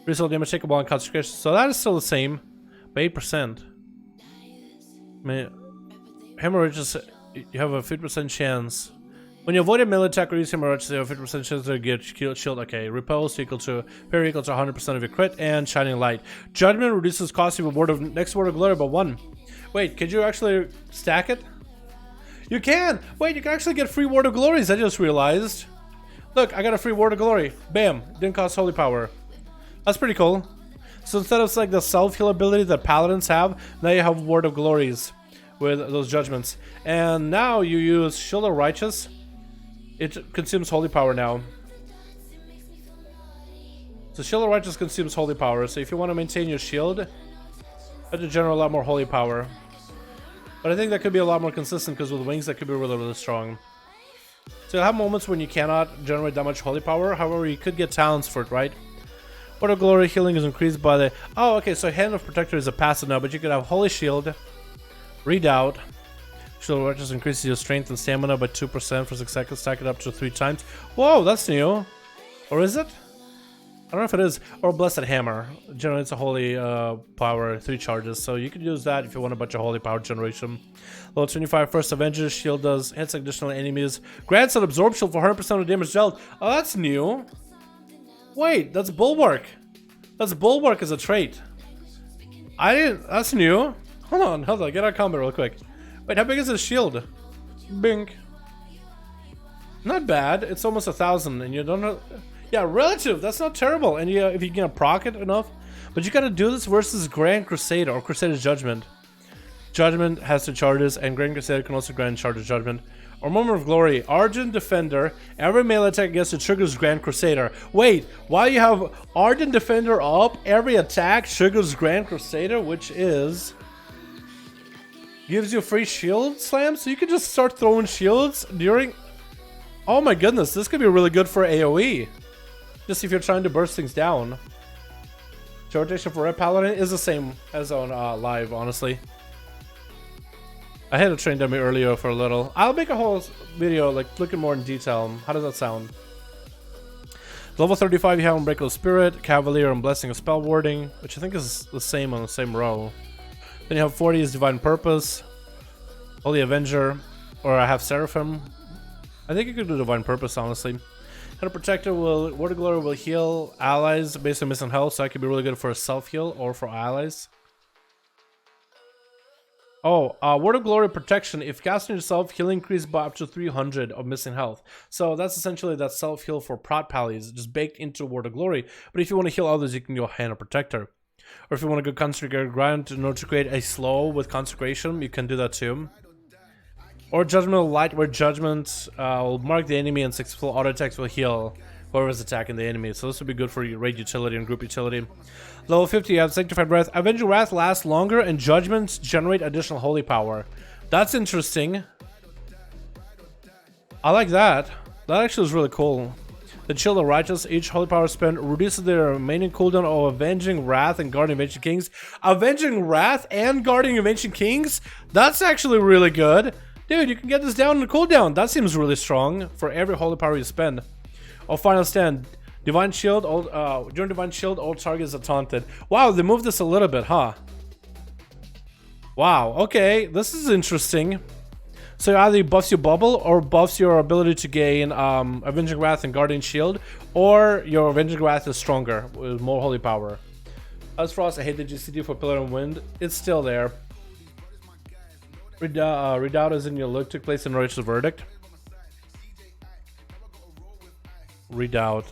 result damage takeable on Consecration. So that is still the same, by 8%. I mean, Hammer of Righteous, you have a 50% chance. When you avoid a melee attack or use Hammer of Righteous, you have a 50% chance to get shield. Okay, Repulse equal to parry equal to 100% of your crit, and Shining Light. Judgment reduces cost of a next Word of Glory by 1. Wait, could you actually stack it? You can! Wait, you can actually get free Word of Glories, I just realized. Look, I got a free Word of Glory. Bam. Didn't cost holy power. That's pretty cool. So instead of like the self-heal ability that paladins have, now you have Word of Glories with those judgments. And now you use Shield of Righteous. It consumes holy power now. So Shield of Righteous consumes holy power. So if you want to maintain your shield, you have to generate a lot more holy power. But I think that could be a lot more consistent because with wings that could be really, really strong. So you'll have moments when you cannot generate that much holy power. However, you could get talents for it, right? Word of Glory healing is increased by the... Oh, okay, so Hand of Protector is a passive now, but you could have Holy Shield, Redoubt. Shield of Righteous increases your strength and stamina by 2% for 6 seconds, stack it up to 3 times. Whoa, that's new. Or is it? I don't know if it is. Or Blessed Hammer. Generates a holy power, 3 charges. So you could use that if you want a bunch of holy power generation. Level 25, First Avenger. Shield does hits additional enemies. Grants an Absorb Shield for 100% of damage dealt. Oh, that's new. Wait, that's Bulwark. That's Bulwark as a trait. I didn't... That's new. Hold on. Get out of combat real quick. Wait, how big is this shield? Bink. Not bad. It's almost 1,000 and you don't know... Yeah, relative. That's not terrible. And if you can proc it enough. But you gotta do this versus Grand Crusader or Crusader's Judgment. Judgment has 2 charges and Grand Crusader can also grant charge of Judgment. Or Moment of Glory. Ardent Defender. Every melee attack against it triggers Grand Crusader. Wait, while you have Ardent Defender up, every attack triggers Grand Crusader, which is... Gives you a free shield slam, so you can just start throwing shields during... Oh my goodness, this could be really good for AoE. Just if you're trying to burst things down. Rotation for Red Paladin is the same as on live, honestly. I had a train dummy earlier for a little. I'll make a whole video like looking more in detail. How does that sound? Level 35 you have Unbreakable Spirit, Cavalier, and Blessing of Spell Warding, which I think is the same on the same row. Then you have 40 is Divine Purpose, Holy Avenger, or I have Seraphim. I think you could do Divine Purpose, honestly. Hand of Protector will... Word of Glory will heal allies based on missing health, so that could be really good for a self-heal or for allies. Oh, Word of Glory Protection. If casting yourself, heal increase by up to 300 of missing health. So that's essentially that self-heal for prot pallies, just baked into Word of Glory. But if you want to heal others, you can go Hand of Protector. Or if you want to go Consecrated Ground in order to create a slow with Consecration, you can do that too. Or Judgment of Light, where Judgment will mark the enemy and successful auto attacks will heal whoever's attacking the enemy. So this would be good for your raid utility and group utility. Level 50, you have Sanctified Wrath. Avenging Wrath lasts longer and Judgments generate additional holy power. That's interesting. I like that. That actually is really cool. The Shield of Righteous, each holy power spent reduces the remaining cooldown of Avenging Wrath and Guardian of Ancient Kings. Avenging Wrath and Guardian of Ancient Kings? That's actually really good. Dude, you can get this down in the cooldown. That seems really strong for every holy power you spend. Oh, Final Stand. Divine Shield, during Divine Shield, all targets are taunted. Wow, they moved this a little bit, huh? Wow, okay, this is interesting. So either buffs your bubble or buffs your ability to gain Avenging Wrath and Guardian Shield, or your Avenging Wrath is stronger with more holy power. As for us, I hate the GCD for Pillar and Wind. It's still there. Redoubt is in your look, took place in Righteous Verdict. Redoubt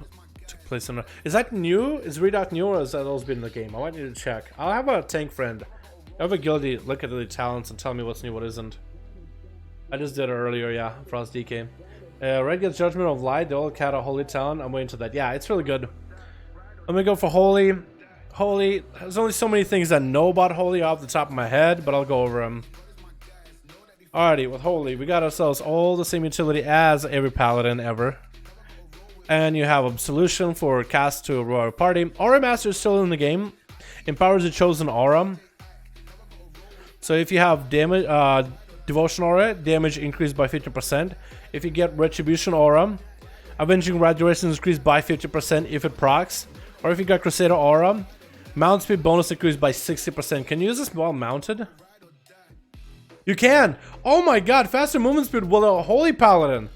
took place in... Is that new? Is Redoubt new or has that always been in the game? I might need to check. I'll have a tank friend. I have a guildie look at the talents and tell me what's new, what isn't. I just did it earlier, yeah, Frost DK. Red gets Judgment of Light, the old cat of Holy Talent. I'm waiting to that. Yeah, it's really good. Let me go for Holy. Holy, there's only so many things I know about Holy off the top of my head, but I'll go over them. Alrighty, with Holy, we got ourselves all the same utility as every Paladin ever. And you have Absolution for cast to a royal party. Aura Master is still in the game. Empowers a chosen aura. So if you have damage, Devotion Aura, damage increased by 50%. If you get Retribution Aura, Avenging Wrath duration is increased by 50% if it procs. Or if you got Crusader Aura, mount speed bonus increased by 60%. Can you use this while mounted? You can! Oh my god, faster movement speed with a Holy Paladin!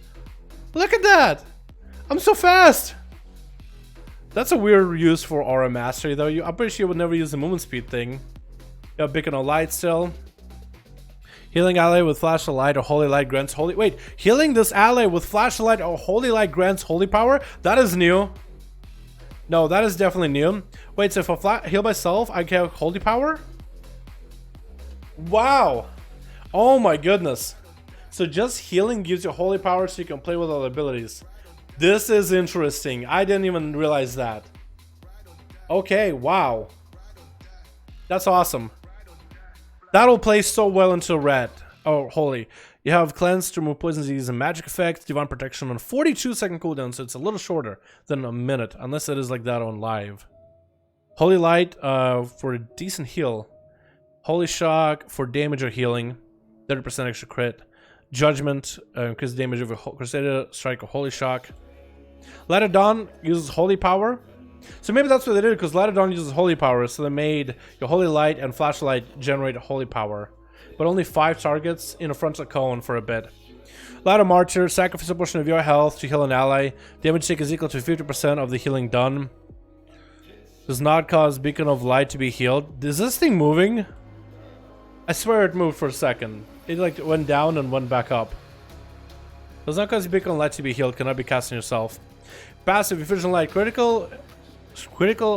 Look at that! I'm so fast! That's a weird use for Aura Mastery though. I'm pretty sure you would never use the movement speed thing. You have Beacon of Light still. Healing ally with flash of light or holy light grants holy. Wait, healing this ally with flash of light or holy light grants holy power? That is new. No, that is definitely new. Wait, so if I heal myself, I get holy power? Wow. Oh my goodness. So just healing gives you holy power so you can play with other abilities. This is interesting. I didn't even realize that. Okay, wow. That's awesome. That'll play so well into red. Oh, holy. You have cleanse to remove poison disease and magic effects, divine protection on 42-second cooldown, so it's a little shorter than a minute, unless it is like that on live. Holy light for a decent heal. Holy shock for damage or healing, 30% extra crit. Judgment, increase damage of a Corsair strike or holy shock. Light of Dawn uses holy power. So maybe that's what they did, because Light of Dawn uses holy power, so they made your holy light and flashlight generate holy power. But only 5 targets in a frontal cone for a bit. Light of Martyr, sacrifice a portion of your health to heal an ally. Damage take is equal to 50% of the healing done. Does not cause beacon of light to be healed. Is this thing moving? I swear it moved for a second. It like went down and went back up. Does not cause beacon of light to be healed. Cannot be cast on yourself. Passive efficient light critical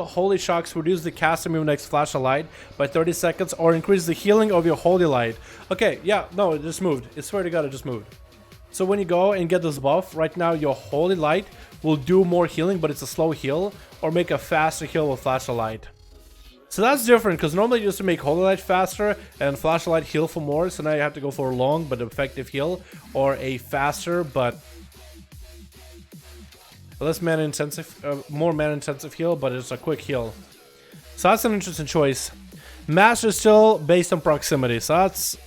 holy shocks reduce the cast move next flash of light by 30 seconds or increase the healing of your holy light. Okay, yeah, no, it just moved. I swear to God, it just moved. So when you go and get this buff, right now your holy light will do more healing, but it's a slow heal, or make a faster heal with flash of light. So that's different, because normally you used to make holy light faster and flash of light heal for more, so now you have to go for a long but effective heal, or a faster but less mana intensive, more mana intensive heal, but it's a quick heal. So that's an interesting choice. Master is still based on proximity, so that's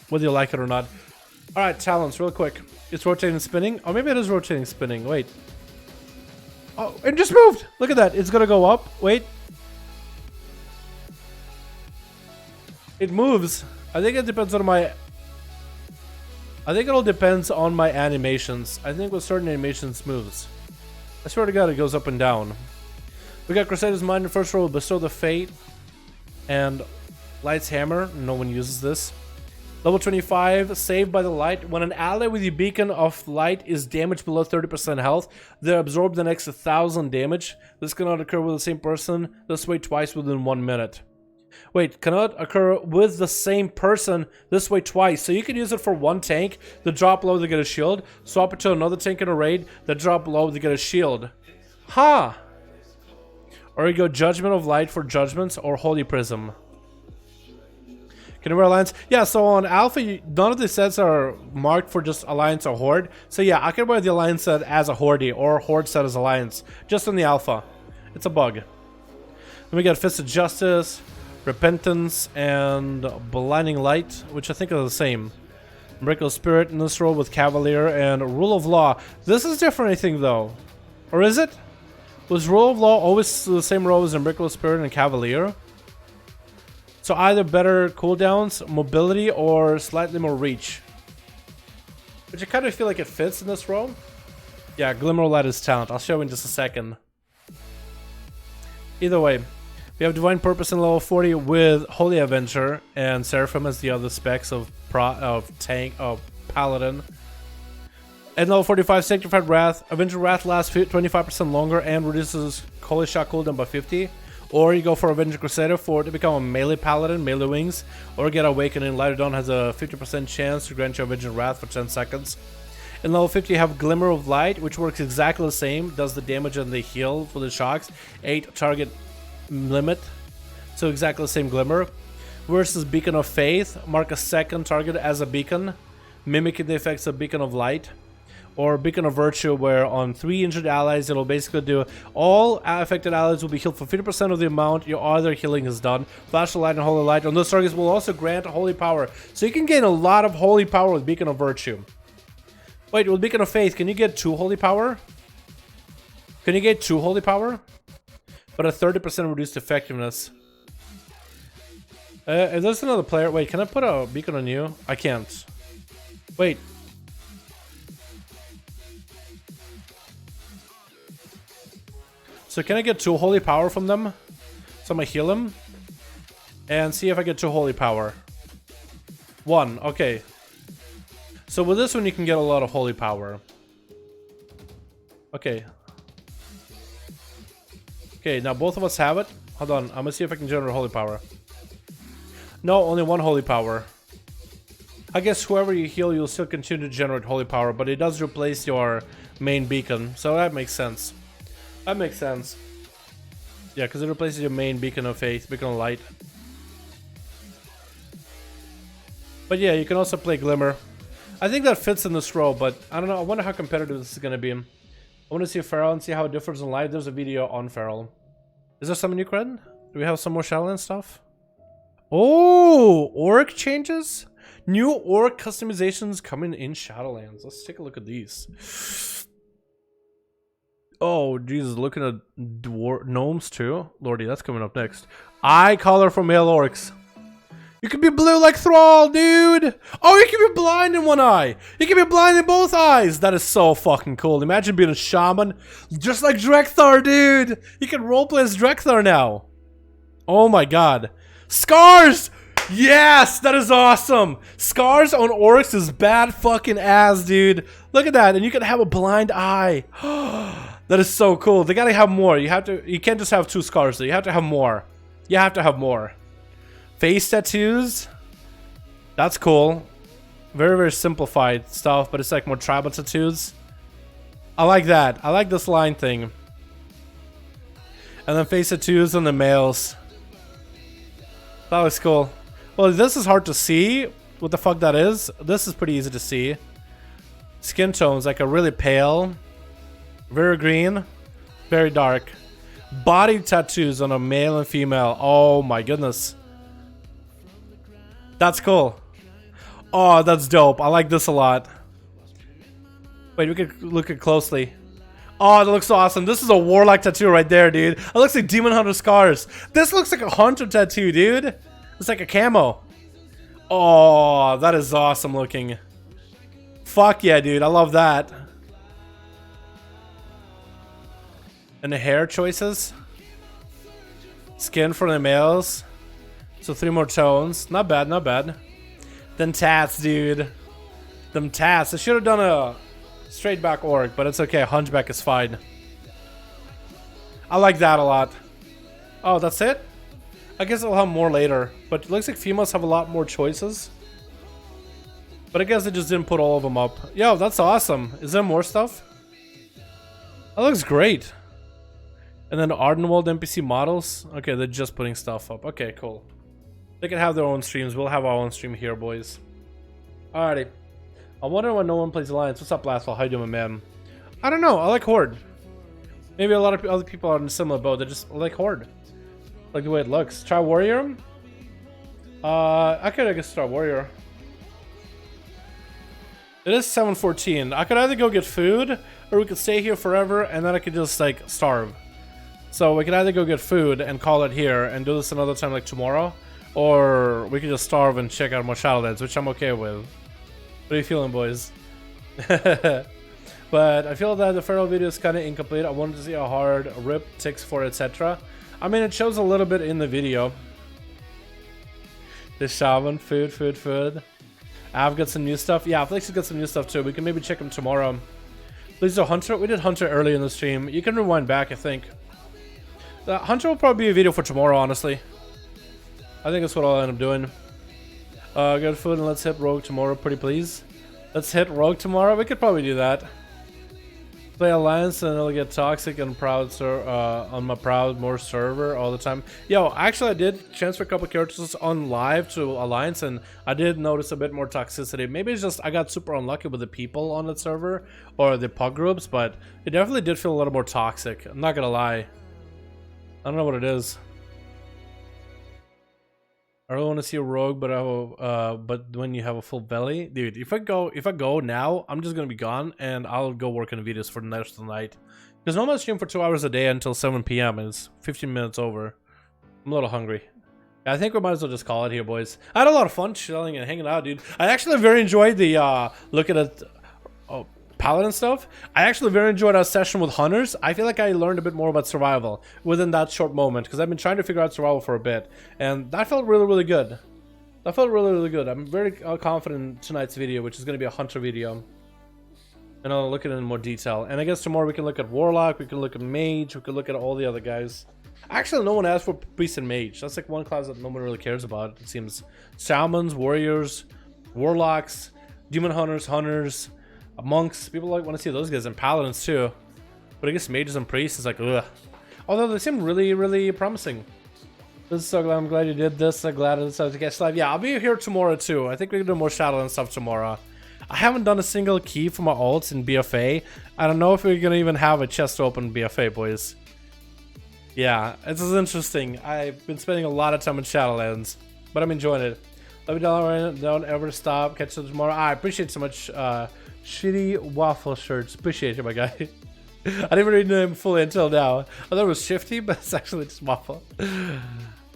whether you like it or not. Alright, talents, real quick. It's rotating and spinning. Oh, maybe it is rotating and spinning. Wait. Oh, it just moved! Look at that. It's gonna go up. Wait. It moves. I think it depends on my... I think it all depends on my animations. I think with certain animations moves. I swear to God, it goes up and down. We got Crusader's Mind in first row, Bestow the Fate, and Light's Hammer. No one uses this. Level 25, Saved by the Light. When an ally with your beacon of light is damaged below 30% health, they absorb the next 1,000 damage. This cannot occur with the same person this way twice within 1 minute. Wait, cannot occur with the same person this way twice. So you can use it for one tank, the drop low to get a shield. Swap it to another tank in a raid, the drop low to get a shield. Ha! Huh. Or you go Judgment of Light for judgments or Holy Prism. Can you wear Alliance? Yeah, so on Alpha, none of the sets are marked for just Alliance or Horde. So yeah, I can wear the Alliance set as a Horde or Horde set as Alliance. Just on the Alpha. It's a bug. Then we got Fist of Justice, Repentance, and Blinding Light, which I think are the same. Miracle Spirit in this role with Cavalier and Rule of Law. This is different, I think, though. Or is it? Was Rule of Law always the same role as Miracle Spirit and Cavalier? So either better cooldowns, mobility, or slightly more reach. Which I kind of feel like it fits in this role. Yeah, Glimmer of Light is talent. I'll show you in just a second. Either way. We have Divine Purpose in level 40 with Holy Avenger and Seraphim as the other specs of Paladin. At level 45, Sanctified Wrath. Avenger Wrath lasts 25% longer and reduces Holy Shot cooldown by 50. Or you go for Avenger Crusader to become a melee Paladin, melee wings. Or get Awakening. Light of Dawn has a 50% chance to grant you Avenger Wrath for 10 seconds. In level 50 you have Glimmer of Light, which works exactly the same. Does the damage and the heal for the shocks. 8 target limit, so exactly the same Glimmer. Versus Beacon of Faith, mark a second target as a beacon, mimicking the effects of Beacon of Light. Or Beacon of Virtue, where on 3 injured allies it'll basically do all affected allies will be healed for 50% of the amount your other healing is done. Flash of Light and Holy Light on those targets will also grant Holy Power, so you can gain a lot of Holy Power with Beacon of Virtue. Wait, with Beacon of Faith, can you get 2 Holy Power? Can you get 2 Holy Power? But a 30% reduced effectiveness. If there's another player... Wait, can I put a beacon on you? I can't. Wait. So can I get 2 Holy Power from them? So I'm gonna heal him. And see if I get 2 Holy Power. 1. Okay. So with this one, you can get a lot of holy power. Okay. Okay, now both of us have it. Hold on, I'm gonna see if I can generate holy power. No, only 1 holy power. I guess whoever you heal, you'll still continue to generate holy power, but it does replace your main beacon, so that makes sense. That makes sense. Yeah, because it replaces your main beacon of faith, beacon of light. But yeah, you can also play Glimmer. I think that fits in this role, but I don't know. I wonder how competitive this is going to be. I want to see Feral and see how it differs in live. There's a video on Feral. Is there some new cred? Do we have some more Shadowlands stuff? Oh, orc changes? New orc customizations coming in Shadowlands. Let's take a look at these. Oh, Jesus, looking at gnomes too. Lordy, that's coming up next. Eye color for male orcs. You can be blue like Thrall, dude! Oh, you can be blind in one eye! You can be blind in both eyes! That is so fucking cool. Imagine being a shaman just like Drekthar, dude! You can roleplay as Drekthar now. Oh my god. Scars! Yes! That is awesome! Scars on orcs is bad fucking ass, dude. Look at that, and you can have a blind eye. That is so cool. They gotta have more. You can't just have 2 scars though. You have to have more. You have to have more. Face tattoos. That's cool. Very, very simplified stuff, but it's like more tribal tattoos. I like that. I like this line thing. And then face tattoos on the males. That looks cool. Well, this is hard to see. What the fuck that is? This is pretty easy to see. Skin tones, like a really pale, very green, very dark. Body tattoos on a male and female. Oh my goodness. That's cool. Oh, that's dope. I like this a lot. Wait, we can look at closely. Oh, that looks awesome. This is a warlock tattoo right there, dude. It looks like Demon Hunter scars. This looks like a hunter tattoo, dude. It's like a camo. Oh, that is awesome looking. Fuck yeah, dude. I love that. And the hair choices. Skin for the males. So 3 more tones. Not bad, not bad. Then tats, dude. Them tats. I should have done a straight back orc, but it's okay. Hunchback is fine. I like that a lot. Oh, that's it? I guess I'll have more later. But it looks like females have a lot more choices. But I guess they just didn't put all of them up. Yo, that's awesome. Is there more stuff? That looks great. And then Ardenwald NPC models. Okay, they're just putting stuff up. Okay, cool. They can have their own streams. We'll have our own stream here, boys. Alrighty. I wonder why no one plays Alliance. What's up, Blastful? How you doing, man? I don't know. I like Horde. Maybe a lot of other people are in a similar boat. They just like Horde. Like the way it looks. Try Warrior? I guess try Warrior. It is 7:14. I could either go get food, or we could stay here forever, and then I could just, like, starve. So we could either go get food and call it here and do this another time, like tomorrow, or we could just starve and check out more Shadowlands, which I'm okay with. What are you feeling, boys? But I feel that the Feral video is kind of incomplete. I wanted to see how hard RIP ticks for etc. I mean, it shows a little bit in the video. The Shaman, food. I've got some new stuff. Yeah, Flix has got some new stuff too. We can maybe check them tomorrow. Please do Hunter. We did Hunter early in the stream. You can rewind back, I think. The Hunter will probably be a video for tomorrow, honestly. I think that's what I'll end up doing. Good food and let's hit Rogue tomorrow, pretty please. Let's hit Rogue tomorrow. We could probably do that. Play Alliance and it'll get toxic and proud on my Proudmoore server all the time. Yo, actually I did transfer a couple characters on live to Alliance and I did notice a bit more toxicity. Maybe it's just I got super unlucky with the people on that server or the pug groups, but it definitely did feel a little more toxic. I'm not gonna lie. I don't know what it is. I really want to see a Rogue, but when you have a full belly, dude. If I go now, I'm just gonna be gone, and I'll go work on the videos for the rest of the night. Because normally I stream for 2 hours a day until 7 p.m. and it's 15 minutes over. I'm a little hungry. I think we might as well just call it here, boys. I had a lot of fun chilling and hanging out, dude. I actually very enjoyed the looking at Paladin stuff. I actually very enjoyed our session with Hunters. I feel like I learned a bit more about survival within that short moment because I've been trying to figure out survival for a bit, and that felt really, really good. That I felt really, really good. I'm very confident in tonight's video, which is going to be a hunter video. And I'll look at it in more detail. And I guess tomorrow we can look at Warlock, we can look at Mage, we can look at all the other guys. Actually, no one asked for Priest and Mage. That's like one class that no one really cares about, it seems. Shamans, Warriors, Warlocks, Demon Hunters, Hunters, Monks. People like want to see those guys, and Paladins too. But I guess Mages and Priests is like, ugh. Although they seem really, really promising. This is so glad. I'm glad you did this. I'm glad I decided to catch live. Yeah, I'll be here tomorrow too. I think we can do more Shadowlands stuff tomorrow. I haven't done a single key for my ults in BFA. I don't know if we're gonna even have a chest open in BFA, boys. Yeah, this is interesting. I've been spending a lot of time in Shadowlands, but I'm enjoying it. Love you, Dalaran. Don't ever stop. Catch you tomorrow. I appreciate so much. Shitty waffle shirts. Appreciate you, my guy. I didn't even read the name fully until now. I thought it was Shifty, but it's actually just waffle.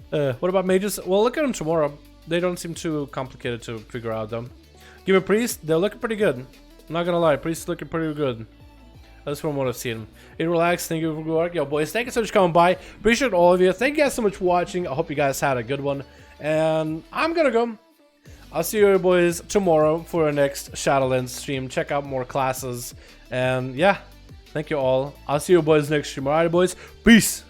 What about mages? Well, look at them tomorrow. They don't seem too complicated to figure out, though. Give a priest. They're looking pretty good. I'm not gonna lie. Priest's looking pretty good. That's from what I've seen. Hey, relax. Thank you for good work. Yo, boys, thank you so much for coming by. Appreciate all of you. Thank you guys so much for watching. I hope you guys had a good one. And I'm gonna go. I'll see you boys tomorrow for our next Shadowlands stream. Check out more classes. And yeah, thank you all. I'll see you boys next stream. Alright, boys. Peace.